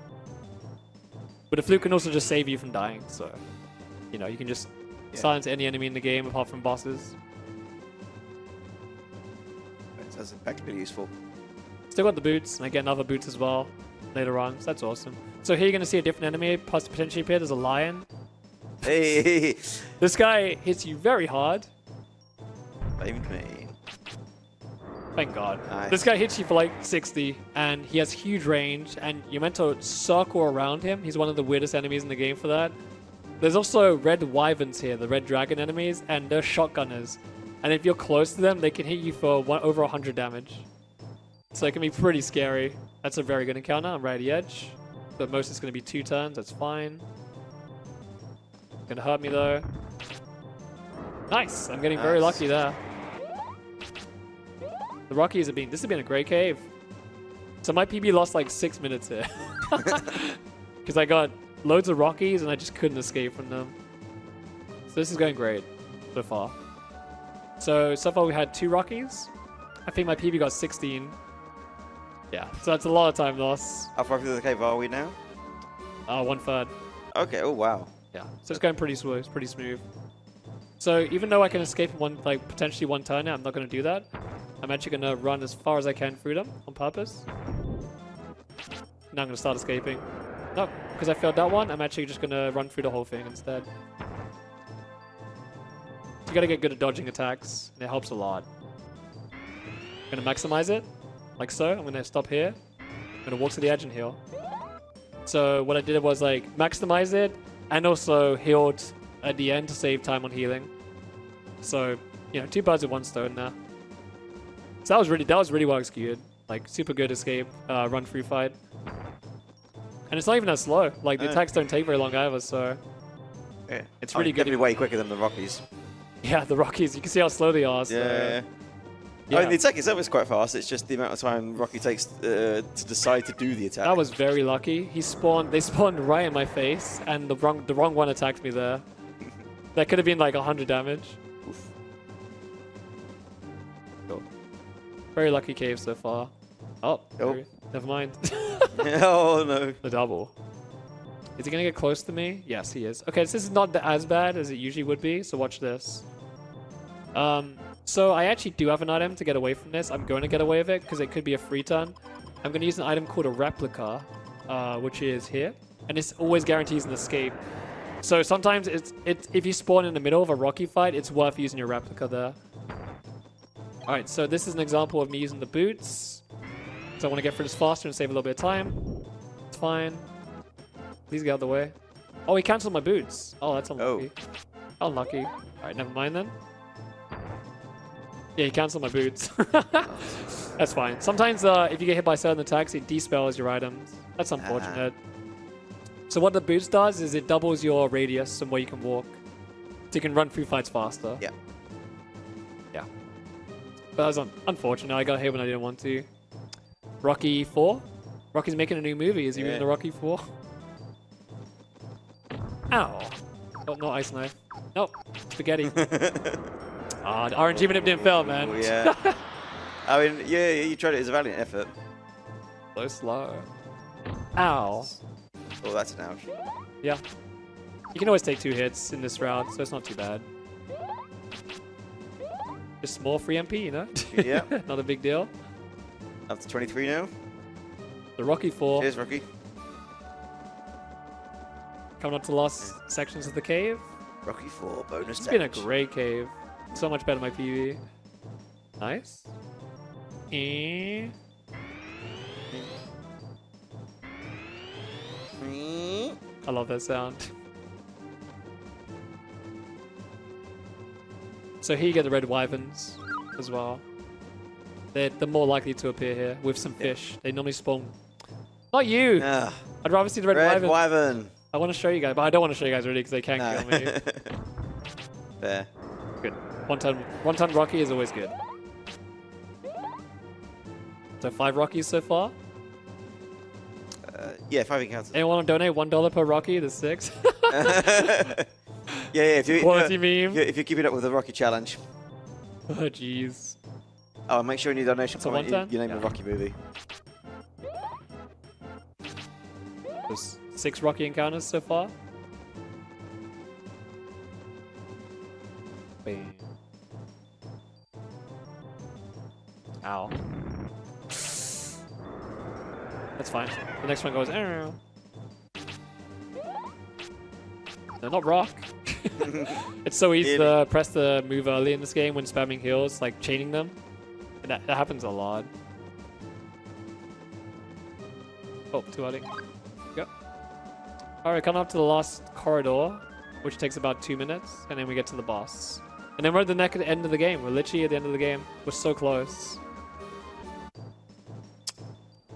But the flute can also just save you from dying, so you know, you can just silence any enemy in the game apart from bosses. That's effectively useful. Still got the boots, and I get another boots as well later on, so that's awesome. So here you're going to see a different enemy, plus potentially appear. There's a lion. Hey! This guy hits you very hard. Blame me. Thank God. Nice. This guy hits you for like 60, and he has huge range, and you're meant to circle around him. He's one of the weirdest enemies in the game for that. There's also red wyverns here, the red dragon enemies, and they're shotgunners. And if you're close to them, they can hit you for over 100 damage. So it can be pretty scary. That's a very good encounter. I'm right at the edge. But most is going to be 2 turns. That's fine. Gonna hurt me though. Nice. I'm getting very lucky there. The Rockies have been... This has been a great cave. So my PB lost like 6 minutes here. Because I got loads of Rockies and I just couldn't escape from them. So this is going great so far. So far we had 2 Rockies. I think my PB got 16. Yeah, so that's a lot of time loss. How far through the cave are we now? 1/3. Okay, oh wow. Yeah, so it's going pretty smooth, pretty smooth. So even though I can escape in potentially one turn now, I'm not going to do that. I'm actually going to run as far as I can through them on purpose. Now I'm going to start escaping. No, because I failed that one, I'm actually just going to run through the whole thing instead. You got to get good at dodging attacks, and it helps a lot. I'm going to maximize it, like so. I'm going to stop here. I'm going to walk to the edge and heal. So what I did was like maximize it, and also healed at the end to save time on healing. So, you know, 2 birds with 1 stone there. So that was really well executed. Like, super good escape, run through fight. And it's not even that slow. Like, the attacks don't take very long either, so... Yeah. It's really good. Definitely way quicker than the Rockies. Yeah, the Rockies. You can see how slow they are, so... Yeah. I mean, the attack itself is quite fast. It's just the amount of time Rocky takes to decide to do the attack. That was very lucky. They spawned right in my face, and the wrong one attacked me there. That could have been like 100 damage. Oof. Cool. Very lucky cave so far. Oh, never mind. Oh no. The double. Is he gonna get close to me? Yes, he is. Okay, this is not as bad as it usually would be, so watch this. So I actually do have an item to get away from this. I'm going to get away with it because it could be a free turn. I'm going to use an item called a replica, which is here. And this always guarantees an escape. So sometimes if you spawn in the middle of a Rocky fight, it's worth using your replica there. Alright, so this is an example of me using the boots. So I want to get through this faster and save a little bit of time. It's fine. Please get out of the way. Oh, he cancelled my boots. Oh, that's unlucky. Oh. Unlucky. Alright, never mind then. Yeah, he cancelled my boots. That's fine. Sometimes if you get hit by certain attacks, it despells your items. That's unfortunate. So what the boots does is it doubles your radius and where you can walk. So you can run through fights faster. Yeah. Yeah. But that was unfortunate. I got hit when I didn't want to. Rocky 4? Rocky's making a new movie. Is he in the Rocky 4? Ow. Oh, no ice knife. Nope. Spaghetti. Ah, the RNG minute didn't fail, man. Oh, yeah. I mean, yeah, you tried it. It's a valiant effort. So slow. Ow. Oh, that's an ouch. Yeah. You can always take 2 hits in this round, so it's not too bad. Just small free MP, you know? Yeah. Not a big deal. Up to 23 now. The Rocky 4. Cheers, Rocky. Coming up to the last sections of the cave. Rocky 4 bonus It's been a great cave. So much better than my PV. Nice. I love that sound. So here you get the red wyverns as well. They're more likely to appear here with some fish. They normally spawn... Not you! I'd rather see the red, Red wyvern. wyvern. I want to show you guys, but I don't want to show you guys really because they can't kill me. Fair. Good. One ton Rocky is always good. So 5 Rockies so far. Yeah, 5 encounters. Anyone want to donate $1 per Rocky? There's 6. Yeah, if you Quality meme. if you're keeping up with the Rocky challenge. Oh jeez. Oh, make sure in your donation So comment 1 ton? you name Yeah. a Rocky movie. There's 6 Rocky encounters so far. Bam. Ow. That's fine. The next one goes. No, not rock. It's so easy to press the move early in this game when spamming heals, like chaining them. And that happens a lot. Oh, too early. Go. Alright, coming up to the last corridor, which takes about 2 minutes, and then we get to the boss. And then we're at the end of the game. We're literally at the end of the game. We're so close.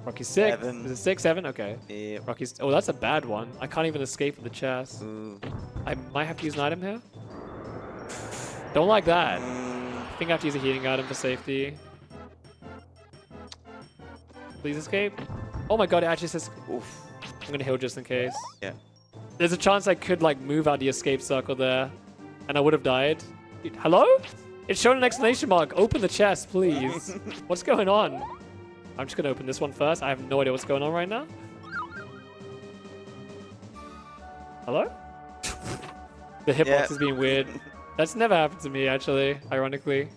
Rocky 6. 7. Is it 6, 7? Okay. Yeah. Rocky's. Oh, that's a bad one. I can't even escape with the chest. Ooh. I might have to use an item here. Don't like that. I think I have to use a healing item for safety. Please escape. Oh my god, it actually says. Oof. I'm gonna heal just in case. Yeah. There's a chance I could like move out the escape circle there, and I would have died. Hello? It's showing an exclamation mark. Open the chest, please. What's going on? I'm just gonna open this one first. I have no idea what's going on right now. Hello? The hitbox is being weird. That's never happened to me, actually, ironically.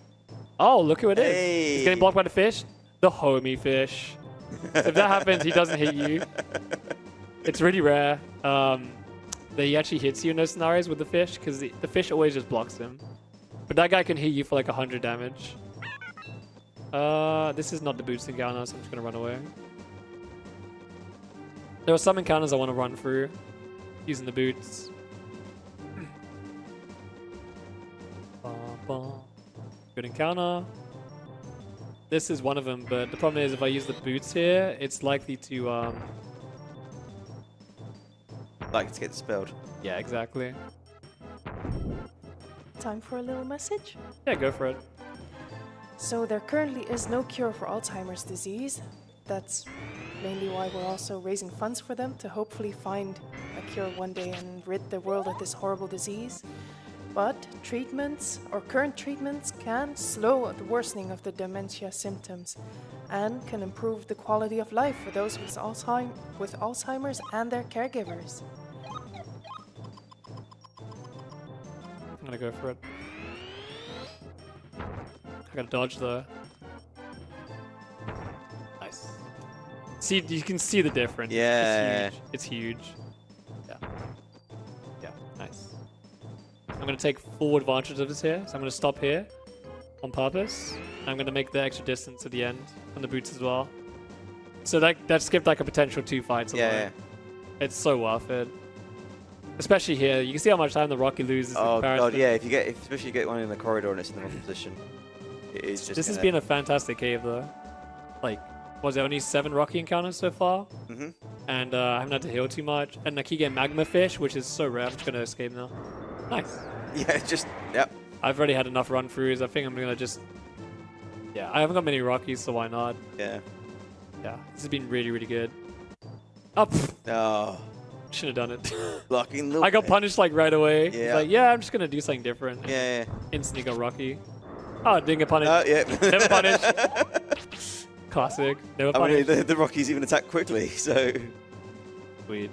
Oh, look who it is. Hey. He's getting blocked by the fish. The homie fish. If that happens, he doesn't hit you. It's really rare that he actually hits you in those scenarios with the fish, because the fish always just blocks him. But that guy can hit you for like 100 damage. This is not the boots encounter, so I'm just gonna run away. There are some encounters I want to run through using the boots. Good encounter. This is one of them, but the problem is if I use the boots here, it's likely to Like to get dispelled. yeah, exactly. Time for a little message? Yeah, go for it. So there currently is no cure for Alzheimer's disease. That's mainly why we're also raising funds for them to hopefully find a cure one day and rid the world of this horrible disease. But treatments, or current treatments, can slow the worsening of the dementia symptoms and can improve the quality of life for those with Alzheimer's and their caregivers. I'm gonna go for it. I gotta dodge the. Nice. See, you can see the difference. Yeah. It's huge. Yeah. Yeah, nice. I'm gonna take full advantage of this here, so I'm gonna stop here on purpose. I'm gonna make the extra distance at the end on the boots as well. So that skipped like a potential 2 fights alone. Yeah. It's so worth it. Especially here, you can see how much time the Rocky loses. in Oh comparison. god, yeah. Especially you get one in the corridor and it's in the wrong position, it is just. This has been a fantastic cave though. Like, was there only 7 Rocky encounters so far? Mm-hmm. And I haven't had to heal too much. And I keep getting magma fish, which is so rare. I'm just gonna escape now. Nice. Yeah, just yep. I've already had enough run throughs. I think I'm gonna just. Yeah, I haven't got many Rockies, so why not? Yeah. Yeah, this has been really, really good. Oh, pfft, Oh, should have done it. blocking the. I got punished like right away. Yeah. It's like, yeah, I'm just gonna do something different. Yeah. Instantly got Rocky. Oh, didn't get punished. Oh, yeah. Never punished. Classic. Never I mean, punished. the Rockies even attack quickly, so Sweet.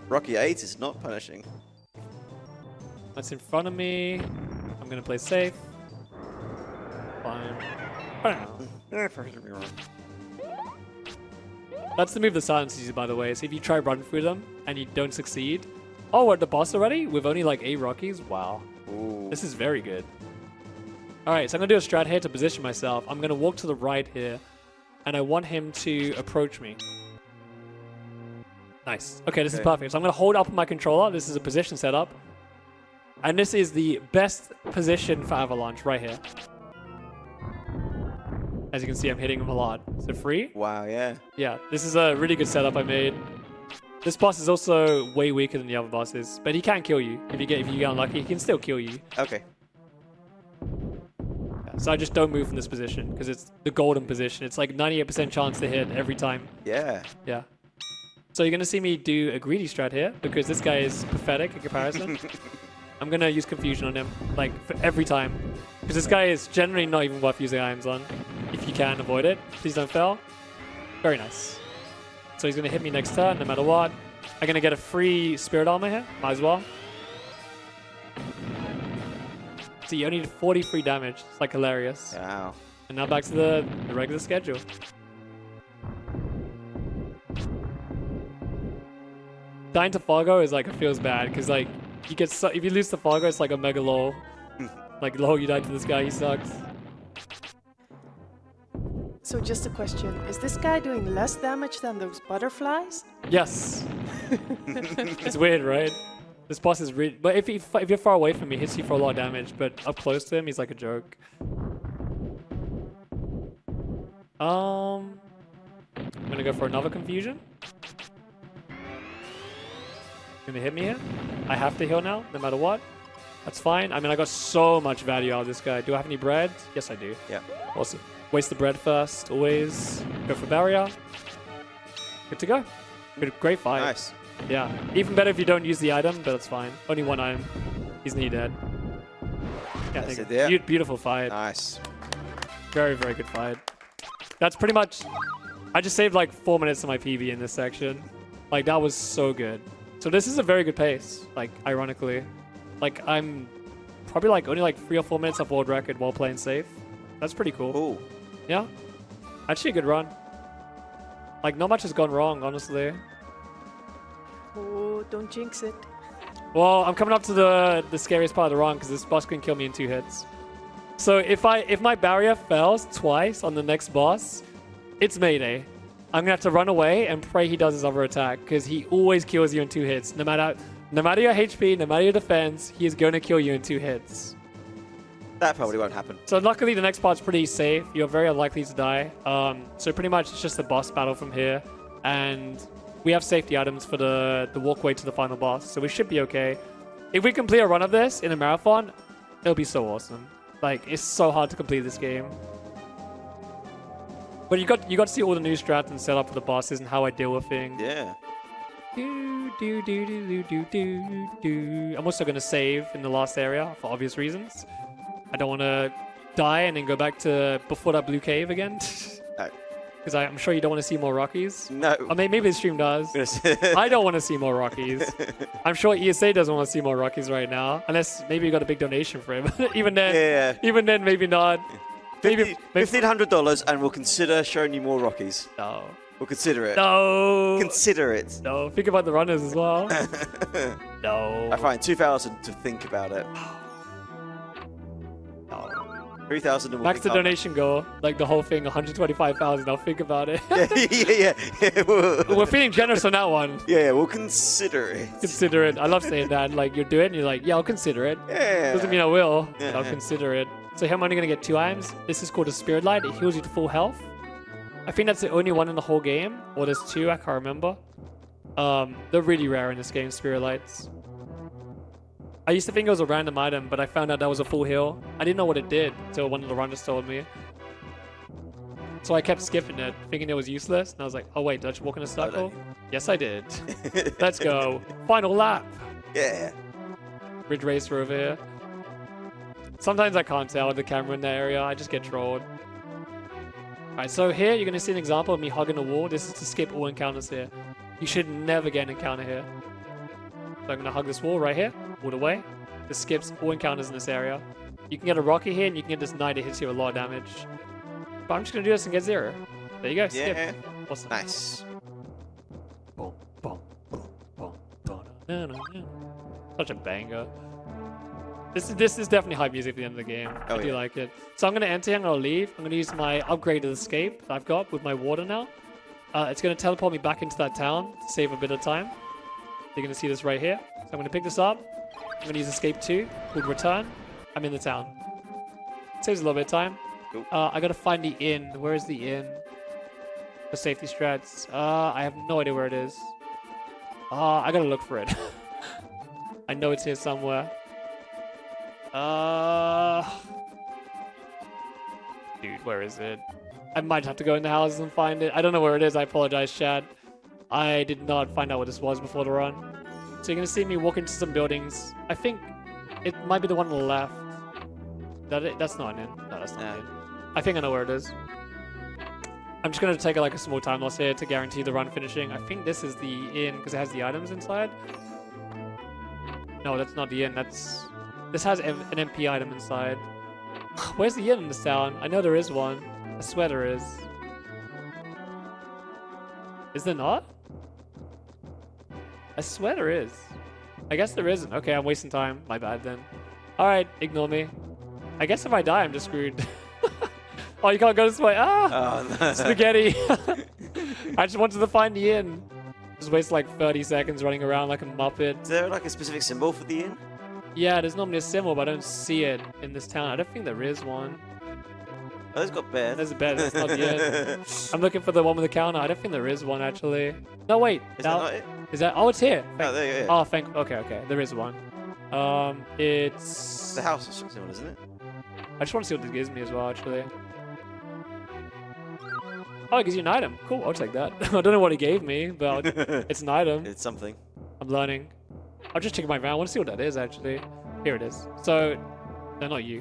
Rocky 8 is not punishing. That's in front of me. I'm gonna play safe. Fine. That's the move that silences you, by the way. So if you try run through them and you don't succeed. Oh, we're at the boss already? With only like 8 Rockies? Wow. Ooh. This is very good. Alright, so I'm gonna do a strat here to position myself. I'm gonna walk to the right here. And I want him to approach me. Nice. Okay, this is perfect. So I'm gonna hold up my controller. This is a position setup. And this is the best position for Avalanche right here. As you can see, I'm hitting him a lot. So free? Wow, yeah. Yeah, this is a really good setup I made. This boss is also way weaker than the other bosses, but he can kill you. If you get unlucky, he can still kill you. Okay. So I just don't move from this position because it's the golden position. It's like 98% chance to hit every time. Yeah. Yeah. So you're going to see me do a greedy strat here because this guy is pathetic in comparison. I'm going to use confusion on him like for every time because this guy is generally not even worth using items on. If you can avoid it, please don't fail. Very nice. So he's going to hit me next turn no matter what. I'm going to get a free spirit armor here. Might as well. So you only need 43 damage. It's like hilarious. Wow. And now back to the regular schedule. Dying to Fargo is like, it feels bad because like you get so, if you lose to Fargo, it's like a mega lol. Like lol, you died to this guy, he sucks. So just a question, is this guy doing less damage than those butterflies? Yes. It's weird, right? This boss is really... But if you're far away from me, he hits you for a lot of damage. But up close to him, he's like a joke. I'm gonna go for another confusion. Gonna hit me here. I have to heal now, no matter what. That's fine. I mean, I got so much value out of this guy. Do I have any bread? Yes, I do. Yeah. Awesome. Waste the bread first, always. Go for barrier. Good to go. Great fight. Nice. Yeah. Even better if you don't use the item, but that's fine. Only one item. He's nearly dead. Yeah, That's it, yeah. Beautiful fight. Nice. Very, very good fight. That's pretty much... I just saved like 4 minutes of my PB in this section. Like, that was so good. So this is a very good pace, like, ironically. Like, I'm probably like only like 3 or 4 minutes off world record while playing safe. That's pretty cool. Cool. Yeah. Actually a good run. Like, not much has gone wrong, honestly. Oh, don't jinx it. Well, I'm coming up to the scariest part of the run because this boss can kill me in 2 hits. So if my barrier fails twice on the next boss, it's Mayday. I'm gonna have to run away and pray he does his other attack because he always kills you in 2 hits. No matter your HP, no matter your defense, he is gonna kill you in 2 hits. That probably won't happen. So luckily the next part's pretty safe. You're very unlikely to die. So pretty much it's just a boss battle from here. And we have safety items for the walkway to the final boss. So we should be okay. If we complete a run of this in a marathon, it'll be so awesome. Like, it's so hard to complete this game. But you got to see all the new strats and setup for the bosses and how I deal with things. Yeah. I'm also going to save in the last area for obvious reasons. I don't want to die and then go back to before that blue cave again. No. Because I'm sure you don't want to see more Rockies. No. I mean, maybe the stream does. I don't want to see more Rockies. I'm sure ESA doesn't want to see more Rockies right now. Unless maybe you got a big donation for him. Even then, maybe not. Maybe $1,500 and we'll consider showing you more Rockies. No. We'll consider it. No. Consider it. No. Think about the runners as well. No. I find 2,000 to think about it. No. 3,000 and we'll Max the donation goal. Like the whole thing, 125,000. I'll think about it. yeah. We're feeling generous on that one. Yeah, we'll consider it. Consider it. I love saying that. Like, you do it and you're like, yeah, I'll consider it. Yeah. Doesn't mean I will. Yeah. I'll consider it. So here I'm only going to get 2 items. This is called a Spirit Light. It heals you to full health. I think that's the only one in the whole game. Or there's 2, I can't remember. They're really rare in this game, Spirit Lights. I used to think it was a random item, but I found out that was a full heal. I didn't know what it did until one of the runners told me. So I kept skipping it, thinking it was useless. And I was like, oh wait, did I just walk in a circle? Yes, I did. Let's go. Final lap. Yeah. Ridge Racer over here. Sometimes I can't tell with the camera in that area. I just get trolled. Alright, so here you're going to see an example of me hugging a wall. This is to skip all encounters here. You should never get an encounter here. So I'm going to hug this wall right here, all the way. This skips all encounters in this area. You can get a Rocky here, and you can get this Knight that hits you a lot of damage. But I'm just going to do this and get 0. There you go, skip. Yeah. Awesome. Nice. Boom, boom, boom, boom, boom, na, na, na. Such a banger. This is definitely hype music at the end of the game. I do like it. So I'm going to enter here, I'm going to leave. I'm going to use my upgraded escape that I've got with my water now. It's going to teleport me back into that town to save a bit of time. You're going to see this right here. So I'm going to pick this up. I'm going to use escape 2 called return. I'm in the town. Saves a little bit of time. Cool. I got to find the inn. Where is the inn? For safety strats. I have no idea where it is. I gotta look for it. I know it's here somewhere. Dude, where is it? I might have to go in the houses and find it. I don't know where it is. I apologize, Chad. I did not find out what this was before the run. So you're gonna see me walk into some buildings. I think it might be the one on the left. That it? That's not an inn. No, that's not an inn. I think I know where it is. I'm just gonna take like a small time loss here to guarantee the run finishing. I think this is the inn because it has the items inside. No, that's not the inn. This has an MP item inside. Where's the inn in this town? I know there is one. I swear there is. Is there not? I swear there is. I guess there isn't. Okay, I'm wasting time. My bad then. Alright, ignore me. I guess if I die, I'm just screwed. Oh, you can't go this way. Ah! Oh, no. Spaghetti. I just wanted to find the inn. Just waste like 30 seconds running around like a muppet. Is there like a specific symbol for the inn? Yeah, there's normally a symbol, but I don't see it in this town. I don't think there is one. Oh, there's got bed. There's a bed. That's not the inn. I'm looking for the one with the counter. I don't think there is one actually. No, wait. Is that not it? Is that? Oh, it's here. Oh, there you go. Oh, thank. Okay. There is one. It's the house symbol, isn't it? I just want to see what this gives me as well, actually. Oh, it gives you an item. Cool, I'll take that. I don't know what it gave me, but it's an item. It's something. I'm learning. I'll just check my van. I want to see what that is, actually. Here it is. So, no, not you.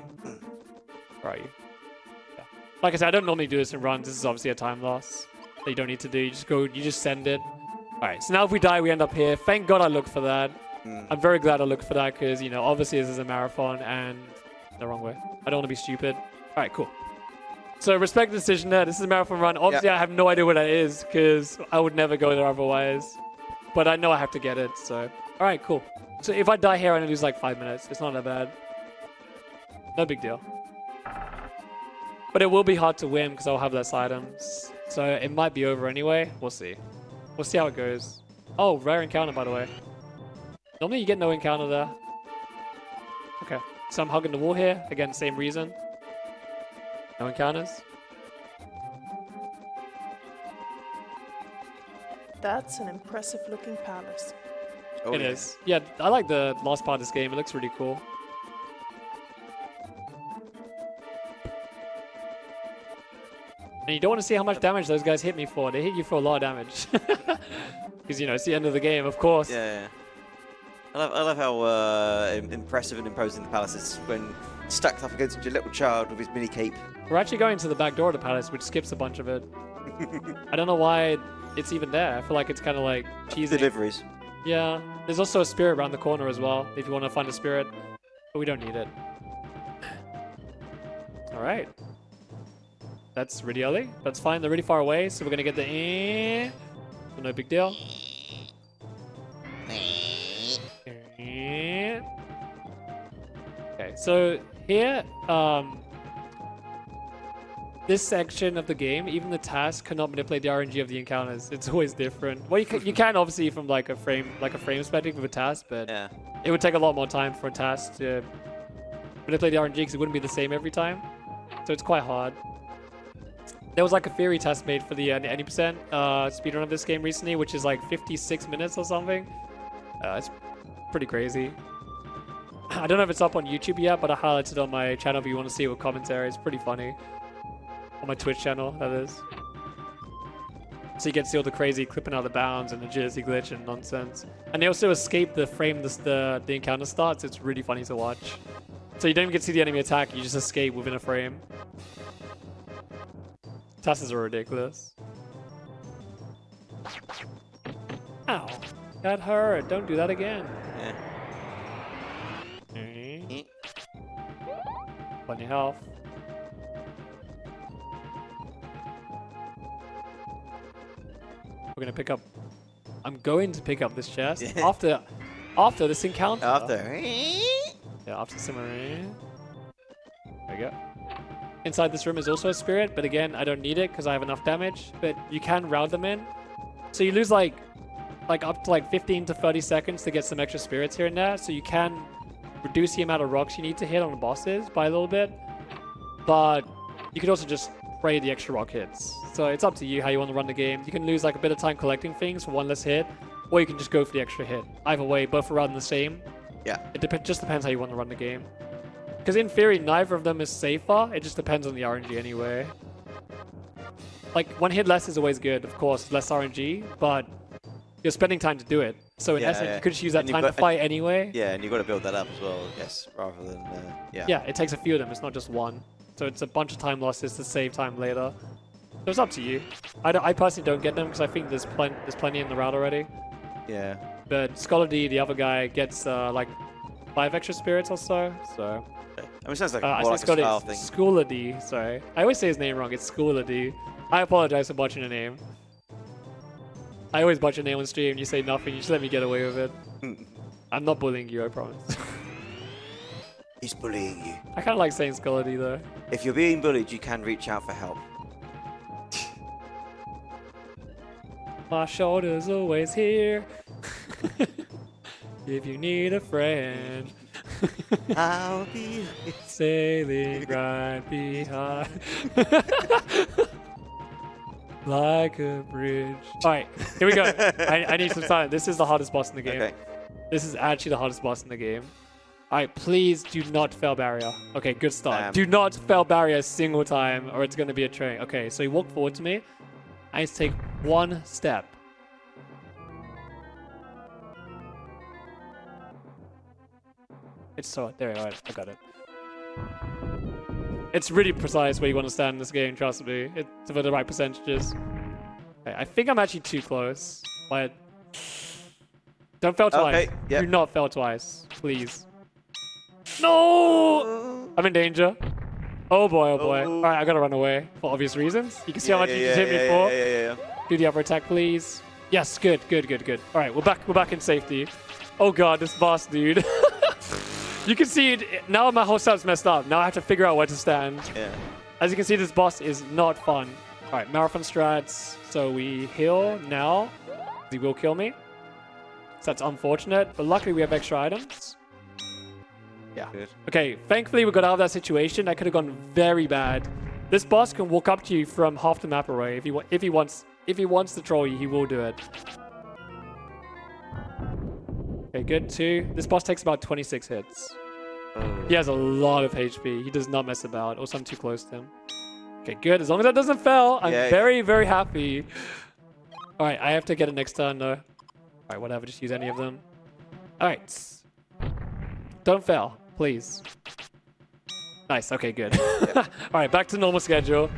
Where are you? Yeah. Like I said, I don't normally do this in runs. This is obviously a time loss that you don't need to do. You just go, you just send it. All right, so now if we die, we end up here. Thank God I looked for that. I'm very glad I looked for that because, you know, obviously this is a marathon and the wrong way. I don't want to be stupid. All right, cool. So respect the decision there. This is a marathon run. Obviously, I have no idea what that is because I would never go there otherwise. But I know I have to get it, so. All right, cool. So if I die here, I only lose like 5 minutes. It's not that bad. No big deal. But it will be hard to win because I'll have less items. So it might be over anyway. We'll see. We'll see how it goes. Oh, rare encounter, by the way. Normally you get no encounter there. Okay. So I'm hugging the wall here. Again, same reason. No encounters. That's an impressive looking palace. Oh, It is. Yeah, I like the last part of this game. It looks really cool. And you don't want to see how much damage those guys hit me for. They hit you for a lot of damage. Because, you know, it's the end of the game, of course. Yeah. I love how impressive and imposing the palace is when stacked up against your little child with his mini cape. We're actually going to the back door of the palace, which skips a bunch of it. I don't know why it's even there. I feel like it's kind of like cheesy. Deliveries. Yeah. There's also a spirit around the corner as well, if you want to find a spirit. But we don't need it. All right. That's really early. That's fine. They're really far away, so we're going to get the so no big deal. Okay, so here, this section of the game, even the task cannot manipulate the RNG of the encounters. It's always different. Well, you can obviously from like a frame perspective with a task, but yeah, it would take a lot more time for a task to manipulate the RNG because it wouldn't be the same every time. So it's quite hard. There was like a theory test made for the 80% speedrun of this game recently, which is like 56 minutes or something. It's pretty crazy. I don't know if it's up on YouTube yet, but I highlighted it on my channel if you want to see it with commentary. It's pretty funny. On my Twitch channel, that is. So you get to see all the crazy clipping out of the bounds and the Jersey glitch and nonsense. And they also escape the frame the encounter starts. It's really funny to watch. So you don't even get to see the enemy attack, you just escape within a frame. Tasks are ridiculous. Ow. That hurt. Don't do that again. Yeah. Plenty of health. We're gonna pick up. I'm going to pick up this chest after this encounter. After simmering. There we go. Inside this room is also a spirit, but again, I don't need it because I have enough damage. But you can route them in, so you lose like up to like 15 to 30 seconds to get some extra spirits here and there. So you can reduce the amount of rocks you need to hit on the bosses by a little bit, but you could also just pray the extra rock hits. So it's up to you how you want to run the game. You can lose like a bit of time collecting things for one less hit, or you can just go for the extra hit. Either way, both are around the same. Yeah. It just depends how you want to run the game. Because in theory, neither of them is safer. It just depends on the RNG anyway. Like, one hit less is always good, of course, less RNG, but you're spending time to do it. So in essence, you could just use that time to fight anyway. Yeah, and you've got to build that up as well, I guess, rather than, yeah. Yeah, it takes a few of them. It's not just one. So it's a bunch of time losses to save time later. So it's up to you. I personally don't get them because I think there's plenty in the route already. Yeah. But Scholar D, the other guy, gets like 5 extra spirits or so. So. I mean, it sounds like I more like a style thing. Scholar D, sorry. I always say his name wrong. It's Scholar D. I apologize for botching the name. I always botch your name on stream. You say nothing. You just let me get away with it. I'm not bullying you, I promise. He's bullying you. I kind of like saying Scholar D though. If you're being bullied, you can reach out for help. My shoulder's always here. If you need a friend. I'll be sailing right behind. Like a bridge. Alright, here we go. I need some time. This is the hardest boss in the game. Okay. This is actually the hardest boss in the game. Alright, please do not fail barrier. Okay, good start. Do not fail barrier a single time or it's going to be a train. Okay, so you walk forward to me. I need to take one step. It's so... There, alright, I got it. It's really precise where you want to stand in this game, trust me. It's for the right percentages. Okay, I think I'm actually too close, but... Don't fail twice. Okay, yep. Do not fail twice, please. No! I'm in danger. Oh boy, oh boy. Alright, I gotta run away for obvious reasons. You can see how much you just hit me for. Yeah. Do the upper attack, please. Yes, good. Alright, we're back in safety. Oh god, this boss, dude. You can see it, now my whole setup's messed up. Now I have to figure out where to stand. Yeah. As you can see, this boss is not fun. Alright, marathon strats. So we heal now. He will kill me. So that's unfortunate, but luckily we have extra items. Yeah. Good. Okay, thankfully we got out of that situation. That could have gone very bad. This boss can walk up to you from half the map away. If he wants to troll you, he will do it. Okay, good. 2. This boss takes about 26 hits. He has a lot of HP. He does not mess about. Also, I'm too close to him. Okay, good. As long as that doesn't fail, I'm very, very happy. Alright, I have to get it next turn though. Alright, whatever. Just use any of them. Alright. Don't fail, please. Nice. Okay, good. Alright, back to normal schedule.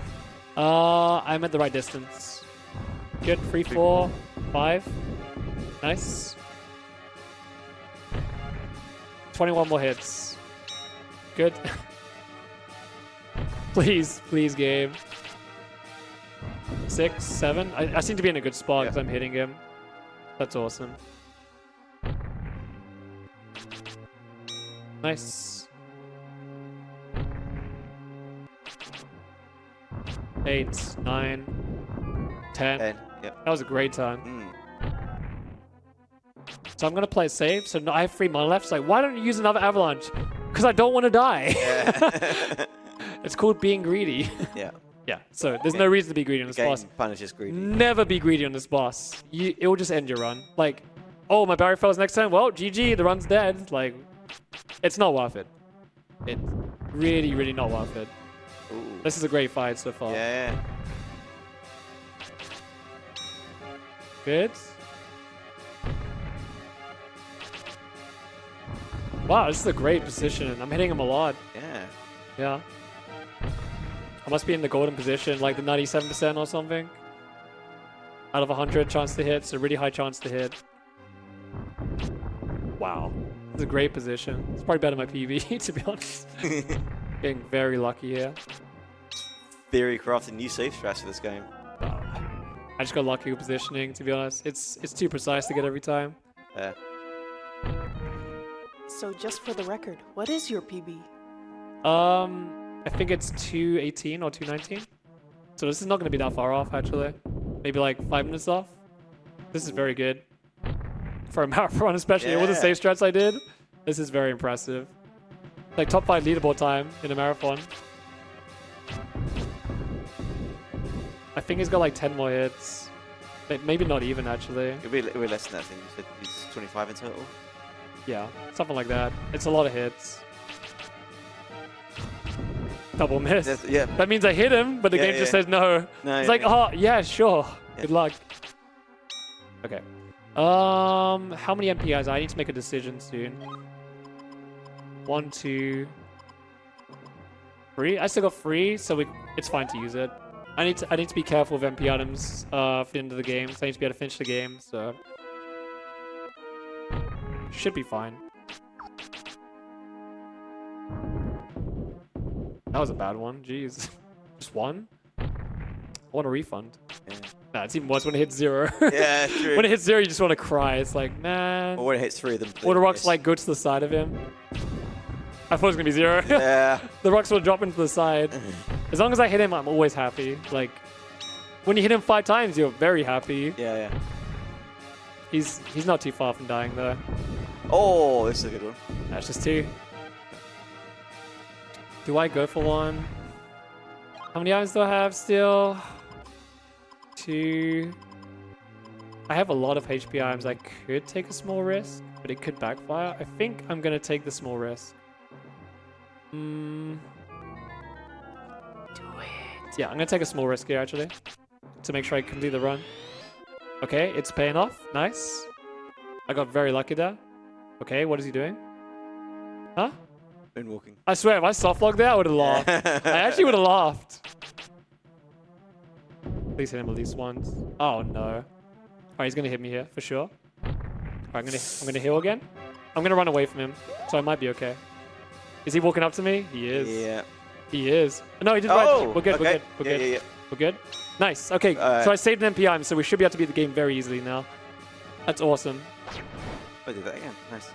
I'm at the right distance. Good. 3, 4, 5. Nice. 21 more hits. Good. Please, game. 6, 7. I seem to be in a good spot because I'm hitting him. That's awesome. Nice. 8, 9, 10. Yep. That was a great time. So I'm going to play safe. So I have 3 mana left. So like, why don't you use another avalanche? Because I don't want to die. Yeah. It's called being greedy. Yeah. Yeah. So there's no reason to be greedy on this boss. Punishes greedy. Never be greedy on this boss. It will just end your run. Like, oh, my barrier fails next turn. Well, GG. The run's dead. Like, it's not worth it. It's really, really not worth it. Ooh. This is a great fight so far. Yeah. Good. Wow, this is a great position. I'm hitting him a lot. Yeah. Yeah. I must be in the golden position, like the 97% or something. Out of 100 chance to hit, so really high chance to hit. Wow. It's a great position. It's probably better than my PV, to be honest. Getting very lucky here. Theory crafting new safe strats for this game. I just got lucky with positioning, to be honest. It's too precise to get every time. Yeah. So just for the record, what is your PB? I think it's 218 or 219. So this is not going to be that far off, actually. Maybe like 5 minutes off. This is very good. For a marathon, especially with the safe strats I did. This is very impressive. Like top 5 leaderboard time in a marathon. I think he's got like 10 more hits. Maybe not even, actually. It'll be less than that thing. You said it's 25 in total. Yeah, something like that. It's a lot of hits. Double miss. Yeah. That means I hit him, but the game just says no. No, It's like, oh, yeah, sure. Yeah. Good luck. Okay. How many MPIs? I need to make a decision soon. 1, 2, 3. I still got 3, so it's fine to use it. I need to be careful with MP items for the end of the game, so I need to be able to finish the game. So should be fine. That was a bad one. Jeez. Just one? I want a refund. Yeah. Nah, it's even worse when it hits 0. Yeah, true. When it hits 0, you just want to cry. It's like, man. Or when it hits 3 of them. Or the rocks like go to the side of him. I thought it was gonna be 0. Yeah. The rocks will drop into the side. As long as I hit him, I'm always happy. Like, when you hit him 5 times, you're very happy. Yeah. He's not too far from dying though. Oh, this is a good one. That's just 2. Do I go for 1? How many items do I have still? 2. I have a lot of HP items. I could take a small risk, but it could backfire. I think I'm gonna take the small risk. Do it. Yeah, I'm gonna take a small risk here actually, to make sure I complete the run. Okay, it's paying off. Nice. I got very lucky there. Okay, what is he doing? Huh? Moonwalking. I swear, if I softlocked there, I would have laughed. I actually would have laughed. Please hit him at least once. Oh no. Alright, he's gonna hit me here for sure. Alright, I'm gonna heal again. I'm gonna run away from him, so I might be okay. Is he walking up to me? He is. Yeah. He is. No, he just right. We're good. Okay. We're good. Yeah. We're good. Nice. Okay. So I saved an MPI, so we should be able to beat the game very easily now. That's awesome. I did that again. Nice.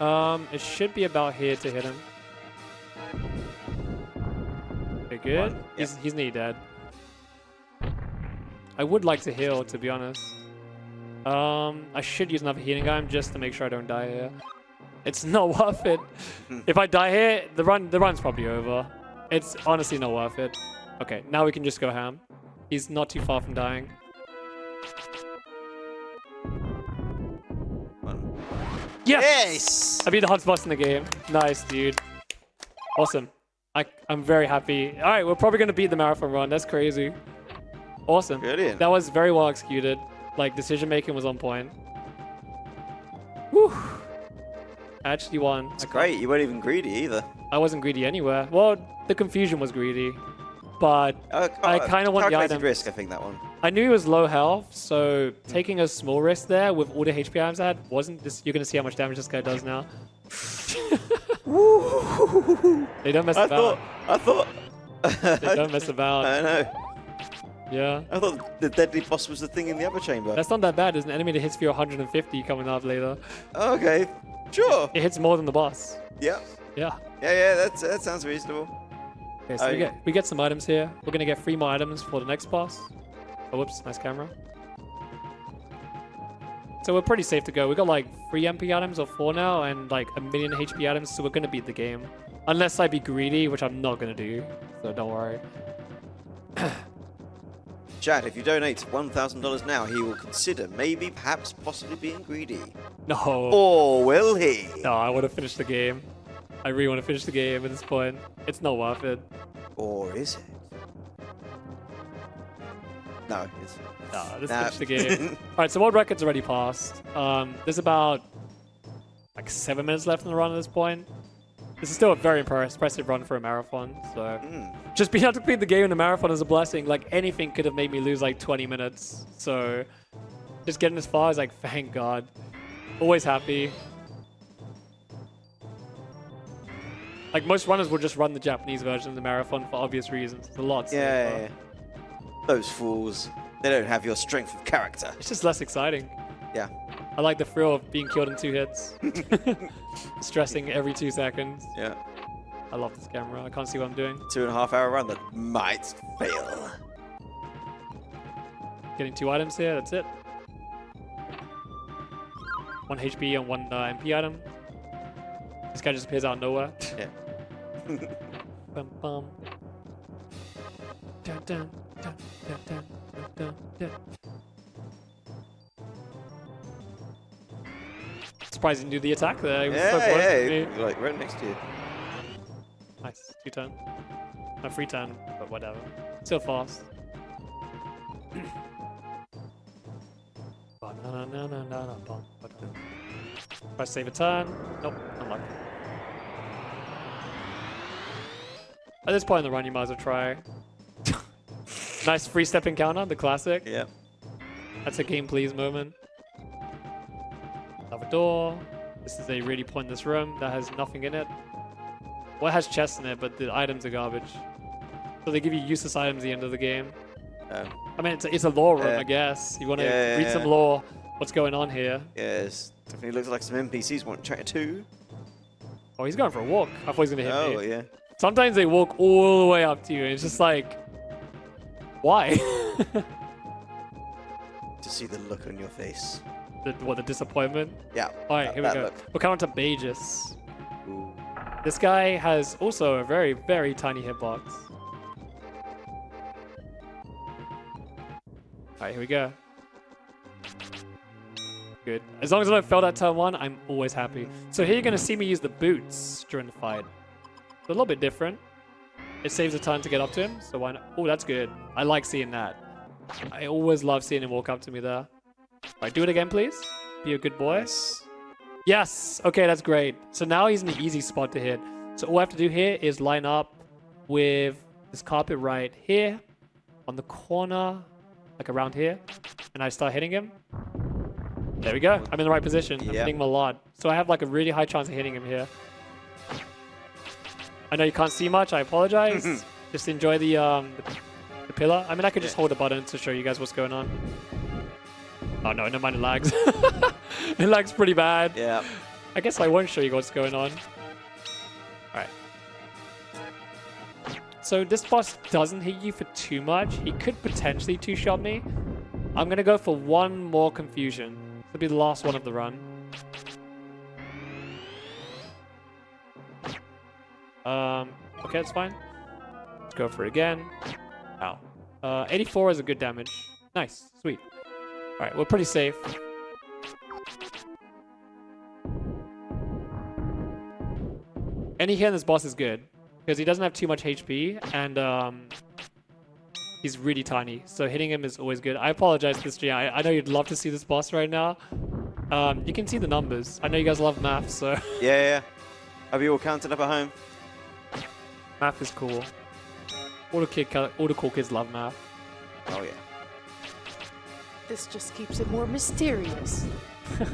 It should be about here to hit him. Okay, good. Yep. He's nearly dead. I would like to heal, to be honest. I should use another healing item just to make sure I don't die here. It's not worth it. If I die here, the run's probably over. It's honestly not worth it. Okay, now we can just go ham. He's not too far from dying. Yes! I beat the hardest boss in the game. Nice, dude. Awesome. I'm very happy. All right, we're probably going to beat the marathon run. That's crazy. Awesome. Brilliant. That was very well executed. Like, decision making was on point. Whew. I actually won. That's great. You weren't even greedy either. I wasn't greedy anywhere. Well, the confusion was greedy. But I kind of want the item. Risk, I think, that one. I knew he was low health, so taking a small risk there with all the HP items I had wasn't this. You're going to see how much damage this guy does now. They don't mess about. I thought. They don't mess about. I know. Yeah. I thought the deadly boss was the thing in the upper chamber. That's not that bad. There's an enemy that hits for 150 coming up later. Okay. Sure. It hits more than the boss. Yeah. Yeah. Yeah. That sounds reasonable. Okay, so we get some items here. We're gonna get 3 more items for the next boss. Oh, whoops, nice camera. So we're pretty safe to go. We got like 3 MP items or 4 now, and like 1 million HP items. So we're gonna beat the game, unless I be greedy, which I'm not gonna do. So don't worry. Chad, if you donate $1,000 now, he will consider maybe, perhaps, possibly being greedy. No. Or will he? No, I want to finish the game. I really want to finish the game at this point. It's not worth it. Or is it? No, it's... No, let's finish the game. Alright, so world record's already passed. There's about like 7 minutes left in the run at this point. This is still a very impressive run for a marathon. So just being able to complete the game in a marathon is a blessing. Like anything could have made me lose like 20 minutes. So just getting as far as like, thank God. Always happy. Like most runners will just run the Japanese version of the marathon for obvious reasons. It's a lot safer. Yeah. Those fools. They don't have your strength of character. It's just less exciting. Yeah. I like the thrill of being killed in 2 hits. Stressing every 2 seconds. Yeah. I love this camera. I can't see what I'm doing. 2.5 hour run that might fail. Getting 2 items here. That's it. 1 HP and 1 MP item. This guy just appears out of nowhere. Yeah. Bum, bum. Dun, dun, dun, dun, dun, dun, dun. Surprised you didn't do the attack there. It was Yeah, so close to yeah. me. Like right next to you. Nice. 2-turn. No, 3-turn, but whatever. Still fast. Try to save a turn. Nope, unlucky. At this point in the run, you might as well try. Nice free step encounter, the classic. Yeah. That's a game please moment. Another door. This is a really pointless room that has nothing in it. Well, it has chests in it, but the items are garbage. So they give you useless items at the end of the game. I mean, it's a lore room, I guess. You want to read some lore. What's going on here? Yes. Definitely looks like some NPCs want to chat too. Oh, he's going for a walk. I thought he was going to hit me. Oh, yeah. Sometimes they walk all the way up to you. And it's just like, why? To see the look on your face. The disappointment? Yeah. All right, here we go. Look. We're coming to Bagus. Ooh. This guy has also a very, very tiny hitbox. All right, here we go. Good. As long as I don't fail that turn 1, I'm always happy. So here you're going to see me use the boots during the fight. It's a little bit different. It saves a turn to get up to him, so why not? Oh, that's good. I like seeing that. I always love seeing him walk up to me there. All right, do it again, please. Be a good boy. Nice. Yes. Okay, that's great. So now he's in an easy spot to hit. So all I have to do here is line up with this carpet right here on the corner, like around here, and I start hitting him. There we go. I'm in the right position. I'm hitting him a lot. So I have like a really high chance of hitting him here. I know you can't see much. I apologize. Just enjoy the pillar. I mean, I could just hold the button to show you guys what's going on. Oh no, never mind, it lags. It lags pretty bad. Yeah. I guess I won't show you what's going on. Alright. So this boss doesn't hit you for too much. He could potentially two-shot me. I'm going to go for one more confusion. This will be the last one of the run. Okay, that's fine. Let's go for it again. Ow. 84 is a good damage. Nice. Sweet. Alright, we're pretty safe. Any hit on this boss is good, because he doesn't have too much HP, and he's really tiny, so hitting him is always good. I apologize to this GI. I know you'd love to see this boss right now. You can see the numbers. I know you guys love math, so... Yeah. Have you all counted up at home? Math is cool. All the cool kids love math. Oh, yeah. This just keeps it more mysterious. Do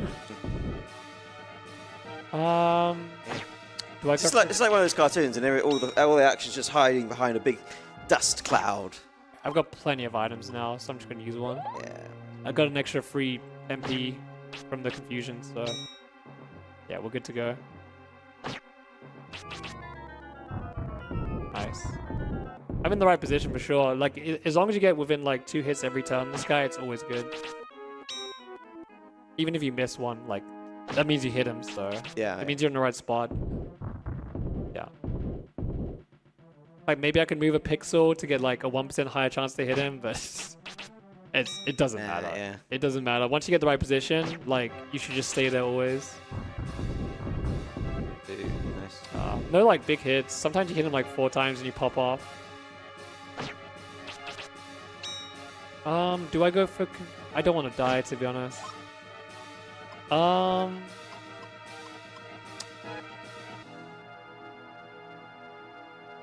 I It's like one of those cartoons, and all the action's just hiding behind a big dust cloud. I've got plenty of items now, so I'm just going to use one. Yeah. I got an extra free MP from the confusion, so yeah, we're good to go. Nice. I'm in the right position for sure. Like, as long as you get within like 2 hits every turn, this guy, it's always good. Even if you miss one, like, that means you hit him, so Yeah. it means you're in the right spot. Yeah. Like, maybe I could move a pixel to get like a 1% higher chance to hit him, but it doesn't matter. Yeah. It doesn't matter. Once you get the right position, like, you should just stay there always. Dude, nice. No, like, big hits. Sometimes you hit him like 4 times and you pop off. Do I go for... I don't want to die, to be honest. I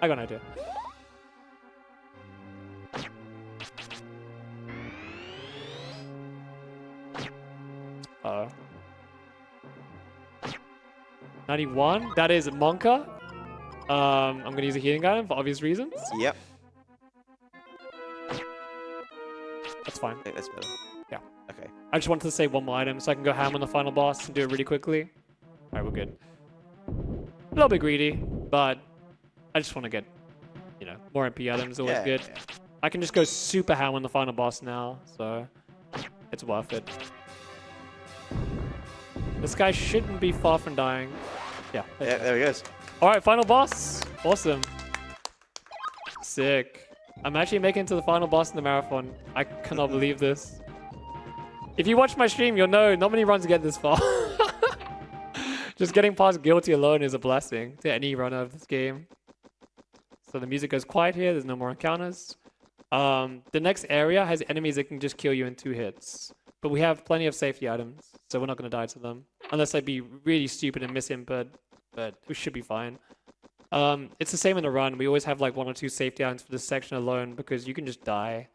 got an idea. Uh-oh. 91? That is Monka. I'm going to use a healing item for obvious reasons. Yep. That's fine. I think that's better. Yeah. Okay. I just wanted to save one more item so I can go ham on the final boss and do it really quickly. Alright, we're good. A little bit greedy, but I just want to get, you know, more MP items. Always good. Yeah. I can just go super ham on the final boss now, so it's worth it. This guy shouldn't be far from dying. Yeah. Yeah, there he goes. Alright, final boss. Awesome. Sick. I'm actually making it to the final boss in the marathon. I cannot believe this. If you watch my stream, you'll know not many runs get this far. Just getting past guilty alone is a blessing to any runner of this game. So the music goes quiet here. There's no more encounters. The next area has enemies that can just kill you in 2 hits. But we have plenty of safety items, so we're not going to die to them. Unless I'd be really stupid and miss input, but we should be fine. It's the same in the run. We always have like 1 or 2 safety items for this section alone because you can just die.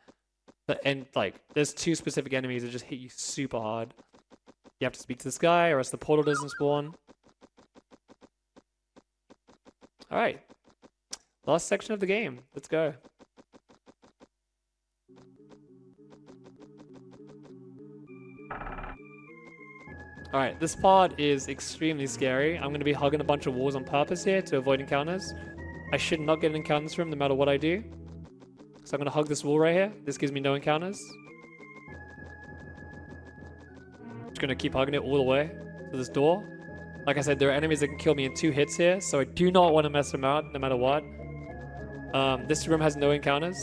And like, there's 2 specific enemies that just hit you super hard. You have to speak to this guy or else the portal doesn't spawn. Alright. Last section of the game. Let's go. Alright, this part is extremely scary. I'm going to be hugging a bunch of walls on purpose here to avoid encounters. I should not get an encounters room no matter what I do. So I'm going to hug this wall right here. This gives me no encounters. Just going to keep hugging it all the way to this door. Like I said, there are enemies that can kill me in 2 hits here, so I do not want to mess them out no matter what. This room has no encounters.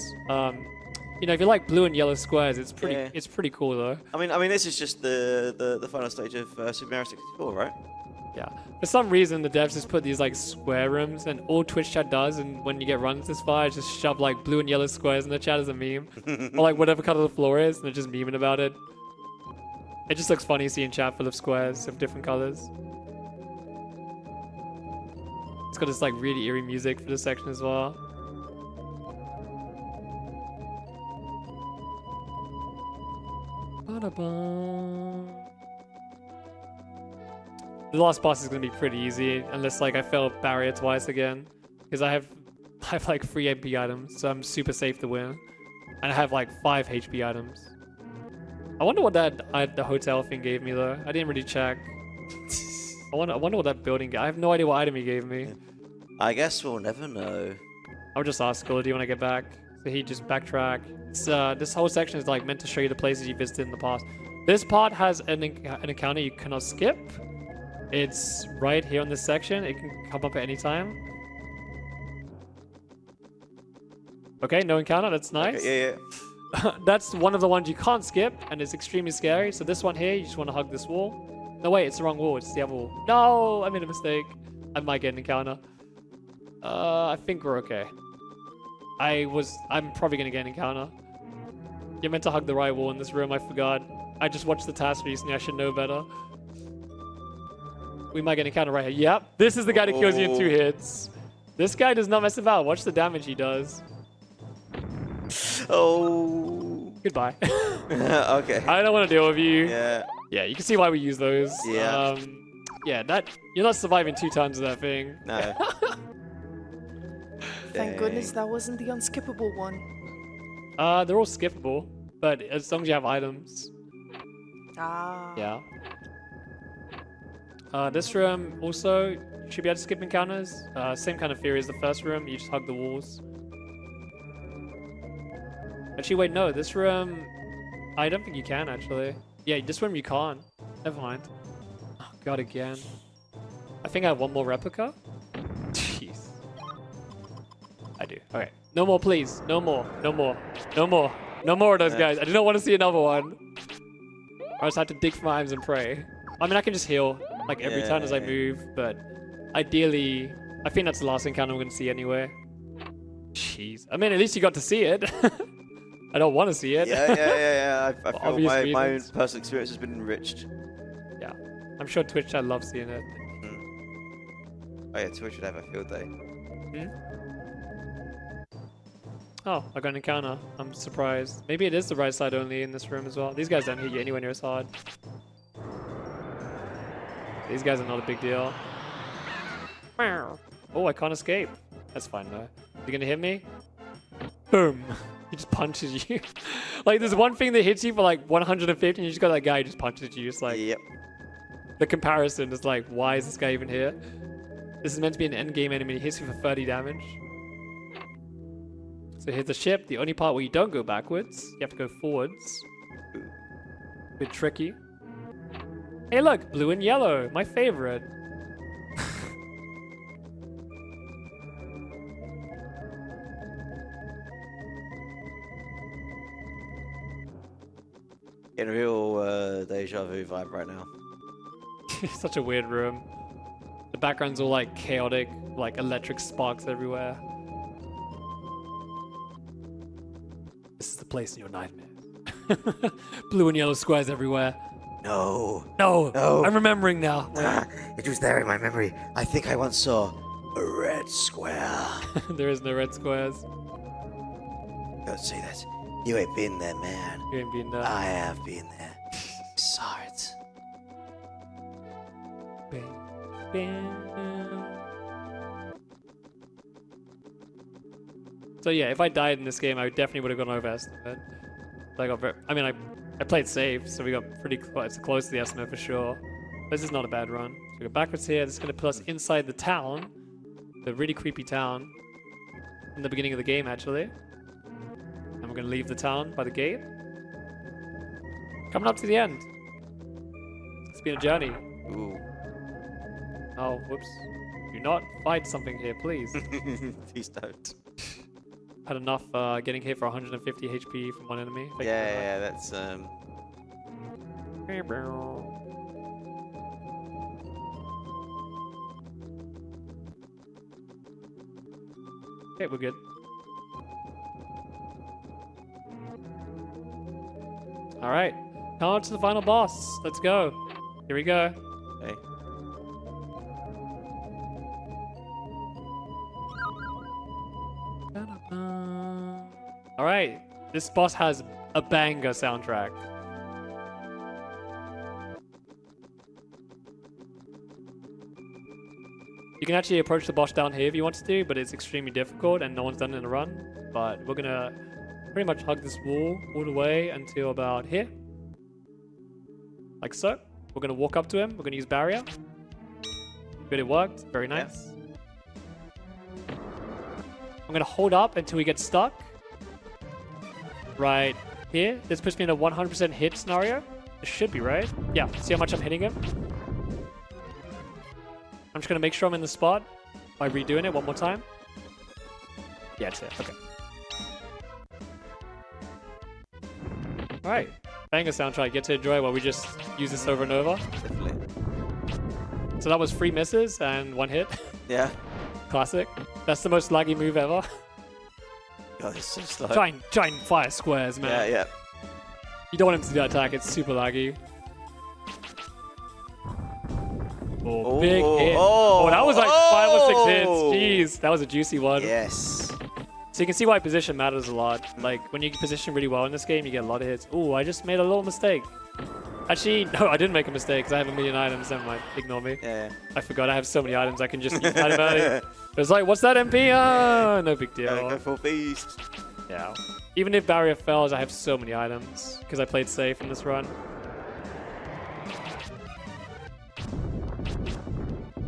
You know, if you like blue and yellow squares, it's pretty cool though. I mean, this is just the final stage of Super Mario 64, right? Yeah. For some reason, the devs just put these like square rooms, and all Twitch chat does, and when you get runs this far, is just shove like blue and yellow squares in the chat as a meme, or like whatever color the floor is, and they're just memeing about it. It just looks funny seeing chat full of squares of different colors. It's got this like really eerie music for this section as well. The last boss is going to be pretty easy, unless like I fail barrier twice again, because I have like 3 MP items, so I'm super safe to win, and I have like 5 HP items. I wonder what the hotel thing gave me though. I didn't really check. I wonder what that building. I have no idea what item he gave me. I guess we'll never know. I'll just ask Skully when I get back. So he just backtrack. This whole section is like meant to show you the places you visited in the past. This part has an encounter you cannot skip. It's right here on this section. It can come up at any time. Okay, no encounter. That's nice. Okay, yeah. That's one of the ones you can't skip, and it's extremely scary. So this one here, you just want to hug this wall. No, wait, it's the wrong wall. It's the other wall. No, I made a mistake. I might get an encounter. I think we're okay. I'm probably gonna get an encounter. You're meant to hug the right wall in this room. I forgot. I just watched the task recently. I should know better. We might get an encounter right here. Yep, this is the guy that kills you in 2 hits. This guy does not mess about. Watch the damage he does. Oh. Goodbye. Okay. I don't want to deal with you. Yeah. Yeah, you can see why we use those. Yeah. Yeah, you're not surviving 2 times of that thing. No. Thank goodness that wasn't the unskippable one. They're all skippable, but as long as you have items. Ah. Yeah. This room also should be able to skip encounters. Same kind of theory as the first room. You just hug the walls. Actually, wait, no. This room, I don't think you can actually. Yeah, this room you can't. Never mind. Oh god, again. I think I have 1 more replica. Jeez. I do. Okay. No more, please. No more. No more. No more. No more of those guys. I do not want to see another one. I just have to dig for my arms and pray. I mean, I can just heal like every turn as I move, but ideally, I think that's the last encounter we're going to see anyway. Jeez. I mean, at least you got to see it. I don't want to see it. Yeah. I feel my own reasons. personal experience has been enriched. Yeah. I'm sure Twitch chat loves seeing it. Oh yeah, Twitch should have a field day. Oh, I got an encounter. I'm surprised. Maybe it is the right side only in this room as well. These guys don't hit you anywhere near as hard. These guys are not a big deal. Oh, I can't escape. That's fine though. You gonna hit me? Boom. He just punches you. Like there's one thing that hits you for like 150 and you just got that guy who just punches you. Just like, yep. The comparison is like, why is this guy even here? This is meant to be an end game enemy. He hits you for 30 damage. So here's the ship. The only part where you don't go backwards. You have to go forwards. A bit tricky. Hey look, blue and yellow. My favorite. Getting a real deja vu vibe right now. Such a weird room. background's all like chaotic, like electric sparks everywhere. This is the place in your nightmares. Blue and yellow squares everywhere. No. No. No. I'm remembering now. It was there in my memory. I think I once saw a red square. There is no red squares. Don't say that. You ain't been there, man. You ain't been there. I have been there. Saw it. Bam, bam. So yeah, if I died in this game, I definitely would have gone over estimate. I got I played safe, so we got pretty close to the estimate for sure. This is not a bad run. So we go backwards here. This is going to put us inside the town, the really creepy town, in the beginning of the game actually. And we're going to leave the town by the gate. Coming up to the end. It's been a journey. Ooh. Oh, whoops. Do not fight something here, please. Please don't. Had enough getting hit for 150 HP from one enemy. Yeah, that's Okay, we're good. All right, come on to the final boss. Let's go. Here we go. okay. All right, this boss has a banger soundtrack. You can actually approach the boss down here if you want to, but it's extremely difficult and no one's done it in a run. But we're gonna pretty much hug this wall all the way until about here. Like so. We're gonna walk up to him, we're gonna use barrier. Good, it worked, very nice. I'm gonna hold up until we get stuck. Right here. This puts me in a 100% hit scenario. It should be, right? Yeah, see how much I'm hitting him? I'm just gonna make sure I'm in the spot by redoing it one more time. Yeah, it's it, okay. Alright, banger soundtrack, you get to enjoy while we just use this over and over. Definitely. So that was 3 misses and 1 hit. Yeah. Classic. That's the most laggy move ever. God, it's so slow. Try and fire squares, man. Yeah, yeah. You don't want him to do that attack, it's super laggy. Oh, big hit. Oh, that was like 5 or 6 hits. Jeez, that was a juicy one. Yes. So you can see why position matters a lot. Like, when you position really well in this game, you get a lot of hits. Oh, I just made a little mistake. Actually, no, I didn't make a mistake because I have a million items. Never mind, ignore me. Yeah. I forgot I have so many items I can just use item early. It was like, what's that MP? No big deal. Go for beast. Yeah. Even if barrier fails, I have so many items because I played safe in this run.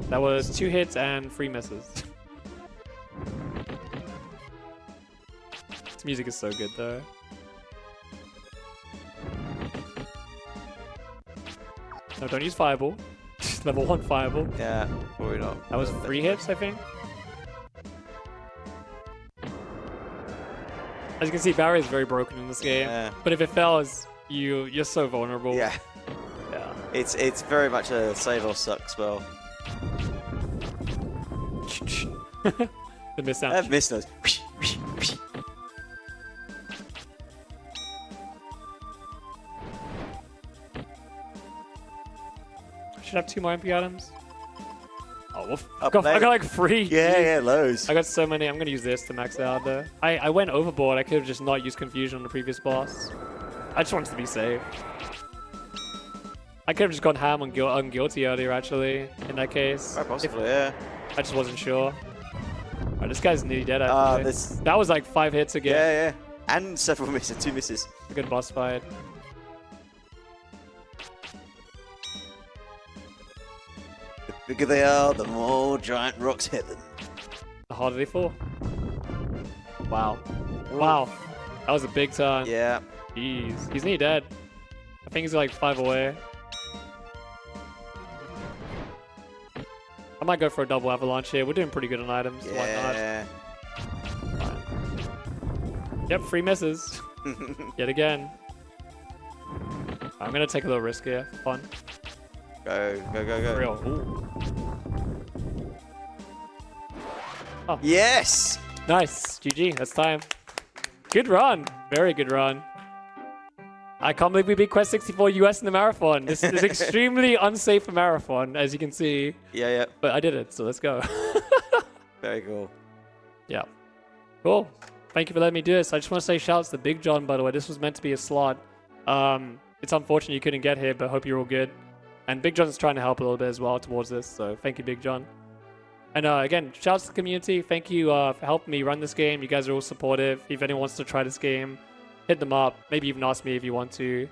That was 2 hits and 3 misses. This music is so good though. No, don't use fireball. Level 1 fireball. Yeah, probably not. That was 3 hits, I think. As you can see, barrier is very broken in this game. Yeah. But if it fails, you're so vulnerable. Yeah. Yeah. It's very much a save or suck spell. The miss out. I've missed those. Should have 2 more MP items. Oh, woof. I Up got there. like 3. Yeah, loads. I got so many. I'm going to use this to max out though. I went overboard. I could have just not used confusion on the previous boss. I just wanted to be safe. I could have just gone ham on guilty earlier actually, in that case. Quite possibly, yeah. I just wasn't sure. Right, this guy's nearly dead actually. That was like 5 hits again. Yeah, yeah. And several misses, 2 misses. A good boss fight. The bigger they are, the more giant rocks hit them. The harder they fall. Wow. Wow. That was a big turn. Yeah. Jeez. He's nearly dead. I think he's like 5 away. I might go for a double avalanche here. We're doing pretty good on items. So Yeah. why not? Yep, 3 misses. Yet again. I'm going to take a little risk here. Fun. Go, go, go, go. Real. Ooh. Oh. Yes! Nice. GG. That's time. Good run. Very good run. I can't believe we beat Quest 64 US in the marathon. This is extremely unsafe for marathon, as you can see. Yeah. But I did it, so let's go. Very cool. Yeah. Cool. Thank you for letting me do this. I just want to say shout out to Big John, by the way. This was meant to be a slot. It's unfortunate you couldn't get here, but hope you're all good. And Big John's trying to help a little bit as well towards this, so thank you, Big John. And again, shout out to the community. Thank you for helping me run this game. You guys are all supportive. If anyone wants to try this game, hit them up. Maybe even ask me if you want to.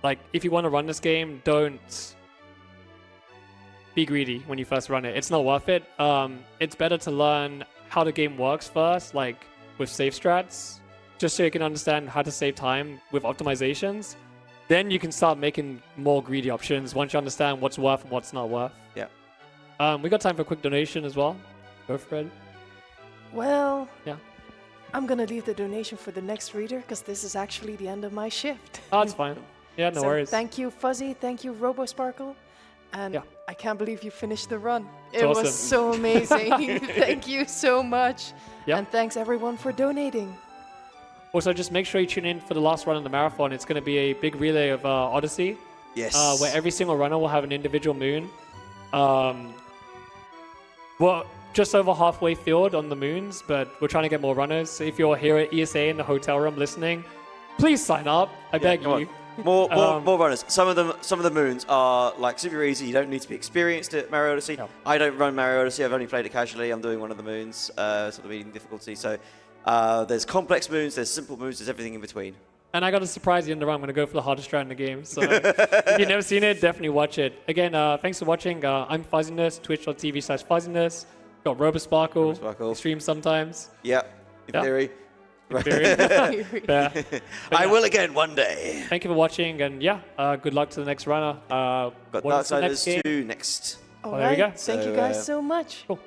Like, if you want to run this game, don't be greedy when you first run it. It's not worth it. It's better to learn how the game works first, like with save strats, just so you can understand how to save time with optimizations. Then you can start making more greedy options once you understand what's worth and what's not worth. Yeah. We got time for a quick donation as well. Go for it. Well, Yeah. I'm going to leave the donation for the next reader because this is actually the end of my shift. Oh, it's fine. Yeah, no So worries. thank you, Fuzzy. Thank you, RoboSparkle. And Yeah. I can't believe you finished the run. It's It awesome. was so amazing. Thank you so much. Yeah. And thanks everyone for donating. Also, just make sure you tune in for the last run of the marathon. It's going to be a big relay of Odyssey, Yes. where every single runner will have an individual moon. Well, just over halfway filled on the moons, but we're trying to get more runners. So if you're here at ESA in the hotel room listening, please sign up. I beg come you. on. More runners. Some of the moons are like super easy. You don't need to be experienced at Mario Odyssey. No. I don't run Mario Odyssey. I've only played it casually. I'm doing one of the moons, sort of medium difficulty. So there's complex moons, there's simple moons, there's everything in between. And I got a surprise at the end of the run. I'm going to go for the hardest strat in the game. So if you've never seen it, definitely watch it. Again, thanks for watching. I'm Fuzzyness, twitch.tv/Fuzzyness. Got RoboSparkle. Stream sometimes. Yeah, in theory. In theory. Yeah. I will again one day. Thank you for watching, and yeah, good luck to the next runner. Got what is the next Darksiders game? 2 next. All there we right. go. Thank you So, guys so much. Cool.